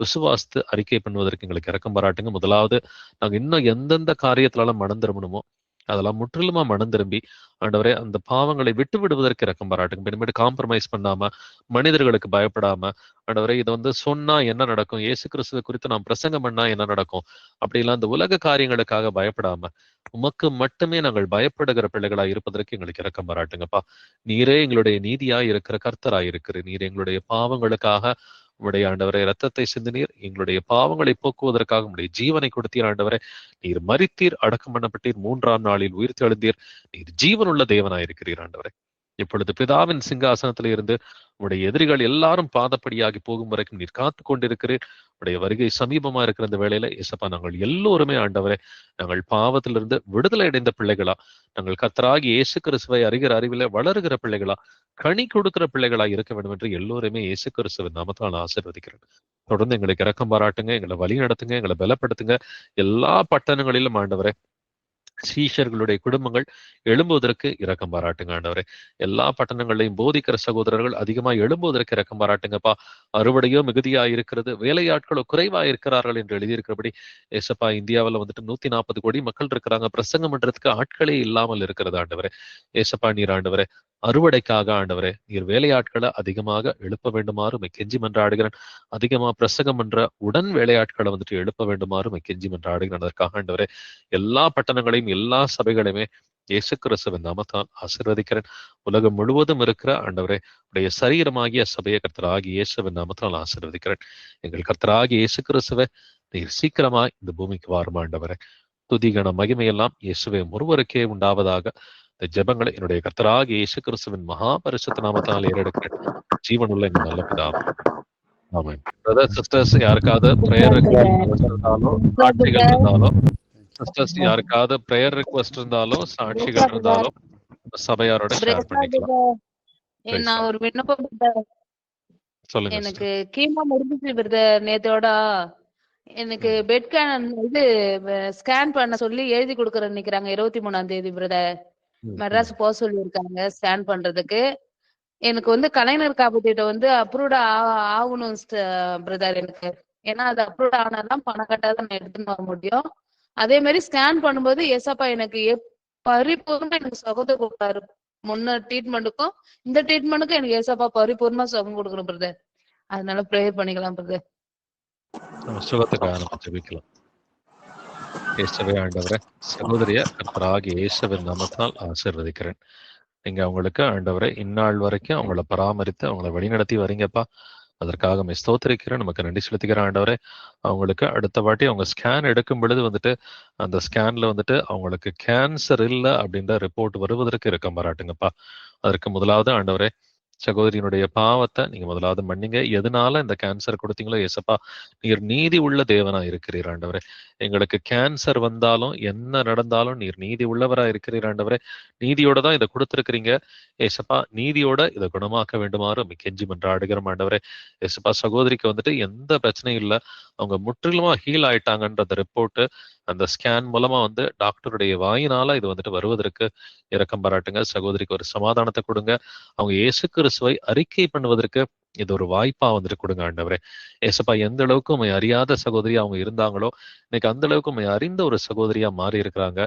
Speaker 1: விசுவாசித்து அறிக்கை பண்ணுவதற்கு எங்களுக்கு இரக்கம் பாராட்டுங்க. முதலாவது நாங்க இன்னும் எந்தெந்த காரியத்திலாலும் மனம் திரும்பணுமோ அதெல்லாம் முற்றிலுமா மனம் திரும்பி ஆண்டவரே அந்த பாவங்களை விட்டு விடுவதற்கு இரக்கம் பாராட்டுங்க. பின்னாடி காம்ப்ரமைஸ் பண்ணாம, மனிதர்களுக்கு பயப்படாம, ஆண்டவரே இதை வந்து சொன்னா என்ன நடக்கும், இயேசு கிறிஸ்துவை குறித்து நாம் பிரசங்கம் பண்ணா என்ன நடக்கும், அப்படிலாம் அந்த உலக காரியங்களுக்காக பயப்படாம உமக்கு மட்டுமே நாங்கள் பயப்படுகிற பிள்ளைகளா இருப்பதற்கு எங்களுக்கு இரக்கம் பாராட்டுங்கப்பா. நீரே எங்களுடைய நீதியாய் இருக்கிற கர்த்தராய் இருக்கிறீர். நீர் எங்களுடைய பாவங்களுக்காக உம்முடைய ஆண்டவரை இரத்தத்தை சிந்தினீர். எங்களுடைய பாவங்களை போக்குவதற்காக உம்முடைய ஜீவனை கொடுத்தீர். ஆண்டவரை நீர் மரித்தீர், அடக்கம் பண்ணப்பட்டீர், 3ஆம் நாளில் உயிர் தெழுந்தீர். நீர் ஜீவனுள்ள தேவனாயிருக்கிறீர். ஆண்டவரை இப்பொழுது பிதாவின் சிங்காசனத்தில இருந்து உடைய எதிரிகள் எல்லாரும் பாதப்படியாகி போகும் வரைக்கும் நீர் காத்து கொண்டிருக்கிறீர். உடைய வருகை சமீபமா இருக்கிற இந்த வேளையில ஏசப்பா, நாங்கள் எல்லோருமே ஆண்டவரே நாங்கள் பாவத்திலிருந்து விடுதலை அடைந்த பிள்ளைகளா, நாங்கள் கர்த்தராகிய இயேசு கிறிஸ்துவை அறிகிற அறிவில வளருகிற பிள்ளைகளா, கனி கொடுக்கிற பிள்ளைகளா இருக்க வேண்டும் என்று எல்லோருமே இயேசு கிறிஸ்துவின் நாமத்தால் நான் ஆசீர்வதிக்கிறேன். தொடர்ந்து எங்களுக்கு இரக்கம் பாராட்டுங்க, எங்களை வழி நடத்துங்க, எங்களை பலப்படுத்துங்க. எல்லா பட்டணங்களிலும் ஆண்டவரே சீஷர்களுடைய குடும்பங்கள் எழும்புவதற்கு இரக்கம் பாராட்டுங்க. ஆண்டவரே எல்லா பட்டணங்களையும் போதிக்கிற சகோதரர்கள் அதிகமாக எழும்புவதற்கு இரக்கம் பாராட்டுங்கப்பா. அறுவடையோ மிகுதியா இருக்கிறது, வேலையாட்களோ குறைவா இருக்கிறார்கள் என்று எழுதியிருக்கிறபடி ஏசப்பா, இந்தியாவில் வந்துட்டு 140 கோடி மக்கள் இருக்கிறாங்க, பிரசங்கம் பண்றதுக்கு ஆட்களே இல்லாமல் இருக்கிறது. ஆண்டவரே ஏசப்பா, நீர் ஆண்டவரே அறுவடைக்காக ஆண்டவரே நீர் வேலையாட்களை அதிகமாக எழுப்ப வேண்டுமாறு கெஞ்சி மன்றாடுகிறேன். அதிகமா பிரசங்கம் பண்ற உடன் வேலையாட்களை வந்துட்டு எழுப்ப வேண்டுமாறு கெஞ்சி மன்றாடுகிறேன். அதற்காக ஆண்டவரே எல்லா பட்டணங்களையும் எல்லா சபைகளையுமே இயேசு கிறிஸ்துவின் நாமத்தால் ஆசீர்வதிக்கிறேன். உலகம் முழுவதும் இருக்கிற ஆண்டவரே உடைய சரீரமாகிய சபையை கர்த்தராகிய இயேசுவின் நாமத்தால் ஆசீர்வதிக்கிறேன். எங்கள் கர்த்தராகிய இயேசு கிறிஸ்துவை நீர் சீக்கிரமாய் இந்த பூமிக்கு வாரும். ஆண்டவரே துதிகன மகிமையெல்லாம் இயேசுவே ஒருவருக்கே உண்டாவதாக. இந்த ஜெபங்களை என்னுடைய கர்த்தராகிய இயேசு கிறிஸ்துவின் மகா பரிசுத்த நாமத்தால் ஏறெடுக்கிறேன். ஜீவனுள்ள எங்கள் நல்ல பிதாவே, ஆமென். பிரதர் சிஸ்டர்ஸ், யாருக்காவது பிரேயர் ரிக்வெஸ்ட் இருந்தாலோ சாட்சிகள் இருந்தாலோ, சிஸ்டர்ஸ் யாருக்காவது பிரேயர் ரிக்வெஸ்ட் இருந்தாலோ சாட்சிகள் இருந்தாலோ சபையாரோட ஷேர் பண்ணிக்கலாம்.
Speaker 5: நான் ஒரு விண்ணப்பம்
Speaker 1: சொல்லுங்க.
Speaker 5: எனக்கு கீமோ முடிஞ்சிச்சு பிரதர். நேத்தோட எனக்கு பெட் இது ஸ்கேன் பண்ண சொல்லி எழுதி கொடுக்கறேன்னு நினைக்கிறாங்க. 23ஆம் தேதி பிரதர் மெட்ராஸ் போக சொல்லி இருக்காங்க ஸ்கேன் பண்றதுக்கு. எனக்கு வந்து கலைஞர் காப்பீட்டு வந்து அப்ரூவ்ட் ஆகணும் பிரதர் எனக்கு. ஏன்னா அது அப்ரூவ்ட் ஆனாதான் பணம் கட்டாத நான் எடுத்துன்னு வர முடியும். அதே மாதிரி ஸ்கேன் பண்ணும்போது எஸ்அப்பா எனக்கு பரிபூர்ணமா எனக்கு சகோதர கொடுத்தாரு. முன்ன ட்ரீட்மெண்ட்டுக்கும் இந்த ட்ரீட்மெண்ட்டுக்கும் எனக்கு ஏசப்பா பரிபூர்ணமா சுகம் கொடுக்கணும் பிரதர். அதனால ப்ரேயர் பண்ணிக்கலாம் பிரதர்.
Speaker 1: நம்ம சுகத்துக்காக நம்ம ஜெபிக்கலாம். இயேசுவே ஆண்டவரே, சகோதரிய கர்த்தராகிய இயேசுவின் நாமத்தினால் ஆசீர்வதிக்கிறேன். நீங்க அவங்களுக்கு ஆண்டவரே இந்நாள் வரைக்கும் அவங்கள பராமரித்து அவங்கள வழிநடத்தி வரீங்கப்பா. அதற்காக ஸ்தோத்திரிக்கிறேன். நமக்கு நன்றி செலுத்திக்கிறேன் ஆண்டவரே. அவங்களுக்கு அடுத்த வாட்டி அவங்க ஸ்கேன் எடுக்கும் பொழுது வந்துட்டு அந்த ஸ்கேன்ல வந்துட்டு அவங்களுக்கு கேன்சர் இல்லை அப்படின்ற ரிப்போர்ட் வருவதற்கு இரக்கம் பாராட்டுங்கப்பா. அதற்கு முதலாவது ஆண்டவரே சகோதரியினுடைய பாவத்தை நீங்க முதலாவது மன்னிங்க. எதனால இந்த கேன்சர் கொடுத்தீங்களோ ஏசப்பா, நீர் நீதி உள்ள தேவனா இருக்கிறீர் ஆண்டவரே. எங்களுக்கு கேன்சர் வந்தாலும் என்ன நடந்தாலும் நீர் நீதி உள்ளவரா இருக்கிறீர் ஆண்டவரே. நீதியோட தான் இதை கொடுத்திருக்கிறீங்க ஏசப்பா. நீதியோட இதை குணமாக்க வேண்டுமாறு கெஞ்சி மன்றாடுகிறோம் ஆண்டவரே. ஏசப்பா சகோதரிக்கு வந்துட்டு எந்த பிரச்சனையும் இல்லை, அவங்க முற்றிலுமா ஹீல் ஆயிட்டாங்கன்ற ரிப்போர்ட் அந்த ஸ்கேன் மூலமா வந்து டாக்டருடைய வாயினால இது வந்துட்டு வருவதற்கு இரக்கம் பாராட்டுங்க. சகோதரிக்கு ஒரு சமாதானத்தை கொடுங்க. அவங்க இயேசு கிறிஸ்துவை அறிக்கை பண்ணுவதற்கு இது ஒரு வாய்ப்பா வந்துட்டு கொடுங்க ஆண்டவரே. ஏசப்பா எந்த அளவுக்கு உண்மை அறியாத சகோதரியா அவங்க இருந்தாங்களோ இன்னைக்கு அந்த அளவுக்கு உண்மை அறிந்த ஒரு சகோதரியா மாறி இருக்கிறாங்க.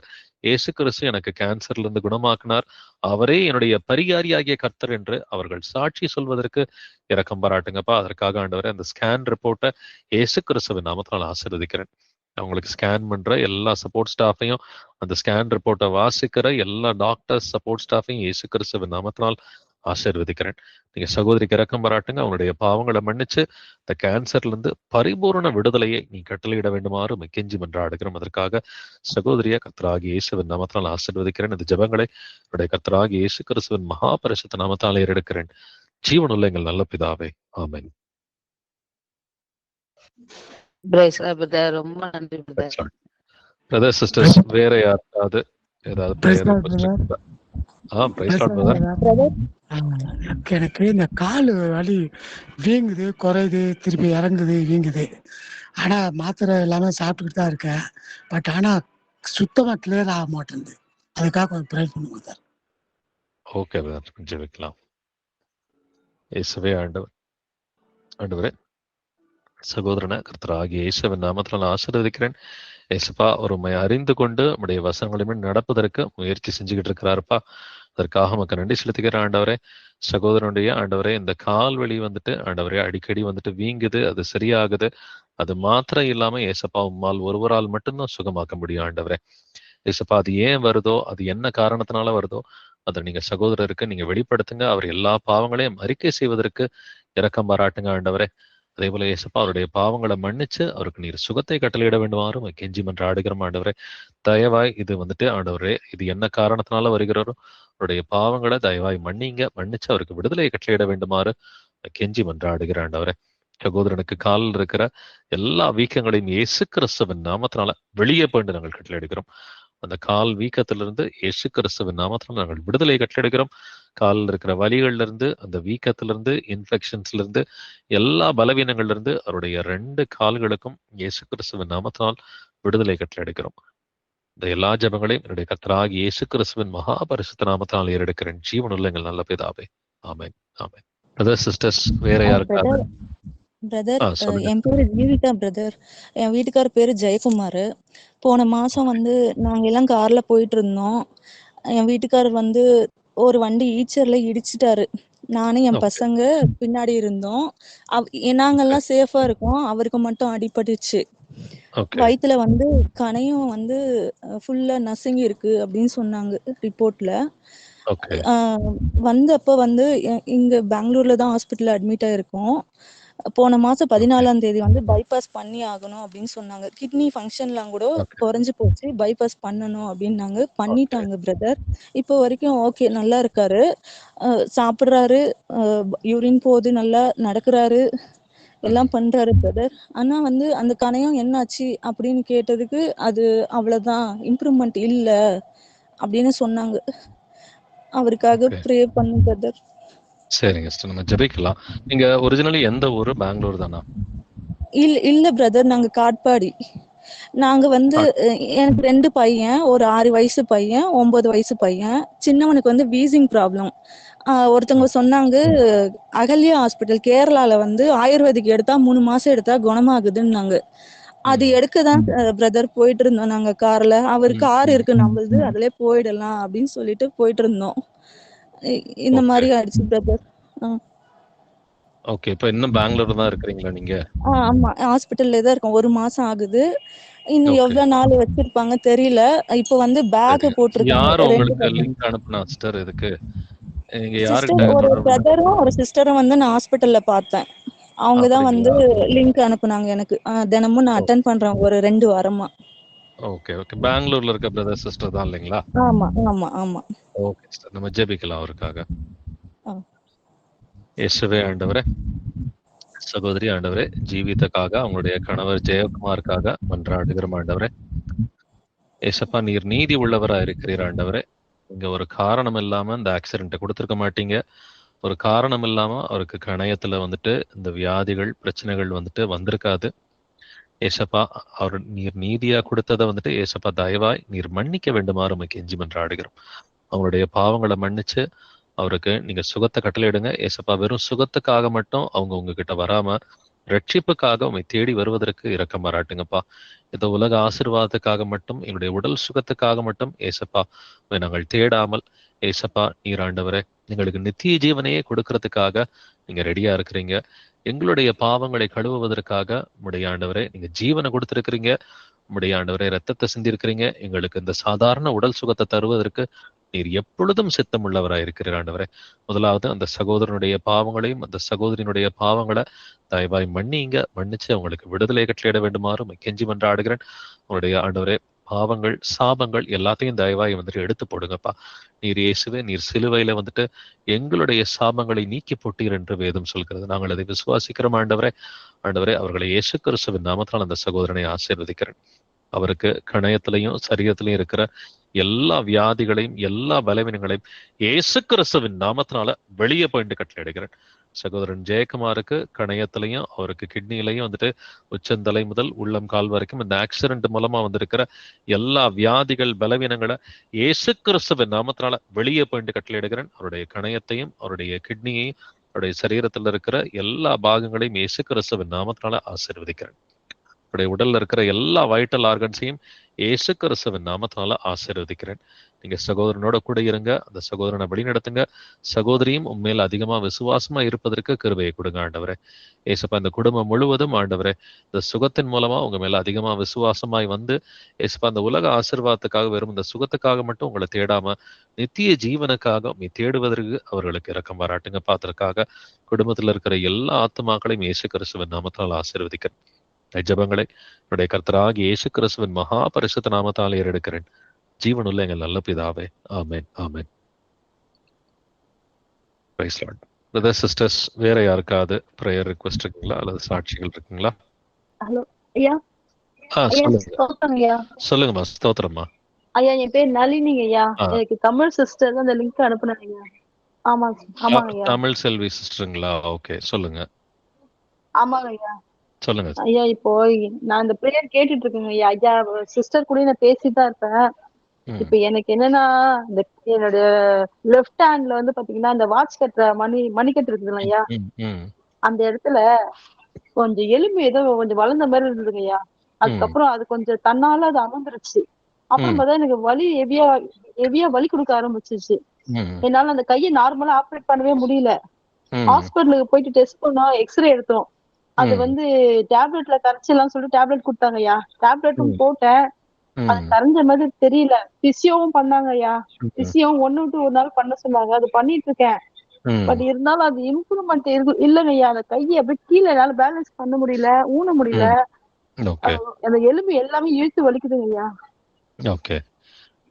Speaker 1: இயேசு கிறிஸ்து எனக்கு கேன்சர்ல இருந்து குணமாக்கினார், அவரே என்னுடைய பரிகாரியாகிய கர்த்தர் என்று அவர்கள் சாட்சி சொல்வதற்கு இரக்கம் பாராட்டுங்கப்பா. அதற்காக ஆண்டவரே அந்த ஸ்கேன் ரிப்போர்ட்டை இயேசு கிறிஸ்துவின் நாமத்தினால் ஆசீர்வதிக்கிறேன். அவங்களுக்கு ஸ்கேன் பண்ற எல்லா சப்போர்ட் ஸ்டாஃபையும், அந்த ஸ்கேன் ரிப்போர்ட்டை வாசிக்கிற எல்லா டாக்டர்ஸ் சப்போர்ட் ஸ்டாஃபையும் இயேசு கிறிஸ்துவின் நாமத்தினால் ஆசீர்வதிக்கிறேன். நீங்க சகோதரிக்கு இரக்கம் பாராட்டுங்க. அவங்களுடைய பாவங்களை மன்னிச்சு இந்த கேன்சர்ல இருந்து பரிபூர்ண விடுதலையை நீ கட்டளையிட வேண்டுமாறு கெஞ்சி மன்றாடுகிறோம். அதற்காக சகோதரிய கர்த்தராகிய இயேசுவின் நாமத்தினால் ஆசீர்வதிக்கிறேன். இந்த ஜெபங்களை என்னுடைய கர்த்தராகிய இயேசு கிறிஸ்துவின் மகா பரிசுத்த நாமத்தால் ஏறெடுக்கிறேன். ஜீவனுள்ள எங்கள் நல்ல பிதாவே, ஆமென்.
Speaker 5: ரொம்ப நன்றி பிரதர்.
Speaker 1: பிரதர் சிஸ்டர்ஸ் வேற யாராவது ஏதாவது
Speaker 6: எனக்கு இந்த காலு வலி வீங்குது, குறையுது, திருப்பி இறங்குது, வீங்குது. ஆனா மாத்திரை எல்லாமே சாப்பிட்டுக்கிட்டு தான் இருக்கேன். பட் ஆனா சுத்தமா கிளியர் ஆக மாட்டேங்குது. அதுக்காக கொஞ்சம் ப்ரே பண்ணுங்க சார்.
Speaker 1: ஓகே பிரதர், கொஞ்சம் வைக்கலாம். இயேசுவே ஆண்டவரே சகோதரனை கர்த்தராகிய இயேசுவின் நாமத்தில் நான் ஆசீர்வதிக்கிறேன். ஏசப்பா ஒரு அறிந்து கொண்டு நம்முடைய வசனங்களுமே நடப்பதற்கு முயற்சி செஞ்சுக்கிட்டு இருக்கிறாருப்பா. அதற்காக நமக்கு நன்றி செலுத்துகிறேன் ஆண்டவரே. சகோதரனுடைய ஆண்டவரே இந்த கால் வலி வந்துட்டு ஆண்டவரே அடிக்கடி வந்துட்டு வீங்குது, அது சரியாகுது. அது மாத்திரம் இல்லாம ஏசப்பா உம்மால் ஒருவரால் மட்டும்தான் சுகமாக்க முடியும் ஆண்டவரே. ஏசப்பா அது ஏன் வருதோ, அது என்ன காரணத்தினால வருதோ அதை நீங்க சகோதரருக்கு நீங்க வெளிப்படுத்துங்க. அவர் எல்லா பாவங்களையும் அறிக்கை செய்வதற்கு இரக்கம் பாராட்டுங்க ஆண்டவரே. அதே போல ஏசப்பா அவருடைய பாவங்களை மன்னிச்சு அவருக்கு நீர் சுகத்தை கட்டளையிட வேண்டுமாறும் கெஞ்சி மன்றாடுகிறோம் ஆண்டவரே. தயவாய் இது வந்துட்டு ஆண்டவரே இது என்ன காரணத்தினால வருகிறாரோ அவருடைய பாவங்களை தயவாய் மன்னிச்சு அவருக்கு விடுதலையை கட்டளையிட வேண்டுமாறு கெஞ்சி மன்றாடுகிற ஆண்டவரே. சகோதரனுக்கு காலில் இருக்கிற எல்லா வீக்கங்களையும் இயேசு கிறிஸ்துவின் நாமத்தினால வெளியே போயிட்டு நாங்கள் கட்டளையிடுகிறோம். அந்த கால் வீக்கத்திலிருந்து இயேசு கிறிஸ்துவின் நாமத்தினால நாங்கள் விடுதலை கட்டளையிடுகிறோம். காலில் இருக்கிற வலிகள்ல இருந்து, அந்த வீக்கத்திலிருந்து, இன்ஃபெக்ஷன்ஸ்ல இருந்து, எல்லா பலவீனங்கள்ல இருந்து அவருடைய 2 கால்களுக்கும் இயேசு கிறிஸ்துவின் நாமத்தினால் விடுதலை கட்டளையிடுகிறோம். இந்த எல்லா ஜெபங்களையும் என்னுடைய கர்த்தராகிய இயேசு கிறிஸ்துவின் மகா பரிசுத்த நாமத்தினால் ஏறெடுக்கிறேன். ஜீவனுள்ள எங்கள் நல்ல பிதாவே, ஆமென் ஆமென். பிரதர் சிஸ்டர்ஸ் வேற யாருக்காக?
Speaker 7: பிரதர் என் பேரு ஜீவிகா பிரதர். என் வீட்டுக்கார பேரு ஜெயக்குமார். போன மாசம் நாங்க எல்லாம் கார்ல போயிட்டு இருந்தோம். என் வீட்டுக்காரர் ஒரு வண்டி ஈச்சர்ல இடிச்சிட்டாரு. நானும் என் பசங்க பின்னாடி இருந்தோம். நாங்கெல்லாம் சேஃபா இருக்கோம். அவருக்கு மட்டும் அடிபட்டுச்சு. வயித்துல கணையும் ஃபுல்லா நசுங்கி இருக்கு அப்படின்னு சொன்னாங்க ரிப்போர்ட்ல. அப்ப இங்க பெங்களூர்ல தான் ஹாஸ்பிட்டல்ல அட்மிட் ஆயிருக்கோம். போன மாசம் 14ஆம் தேதி பைபாஸ் பண்ணி ஆகணும் அப்படின்னு சொன்னாங்க. கிட்னி ஃபங்க்ஷன்லாம் கூட குறைஞ்சு போச்சு, பைபாஸ் பண்ணணும் அப்படின்னாங்க. பண்ணிட்டாங்க பிரதர். இப்போ வரைக்கும் ஓகே, நல்லா இருக்காரு, சாப்பிடுறாரு, யூரின் போகுது, நல்லா நடக்கிறாரு, எல்லாம் பண்றாரு பிரதர். ஆனா அந்த கணையம் என்னாச்சு அப்படின்னு கேட்டதுக்கு அது அவ்வளவுதான், இம்ப்ரூவ்மெண்ட் இல்ல அப்படின்னு சொன்னாங்க. அவருக்காக ப்ரே பண்ணு பிரதர்.
Speaker 1: சரிங்க சிஸ்டர், நம்ம ஜெபிக்கலாம். நீங்க ஒரிஜினலி எந்த ஊரு? பெங்களூர் தானா?
Speaker 7: இல்ல பிரதர், நாங்க காட்பாடி. நாங்க எனக்கு 2 பையன், ஒரு 6 வயசு பையன், 9 வயசு பையன். சின்னவனுக்கு வீசிங் ப்ராப்ளம். ஒருத்தவங்க சொன்னாங்க அகல்யா ஹாஸ்பிட்டல் கேரளால ஆயுர்வேதிக் எடுத்தா 3 மாசம் எடுத்தா குணமாகுதுன்னாங்க. அது எடுக்கதான் பிரதர் போயிட்டு இருந்தோம் நாங்க கார்ல. அவர் கார் இருக்கு நம்மளுது, அதுல போயிடலாம் அப்படின்னு சொல்லிட்டு போயிட்டு இருந்தோம். இந்த
Speaker 1: ஓகே
Speaker 7: மாதிரி ஆயிடுச்சு பிரதர்.
Speaker 1: ஓகே. இப்ப இன்னும் பெங்களூர்ல தான் இருக்கிறீங்களா நீங்க?
Speaker 7: ஆமா, ஹாஸ்பிட்டல்ல தான் இருக்கோம். 1 மாசம் ஆகுது. இன்னும்
Speaker 1: ஓகே
Speaker 7: எவ்வளவு நாள் வச்சிருப்பாங்க தெரியல. இப்போ வந்து பேக்
Speaker 1: சரி.
Speaker 7: போட்டிருக்காங்க.
Speaker 1: யார்
Speaker 7: 2
Speaker 1: உங்களுக்கு
Speaker 7: பேக்.
Speaker 1: லிங்க் அனுப்புனா சிஸ்டர் இதுக்கு? நீங்க
Speaker 7: சிஸ்டர்,
Speaker 1: யார்கிட்ட
Speaker 7: ஒரு
Speaker 1: தொடர்பு
Speaker 7: பிரதரும் ஒரு சிஸ்டரும் வந்து நான் ஹாஸ்பிட்டல்ல பார்த்தேன். அவங்க தான் வந்து
Speaker 1: அப்படிங்களா?
Speaker 7: லிங்க் அனுப்புனாங்க எனக்கு. தினமும் நான்
Speaker 1: ஓ
Speaker 7: அட்டென்ட் பண்றேன் ஒரு 2 வாரமா.
Speaker 1: Okay, okay. பெங்களூர்ல இருக்க பிரதர், சிஸ்டர் தான் இல்லைங்களா?
Speaker 7: ஆமா, ஆமா, ஆமா.
Speaker 1: Okay sister. நம்ம ஜெபிக்கலாம் அவருக்காக.
Speaker 7: ஆ.
Speaker 1: இயேசுவே ஆண்டவரே, சகோதரி ஆண்டவரே, ஜீவிதக்காக அவங்களுடைய கணவர் ஜெயக்குமாருக்காக மன்றாடுகிறோம் ஆண்டவரே. ஏசப்பா, நீர் நீதி உள்ளவரா இருக்கிறீர் ஆண்டவரே. நீங்க ஒரு காரணம் இல்லாம இந்த ஆக்சிடென்ட்டை கொடுத்துருக்க மாட்டீங்க. ஒரு காரணம் இல்லாம அவருக்கு கணையத்துல வந்துட்டு இந்த வியாதிகள், பிரச்சனைகள் வந்துட்டு வந்திருக்காது. ஏசப்பா, அவர் நீர் நீதியா கொடுத்ததை வந்துட்டு ஏசப்பா தயவாய் நீர் மன்னிக்க வேண்டுமாறு உமக்கு கெஞ்சி மன்றாடுகிறோம். அவங்களுடைய பாவங்களை மன்னிச்சு அவருக்கு நீங்க சுகத்தை கட்டளையிடுங்க. ஏசப்பா, வெறும் சுகத்துக்காக மட்டும் அவங்க உங்ககிட்ட வராம ரட்சிப்புக்காக உண்மை தேடி வருவதற்கு இரக்கம் பாராட்டுங்கப்பா. இந்த உலக ஆசீர்வாதத்துக்காக மட்டும், எங்களுடைய உடல் சுகத்துக்காக மட்டும் ஏசப்பா உம்மை நாங்கள் தேடாமல், ஏசப்பா நீர் ஆண்டவரே எங்களுக்கு நித்திய ஜீவனையே கொடுக்கறதுக்காக நீங்க ரெடியா இருக்கிறீங்க. எங்களுடைய பாவங்களை கழுவுவதற்காக உம்முடைய ஆண்டவரே நீங்க ஜீவனை கொடுத்திருக்கிறீங்க. உம்முடைய ஆண்டவரே ரத்தத்தை சிந்திருக்கிறீங்க. எங்களுக்கு இந்த சாதாரண உடல் சுகத்தை தருவதற்கு நீர் எப்பொழுதும் சித்தம் உள்ளவராய் இருக்கிறீர் ஆண்டவரே. முதலாவது அந்த சகோதரனுடைய பாவங்களையும் அந்த சகோதரியினுடைய பாவங்களை தயவாய் மன்னிங்க. மன்னிச்சு அவங்களுக்கு விடுதலை கட்டளையிட வேண்டுமாறு உம்மை கெஞ்சி மன்றாடுகிறேன். உங்களுடைய ஆண்டவரே பாவங்கள், சாபங்கள் எல்லாத்தையும் தயவாய் வந்துட்டு எடுத்து போடுங்கப்பா. நீர் இயேசுவே, நீர் சிலுவையில வந்துட்டு எங்களுடைய சாபங்களை நீக்கி போட்டீர் என்று வேதம் சொல்கிறது. நாங்கள் அதை விசுவாசிக்கிறோம் ஆண்டவரே. ஆண்டவரே, அவர்களை இயேசு கிறிஸ்துவின் நாமத்தால் அந்த சகோதரனை ஆசீர்வதிக்கிறேன். அவருக்கு கணையத்திலையும் சரீரத்திலையும் இருக்கிற எல்லா வியாதிகளையும் எல்லா பலவீனங்களையும் இயேசு கிறிஸ்துவின் நாமத்தினால வெளியே போயிட்டு கட்டளையிடுகிறேன். சகோதரன் ஜெயக்குமாருக்கு கணையத்திலையும் அவருக்கு கிட்னிலையும் வந்துட்டு உச்சந்தலை முதல் உள்ளம் கால் வரைக்கும் இந்த ஆக்சிடென்ட் மூலமா வந்திருக்கிற எல்லா வியாதிகள், பலவீனங்களை இயேசு கிறிஸ்துவின் நாமத்தினால வெளியே போயிட்டு கட்டளையிடுகிறேன். அவருடைய கணையத்தையும் அவருடைய கிட்னியையும் அவருடைய சரீரத்தில் இருக்கிற எல்லா பாகங்களையும் இயேசு கிறிஸ்துவின் நாமத்தினால ஆசீர்வதிக்கிறேன். அவருடைய உடல்ல இருக்கிற எல்லா வைட்டல் ஆர்கன்ஸையும் இயேசு கிறிஸ்துவின் நாமத்தினால ஆசீர்வதிக்கிறேன். நீங்க சகோதரனோட கூட இருங்க, அந்த சகோதரனை வழி நடத்துங்க. சகோதரியும் உண்மையில அதிகமா விசுவாசமா இருப்பதற்கு கிருபையை கொடுங்க ஆண்டவரே. ஏசப்பா, இந்த குடும்பம் முழுவதும் ஆண்டவரே இந்த சுகத்தின் மூலமா உங்க மேல அதிகமா விசுவாசமாய் வந்து ஏசப்பா அந்த உலக ஆசீர்வாதத்துக்காக வெறும் இந்த சுகத்துக்காக மட்டும் உங்களை தேடாம நித்திய ஜீவனுக்காக உண்மை தேடுவதற்கு அவர்களுக்கு இரக்கம் பாராட்டுங்க. பாத்திரக்காக குடும்பத்துல இருக்கிற எல்லா ஆத்துமாக்களையும் இயேசு கிறிஸ்துவின் நாமத்தால் ஆசீர்வதிக்கிறேன். ஜபங்களை என்னுடைய கர்த்தராகிய இயேசு கிறிஸ்துவின் மகா பரிசுத்த நாமத்தால் ஏறெடுக்கிறேன். ஜீவனுள்ள எங்கள் நல்ல பிதாவே, amen, amen. Praise Lord. Brother, sisters, வேற யாருக்காவது பிரேயர் ரிக்வெஸ்ட் இருக்குங்களா அல்லது சாட்சிகள் இருக்குங்களா?
Speaker 8: ஹலோ ஐயா. ஐயா
Speaker 1: சொல்லுங்க
Speaker 8: ஸ்தோத்திரம் ஐயா.
Speaker 1: சொல்லுங்கம்மா. ஸ்தோத்திரம்மா.
Speaker 8: ஐயா என் பேர் நளினிங்க ஐயா. எனக்கு தமிழ் சிஸ்டர் தான் அந்த லிங்க் அனுப்புனாங்க ஐயா. ஆமாங்க ஐயா.
Speaker 1: தமிழ் செல்வி சிஸ்டருங்களா? ஓகே, சொல்லுங்க.
Speaker 8: ஆமாங்க ஐயா.
Speaker 1: சொல்லுங்க.
Speaker 8: ஐயா இப்போ நான் இந்த பிரேயர் கேட்டுட்டு இருக்கேங்க ஐயா. ஐயா சிஸ்டர் கூட நான் பேசிட்டு தான் இருப்பேன். இப்ப எனக்கு என்னன்னா, இந்த என்னுடைய லெஃப்ட் ஹேண்ட்ல வந்து பாத்தீங்கன்னா இந்த வாட்ச் கட்டுற மணிக்கட்டு இருக்குதுங்க ஐயா. அந்த இடத்துல கொஞ்சம் எலும்பு ஏதோ கொஞ்சம் வளர்ந்த மாதிரி இருந்ததுங்க ஐயா. அதுக்கப்புறம் அது கொஞ்சம் தன்னால அது அமர்ந்துருச்சு. அப்புறம் பார்த்தா எனக்கு வலி ஹெவியா வலி கொடுக்க ஆரம்பிச்சிருச்சு. என்னால அந்த கையை நார்மலா ஆப்ரேட் பண்ணவே முடியல. ஹாஸ்பிட்டலுக்கு போயிட்டு டெஸ்ட் பண்ணோம், எக்ஸ்ரே எடுத்தோம். அது வந்து டேப்லெட்ல கரைச்சிடலாம் சொல்லிட்டு டேப்லெட் கொடுத்தாங்க ஐயா. டேப்லெட்டும் போட்டேன், அது கரைஞ்ச மாதிரி தெரியல. பிசியோவும் பண்ணாங்க ஐயா. பிசியோவும் 1 விட்டு 1 நாள் பண்ண சொன்னாங்க, அது பண்ணிட்டு இருக்கேன். பட் இருந்தாலும் அது இம்ப்ரூவ்மெண்ட் இல்லைங்க ஐயா. அந்த கையை அப்படியே கீழே என்னால பேலன்ஸ் பண்ண முடியல, ஊன முடியல. அந்த எலும்பு எல்லாமே இழுத்து வலிக்குதுங்க ஐயா.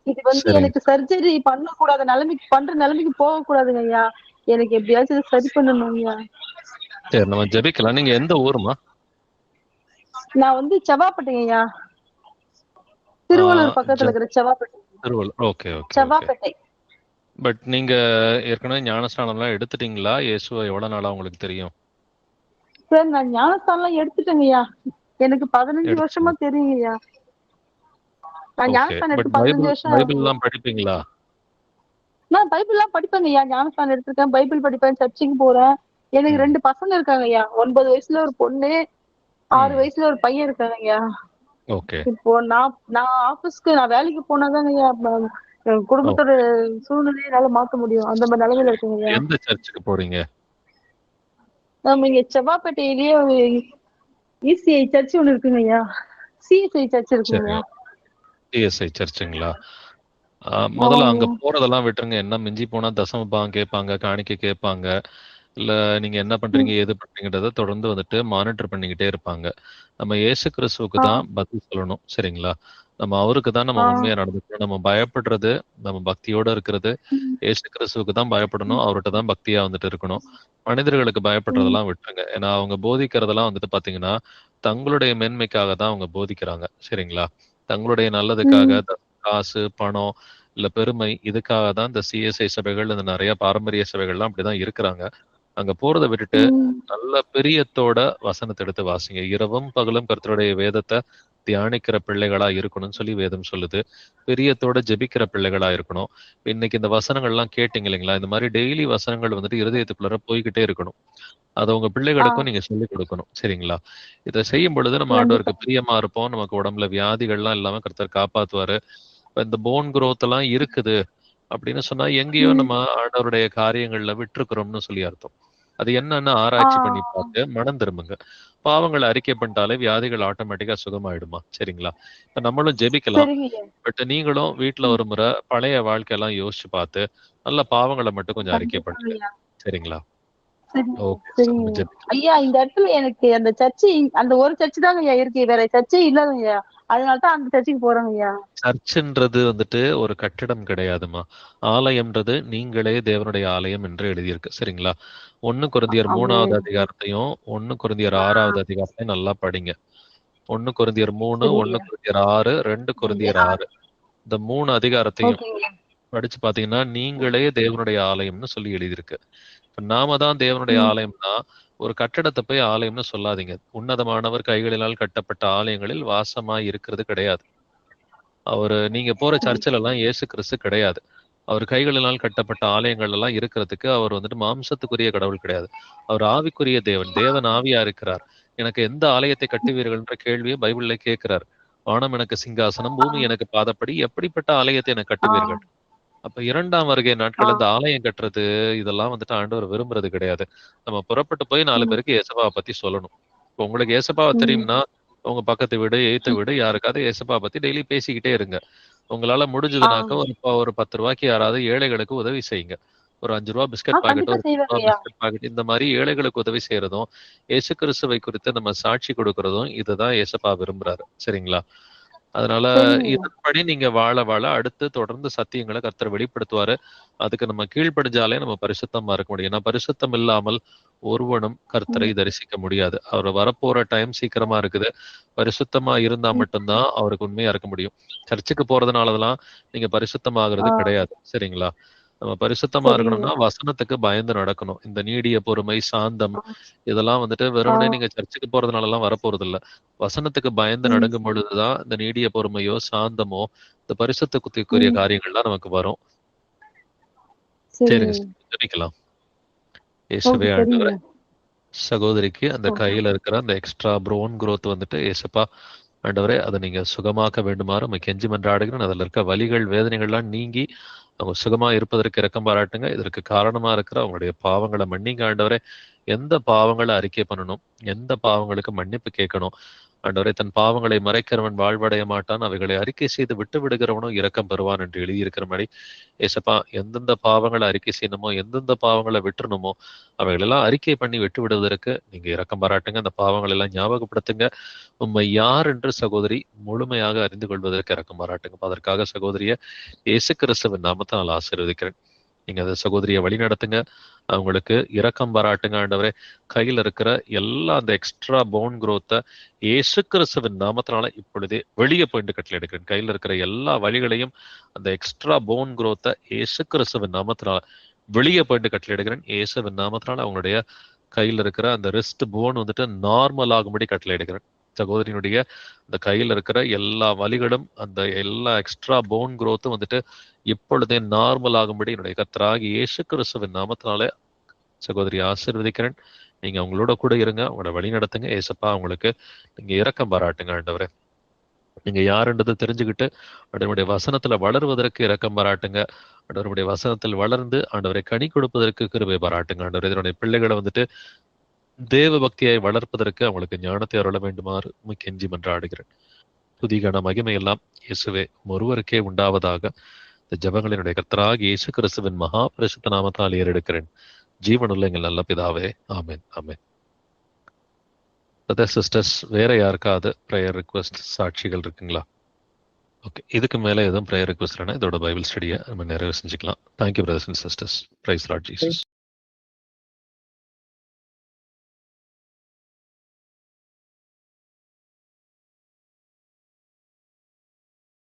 Speaker 8: இது வந்து எனக்கு சர்ஜரி பண்ணக்கூடாத நிலைமைக்கு போக கூடாதுங்க ஐயா. எனக்கு எப்படியாச்சும் சரி பண்ணணும் ஐயா.
Speaker 1: சரி, நம்ம ஜெபிக்கலாம். நீங்க எந்த ஊருமா?
Speaker 8: நான் வந்து செவ்வாப்பேட்டைங்க ஐயா. திருவள்ளூர் பக்கத்துல இருக்கிற Sevvapettai.
Speaker 1: Thiruvallur. Okay, okay.
Speaker 8: Sevvapettai.
Speaker 1: But நீங்க ஏற்கனவே ஞானஸ்நானம் எல்லாம் எடுத்துட்டீங்களா? இயேசுவை எவ்வளவு நாளா உங்களுக்கு தெரியும்?
Speaker 8: சார் நான் ஞானஸ்தானம் எல்லாம் எடுத்துட்டேங்க ஐயா. எனக்கு 15 வருஷமா தெரியுங்க ஐயா. நான் ஞானஸ்தானம் எடுத்து 15 வருஷம்.
Speaker 1: பைபிள் எல்லாம் படிப்பீங்களா?
Speaker 8: நான் பைபிள் எல்லாம் படிப்பேங்க ஐயா. ஞானஸ்தானம் எடுத்திருக்கேன், பைபிள் படிப்பேன், சர்ச்சுக்கு போறேன். எனக்கு 2 பசங்க இருக்காங்க ஐயா. 9 வயசுல ஒரு பொண்ணு, 6 வயசுல ஒரு பையன் இருக்காங்க ஐயா. இப்போ நான் ஆபீஸ்க்கு நான் வேலைக்கு போனாதாங்க ஐயா குடும்பத்தோட சூழ்நிலையை என்னால மாத்த முடியும், அந்த மாதிரி நிலைமையில இருக்குங்க ஐயா.
Speaker 1: எந்த சர்ச்சுக்கு போறீங்க?
Speaker 8: நம்ம இங்க செவ்வாப்பேட்டையிலேயே இசிஐ சர்ச் ஒண்ணு இருக்குங்க ஐயா, சிஎஸ்ஐ சர்ச் இருக்குங்க
Speaker 1: சரி,
Speaker 8: ஐயா.
Speaker 1: சிஎஸ்ஐ சர்ச்சுங்களா? முதல்ல
Speaker 8: ஆமாங்க
Speaker 1: அங்க
Speaker 8: ஐயா.
Speaker 1: போறதெல்லாம் விட்டுருங்க. என்ன மிஞ்சி போனா தசம பாகம் கேட்பாங்க, காணிக்கை கேட்பாங்க. இல்ல நீங்க என்ன பண்றீங்க, ஏது பண்றீங்கன்றத தொடர்ந்து வந்துட்டு மானிட்டர் பண்ணிக்கிட்டே இருப்பாங்க. நம்ம இயேசு கிறிஸ்துவுக்கு
Speaker 8: ஆ,
Speaker 1: தான் பதில் சொல்லணும். சரிங்களா? நம்ம அவருக்கு தான் நம்ம
Speaker 8: ஆ,
Speaker 1: உண்மையா நடந்துக்கணும். நம்ம பயப்படுறது, நம்ம பக்தியோட இருக்கிறது,
Speaker 8: ம்,
Speaker 1: இயேசு கிறிஸ்துவுக்கு தான் பயப்படணும்.
Speaker 8: ம்,
Speaker 1: அவர்ட்ட தான் பக்தியா வந்துட்டு இருக்கணும். மனிதர்களுக்கு
Speaker 8: ம்,
Speaker 1: பயப்படுறதெல்லாம் விட்டுருங்க. ஏன்னா அவங்க போதிக்கிறதெல்லாம் வந்துட்டு பாத்தீங்கன்னா, தங்களுடைய மேன்மைக்காக தான் அவங்க போதிக்கிறாங்க. சரிங்களா? தங்களுடைய நல்லதுக்காக
Speaker 8: ம்,
Speaker 1: காசு, பணம், இல்ல பெருமை இதுக்காக தான் இந்த சிஎஸ்ஐ சபைகள், இந்த நெறைய பாரம்பரிய சபைகள்லாம் அப்படிதான் இருக்கிறாங்க. அங்க போறத விட்டுட்டு
Speaker 8: ம்.
Speaker 1: நல்ல பிரியத்தோட வசனத்த எடுத்து வாசிங்க. இரவும் பகலும் கர்த்தருடைய வேதத்த தியானிக்கிற பிள்ளைகளா இருக்கணும்னு சொல்லி வேதம் சொல்லுது. பிரியத்தோட ஜெபிக்கிற பிள்ளைகளா இருக்கணும். இன்னைக்கு இந்த வசனங்கள்லாம் கேட்டீங்க இல்லைங்களா? இந்த மாரி டெய்லி வசனங்கள் வந்துட்டு இருதயத்துக்குள்ளார போய்க்கிட்டே இருக்கணும். அத உங்க
Speaker 8: ஆ,
Speaker 1: பிள்ளைகளுக்கும் நீங்க சொல்லிக் கொடுக்கணும். சரிங்களா? இத செய்யும் பொழுது நம்ம
Speaker 8: கண்டிப்பா.
Speaker 1: ஆண்டவருக்கு பிரியமா இருப்போம். நமக்கு உடம்புல வியாதிகள்லாம் இல்லாம கர்த்தர் காப்பாத்துவாரு. இப்ப இந்த போன் குரோத் எல்லாம் இருக்குது அப்படின்னு சொன்னா, எங்கேயோ
Speaker 8: ம்.
Speaker 1: நம்ம ஆண்டவருடைய காரியங்கள்ல விட்டுருக்கிறோம்னு சொல்லி அர்த்தம். அது என்னன்னு
Speaker 8: ஆ,
Speaker 1: ஆராய்ச்சி பண்ணி பார்த்து மனம் திரும்புங்க. பாவங்கள அறிக்கை பண்ணிட்டாலே வியாதிகள் ஆட்டோமேட்டிக்கா சுகமாயிடுமா? சரிங்களா? இப்ப நம்மளும் ஜெபிக்கலாம்.
Speaker 8: சரிங்க ஐயா.
Speaker 1: பட் நீங்களும் வீட்ல
Speaker 8: ம்.
Speaker 1: ஒரு முறை பழைய வாழ்க்கையெல்லாம் யோசிச்சு பார்த்து, நல்ல பாவங்கள மட்டும் கொஞ்சம் அறிக்கை
Speaker 8: கண்டிப்பாங்க
Speaker 1: பண்ணுங்க.
Speaker 8: ஐயா.
Speaker 1: சரிங்களா?
Speaker 8: சரிங்க
Speaker 1: ஓகே.
Speaker 8: சரிங்க
Speaker 1: நம்ம
Speaker 8: ஐயா.
Speaker 1: ஜெபிக்கலாம்.
Speaker 8: ஐயா, இந்த இடத்துல எனக்கு அந்த சர்ச்சு, அந்த ஒரு சர்ச் தாங்க ஐயா இருக்கு, வேற சர்ச்சே இல்லைங்க ஐயா. அதனாலதான் அந்த சர்ச்சுக்கு போறோங்க ஐயா.
Speaker 1: சர்ச்சுன்றது வந்துட்டு ஒரு கட்டிடம் கிடையாதும்மா. ஆலயம்ன்றது நீங்களே தேவனுடைய ஆலயம் என்று எழுதியிருக்கு. சரிங்களா? 1 கொரிந்தியர்
Speaker 8: ஆமாங்க
Speaker 1: 3வது
Speaker 8: ஐயா.
Speaker 1: அதிகாரத்தையும், 1 கொரிந்தியர்
Speaker 8: ஆ,
Speaker 1: 6வது அதிகாரத்தையும் நல்லா படிங்க. 1 கொரிந்தியர் 3,
Speaker 8: சரிங்க
Speaker 1: 1
Speaker 8: ஐயா.
Speaker 1: கொரிந்தியர் 6, 2 கொரிந்தியர்
Speaker 8: ஆ,
Speaker 1: 6. இந்த 3 அதிகாரத்தையும்
Speaker 8: ஓகேங்க ஐயா.
Speaker 1: படிச்சு பார்த்தீங்கன்னா, நீங்களே தேவனுடைய ஆலயம்னு சொல்லி எழுதியிருக்கு. இப்ப நாம தான் தேவனுடைய
Speaker 8: ம்.
Speaker 1: ஆலயம்னா, ஒரு கட்டடத்த போய் ஆலயம்னு சொல்லாதீங்க. உன்னதமானவர் கைகளினால் கட்டப்பட்ட ஆலயங்களில் வாசமாய் இருக்கிறது கிடையாது. நீங்க போற சர்ச்சில எல்லாம் இயேசு கிறிஸ்து கிடையாது. அவர் கைகளினால் கட்டப்பட்ட ஆலயங்கள் எல்லாம் இருக்கிறதுக்கு அவர் வந்துட்டு மாம்சத்துக்குரிய கடவுள் கிடையாது. அவர் ஆவிக்குரிய தேவன். தேவன் ஆவியா இருக்கிறார். எனக்கு எந்த ஆலயத்தை கட்டுவீர்கள்ன்ற கேள்வியை பைபிள்ல கேட்கிறார். வானம் எனக்கு சிங்காசனம்,
Speaker 8: ஆ,
Speaker 1: பூமி எனக்கு பாதப்படி, எப்படிப்பட்ட ஆலயத்தை எனக்கு
Speaker 8: ஆ,
Speaker 1: கட்டுவீர்கள்? அப்ப 2ஆம் வருகை
Speaker 8: ஆ,
Speaker 1: நாட்கள் இந்த ஆலயம் கட்டுறது, இதெல்லாம் வந்துட்டு ஆண்டவர் விரும்புறது கிடையாது. நம்ம புறப்பட்டு போய் 4
Speaker 8: ம்,
Speaker 1: பேருக்கு இயேசுபாவ பத்தி சொல்லணும். இப்ப உங்களுக்கு இயேசுபாவ
Speaker 8: ம்,
Speaker 1: தெரியும்னா, உங்க பக்கத்து வீடு, எய்த்த
Speaker 8: ம்.
Speaker 1: வீடு யாருக்காவது இயேசுபாவ பத்தி டெய்லி பேசிக்கிட்டே இருங்க. உங்களால
Speaker 8: ஆ,
Speaker 1: முடிஞ்சதுனாக்க ஒரு ரூ. 10க்கு யாராவது ஏழைகளுக்கு உதவி செய்யுங்க. ஒரு ரூ. 5 பிஸ்கட் பாக்கெட்,
Speaker 8: கண்டிப்பா
Speaker 1: ஒரு
Speaker 8: செய்வேங்க
Speaker 1: ரூ. 10
Speaker 8: ஐயா.
Speaker 1: பிஸ்கட் பாக்கெட் இந்த மாரி ஏழைகளுக்கு உதவி செய்யறதும், இயேசு கிறிஸ்துவை குறித்து நம்ம சாட்சி கொடுக்கிறதும் இதுதான் இயேசப்பா விரும்புறாரு. சரிங்களா? அதனால
Speaker 8: சரிங்க ஐயா.
Speaker 1: இதன்படி நீங்க வாழ வாழ அடுத்து தொடர்ந்து சத்தியங்கள கர்த்தர் வெளிப்படுத்துவாரு. அதுக்கு நம்ம கீழ்ப்படிஞ்சாலே நம்ம பரிசுத்தமா இருக்க முடியும். ஏன்னா பரிசுத்தம் இல்லாமல் ஒருவனும் கர்த்தரை
Speaker 8: ம்,
Speaker 1: தரிசிக்க முடியாது. அவர் வரப்போற டைம் சீக்கிரமா இருக்குது. பரிசுத்தமா இருந்தா
Speaker 8: ம்.
Speaker 1: மட்டும் தான் அவருக்கு உண்மையா இருக்க முடியும். சர்ச்சுக்கு போறதுனாலலாம் நீங்க
Speaker 8: ஆ,
Speaker 1: பரிசுத்தமாகறது கிடையாது. சரிங்களா? நம்ம பரிசுத்தமா
Speaker 8: சரிங்க
Speaker 1: இருக்கணும்னா
Speaker 8: ஐயா.
Speaker 1: வசனத்துக்கு பயந்து நடக்கணும். இந்த நீடிய பொறுமை, சாந்தம்
Speaker 8: ஆ,
Speaker 1: இதெல்லாம் வந்துட்டு
Speaker 8: ஆ,
Speaker 1: வெறுமனே நீங்க சர்ச்சுக்கு போறதுனாலலாம் வரப்போறதில்ல. வசனத்துக்கு பயந்து
Speaker 8: ம்.
Speaker 1: நடுங்கும் பொழுது தான் இந்த நீடிய பொறுமையோ, சாந்தமோ, இந்த பரிசுத்தத்துக்குரிய
Speaker 8: ம்.
Speaker 1: காரியங்கள்லாம் நமக்கு வரும்.
Speaker 8: சரிங்க
Speaker 1: சரிங்க.
Speaker 8: ஐயா.
Speaker 1: ஜெபிக்கலாம்.
Speaker 8: ஓகே,
Speaker 1: இயேசுவே
Speaker 8: சரிங்க
Speaker 1: ஆண்டவரே,
Speaker 8: ஐயா.
Speaker 1: சகோதரிக்கு அந்த
Speaker 8: ஓகே.
Speaker 1: கையில இருக்கிற அந்த எக்ஸ்ட்ரா ப்ரோன் குரோத் வந்துட்டு இயேசப்பா ஆண்டவரே, அத நீங்க சுகமாக்க வேண்டுமாறு உம்மை கெஞ்சி மன்றாடுகிறேன். அதுல இருக்க வலிகள், வேதனைகள்லாம் நீங்கி அவங்க சுகமா இருப்பதற்கு இரக்கம் பாராட்டுங்க. இதற்கு காரணமா இருக்கிற அவங்களுடைய பாவங்கள மன்னிங்க ஆண்டவரே. எந்த பாவங்கள அறிக்கை பண்ணணும்? எந்த பாவங்களுக்கு மன்னிப்பு கேட்கணும்? ஆண்டவரே, தன் பாவங்களை மறைக்கிறவன் வாழ்வடைய மாட்டான். அவைகளை அறிக்கை செய்து விட்டு விடுகிறவனோ இரக்கம் பெறுவான் என்று எழுதியிருக்கிறபடி, ஏசப்பா எந்தெந்த பாவங்கள அறிக்கை செய்யணுமோ, எந்தெந்த பாவங்கள விட்டுறணுமோ, அவைகளெல்லாம் அறிக்கை பண்ணி விட்டு விடுவதற்கு நீங்க இரக்கம் பாராட்டுங்க. அந்த பாவங்கள் எல்லாம் ஞாபகப்படுத்துங்க. உம்மை யார் என்று சகோதரி முழுமையாக அறிந்து கொள்வதற்கு இரக்கம் பாராட்டுங்க. அதற்காக சகோதரிய இயேசு கிறிஸ்துவின் நாமத்தால் ஆசீர்வதிக்கிறேன். நீங்க அந்த சகோதரிய வழி நடத்துங்க. அவங்களுக்கு இரக்கம் பாராட்டுங்க ஆண்டவரே. கையில இருக்கிற எல்லா அந்த எக்ஸ்ட்ரா போன் குரோத்த இயேசு கிறிஸ்துவின் நாமத்தினால இப்பொழுதே வெளியே போயிட்டு கட்டளை எடுக்கிறேன். கையில இருக்கிற எல்லா வழிகளையும் அந்த எக்ஸ்ட்ரா போன் குரோத்த இயேசு கிறிஸ்துவின் நாமத்தினால வெளியே போயிட்டு கட்டளை எடுக்கிறேன். இயேசுவின் நாமத்தினால அவங்களுடைய கையில இருக்கிற அந்த ரிஸ்ட் போன் வந்துட்டு நார்மல் ஆகும்படி கட்டளை எடுக்கிறேன். சகோதரியினுடைய அந்த கையில இருக்கிற எல்லா வலிகளும் அந்த எல்லா எக்ஸ்ட்ரா போன் குரோத்தும் வந்துட்டு இப்பொழுதே நார்மல் ஆகும்படி என்னுடைய கர்த்தராகி இயேசு கிறிஸ்துவின் நாமத்தினாலே சகோதரி ஆசீர்வதிக்கிறேன். நீங்க அவங்களோட கூட இருங்க, அவங்களோட வழி நடத்துங்க. ஏசப்பா அவங்களுக்கு நீங்க இரக்கம் பாராட்டுங்க ஆண்டவரே. நீங்க யாருன்றதை தெரிஞ்சுக்கிட்டு ஆண்டவருடைய வசனத்துல வளருவதற்கு இரக்கம் பாராட்டுங்க. ஆண்டவருடைய வசனத்தில் வளர்ந்து ஆண்டவரை கனி கொடுப்பதற்கு கிருபை பாராட்டுங்க. ஆண்டவர் இதனுடைய பிள்ளைகளை வந்துட்டு தேவ பக்தியாய் வளர்ப்பதற்கு அவங்களுக்கு ஞானத்தை அருள வேண்டுமாறு கெஞ்சி மன்றாடுகிறேன். துதிகன மகிமை எல்லாம் இயேசுவே ஒருவருக்கே உண்டாவதாக இந்த ஜபங்களினுடைய கர்த்தராகிய இயேசு கிறிஸ்துவின் மகா பரிசுத்த நாமத்தால் ஏறெடுக்கிறேன். ஜீவனுள்ள எங்கள் நல்ல பிதாவே, ஆமென் ஆமென். பிரதர் சிஸ்டர்ஸ், வேற யாருக்காவது ப்ரேயர் ரிக்வெஸ்ட் சாட்சிகள் இருக்குங்களா? ஓகே, இதுக்கு மேல எதுவும் ப்ரேயர் ரிக்வெஸ்ட் இல்லைன்னா இதோட பைபிள் ஸ்டடியை நம்ம நிறைவு செஞ்சுக்கலாம். Thank you brothers and sisters. Praise lord Jesus.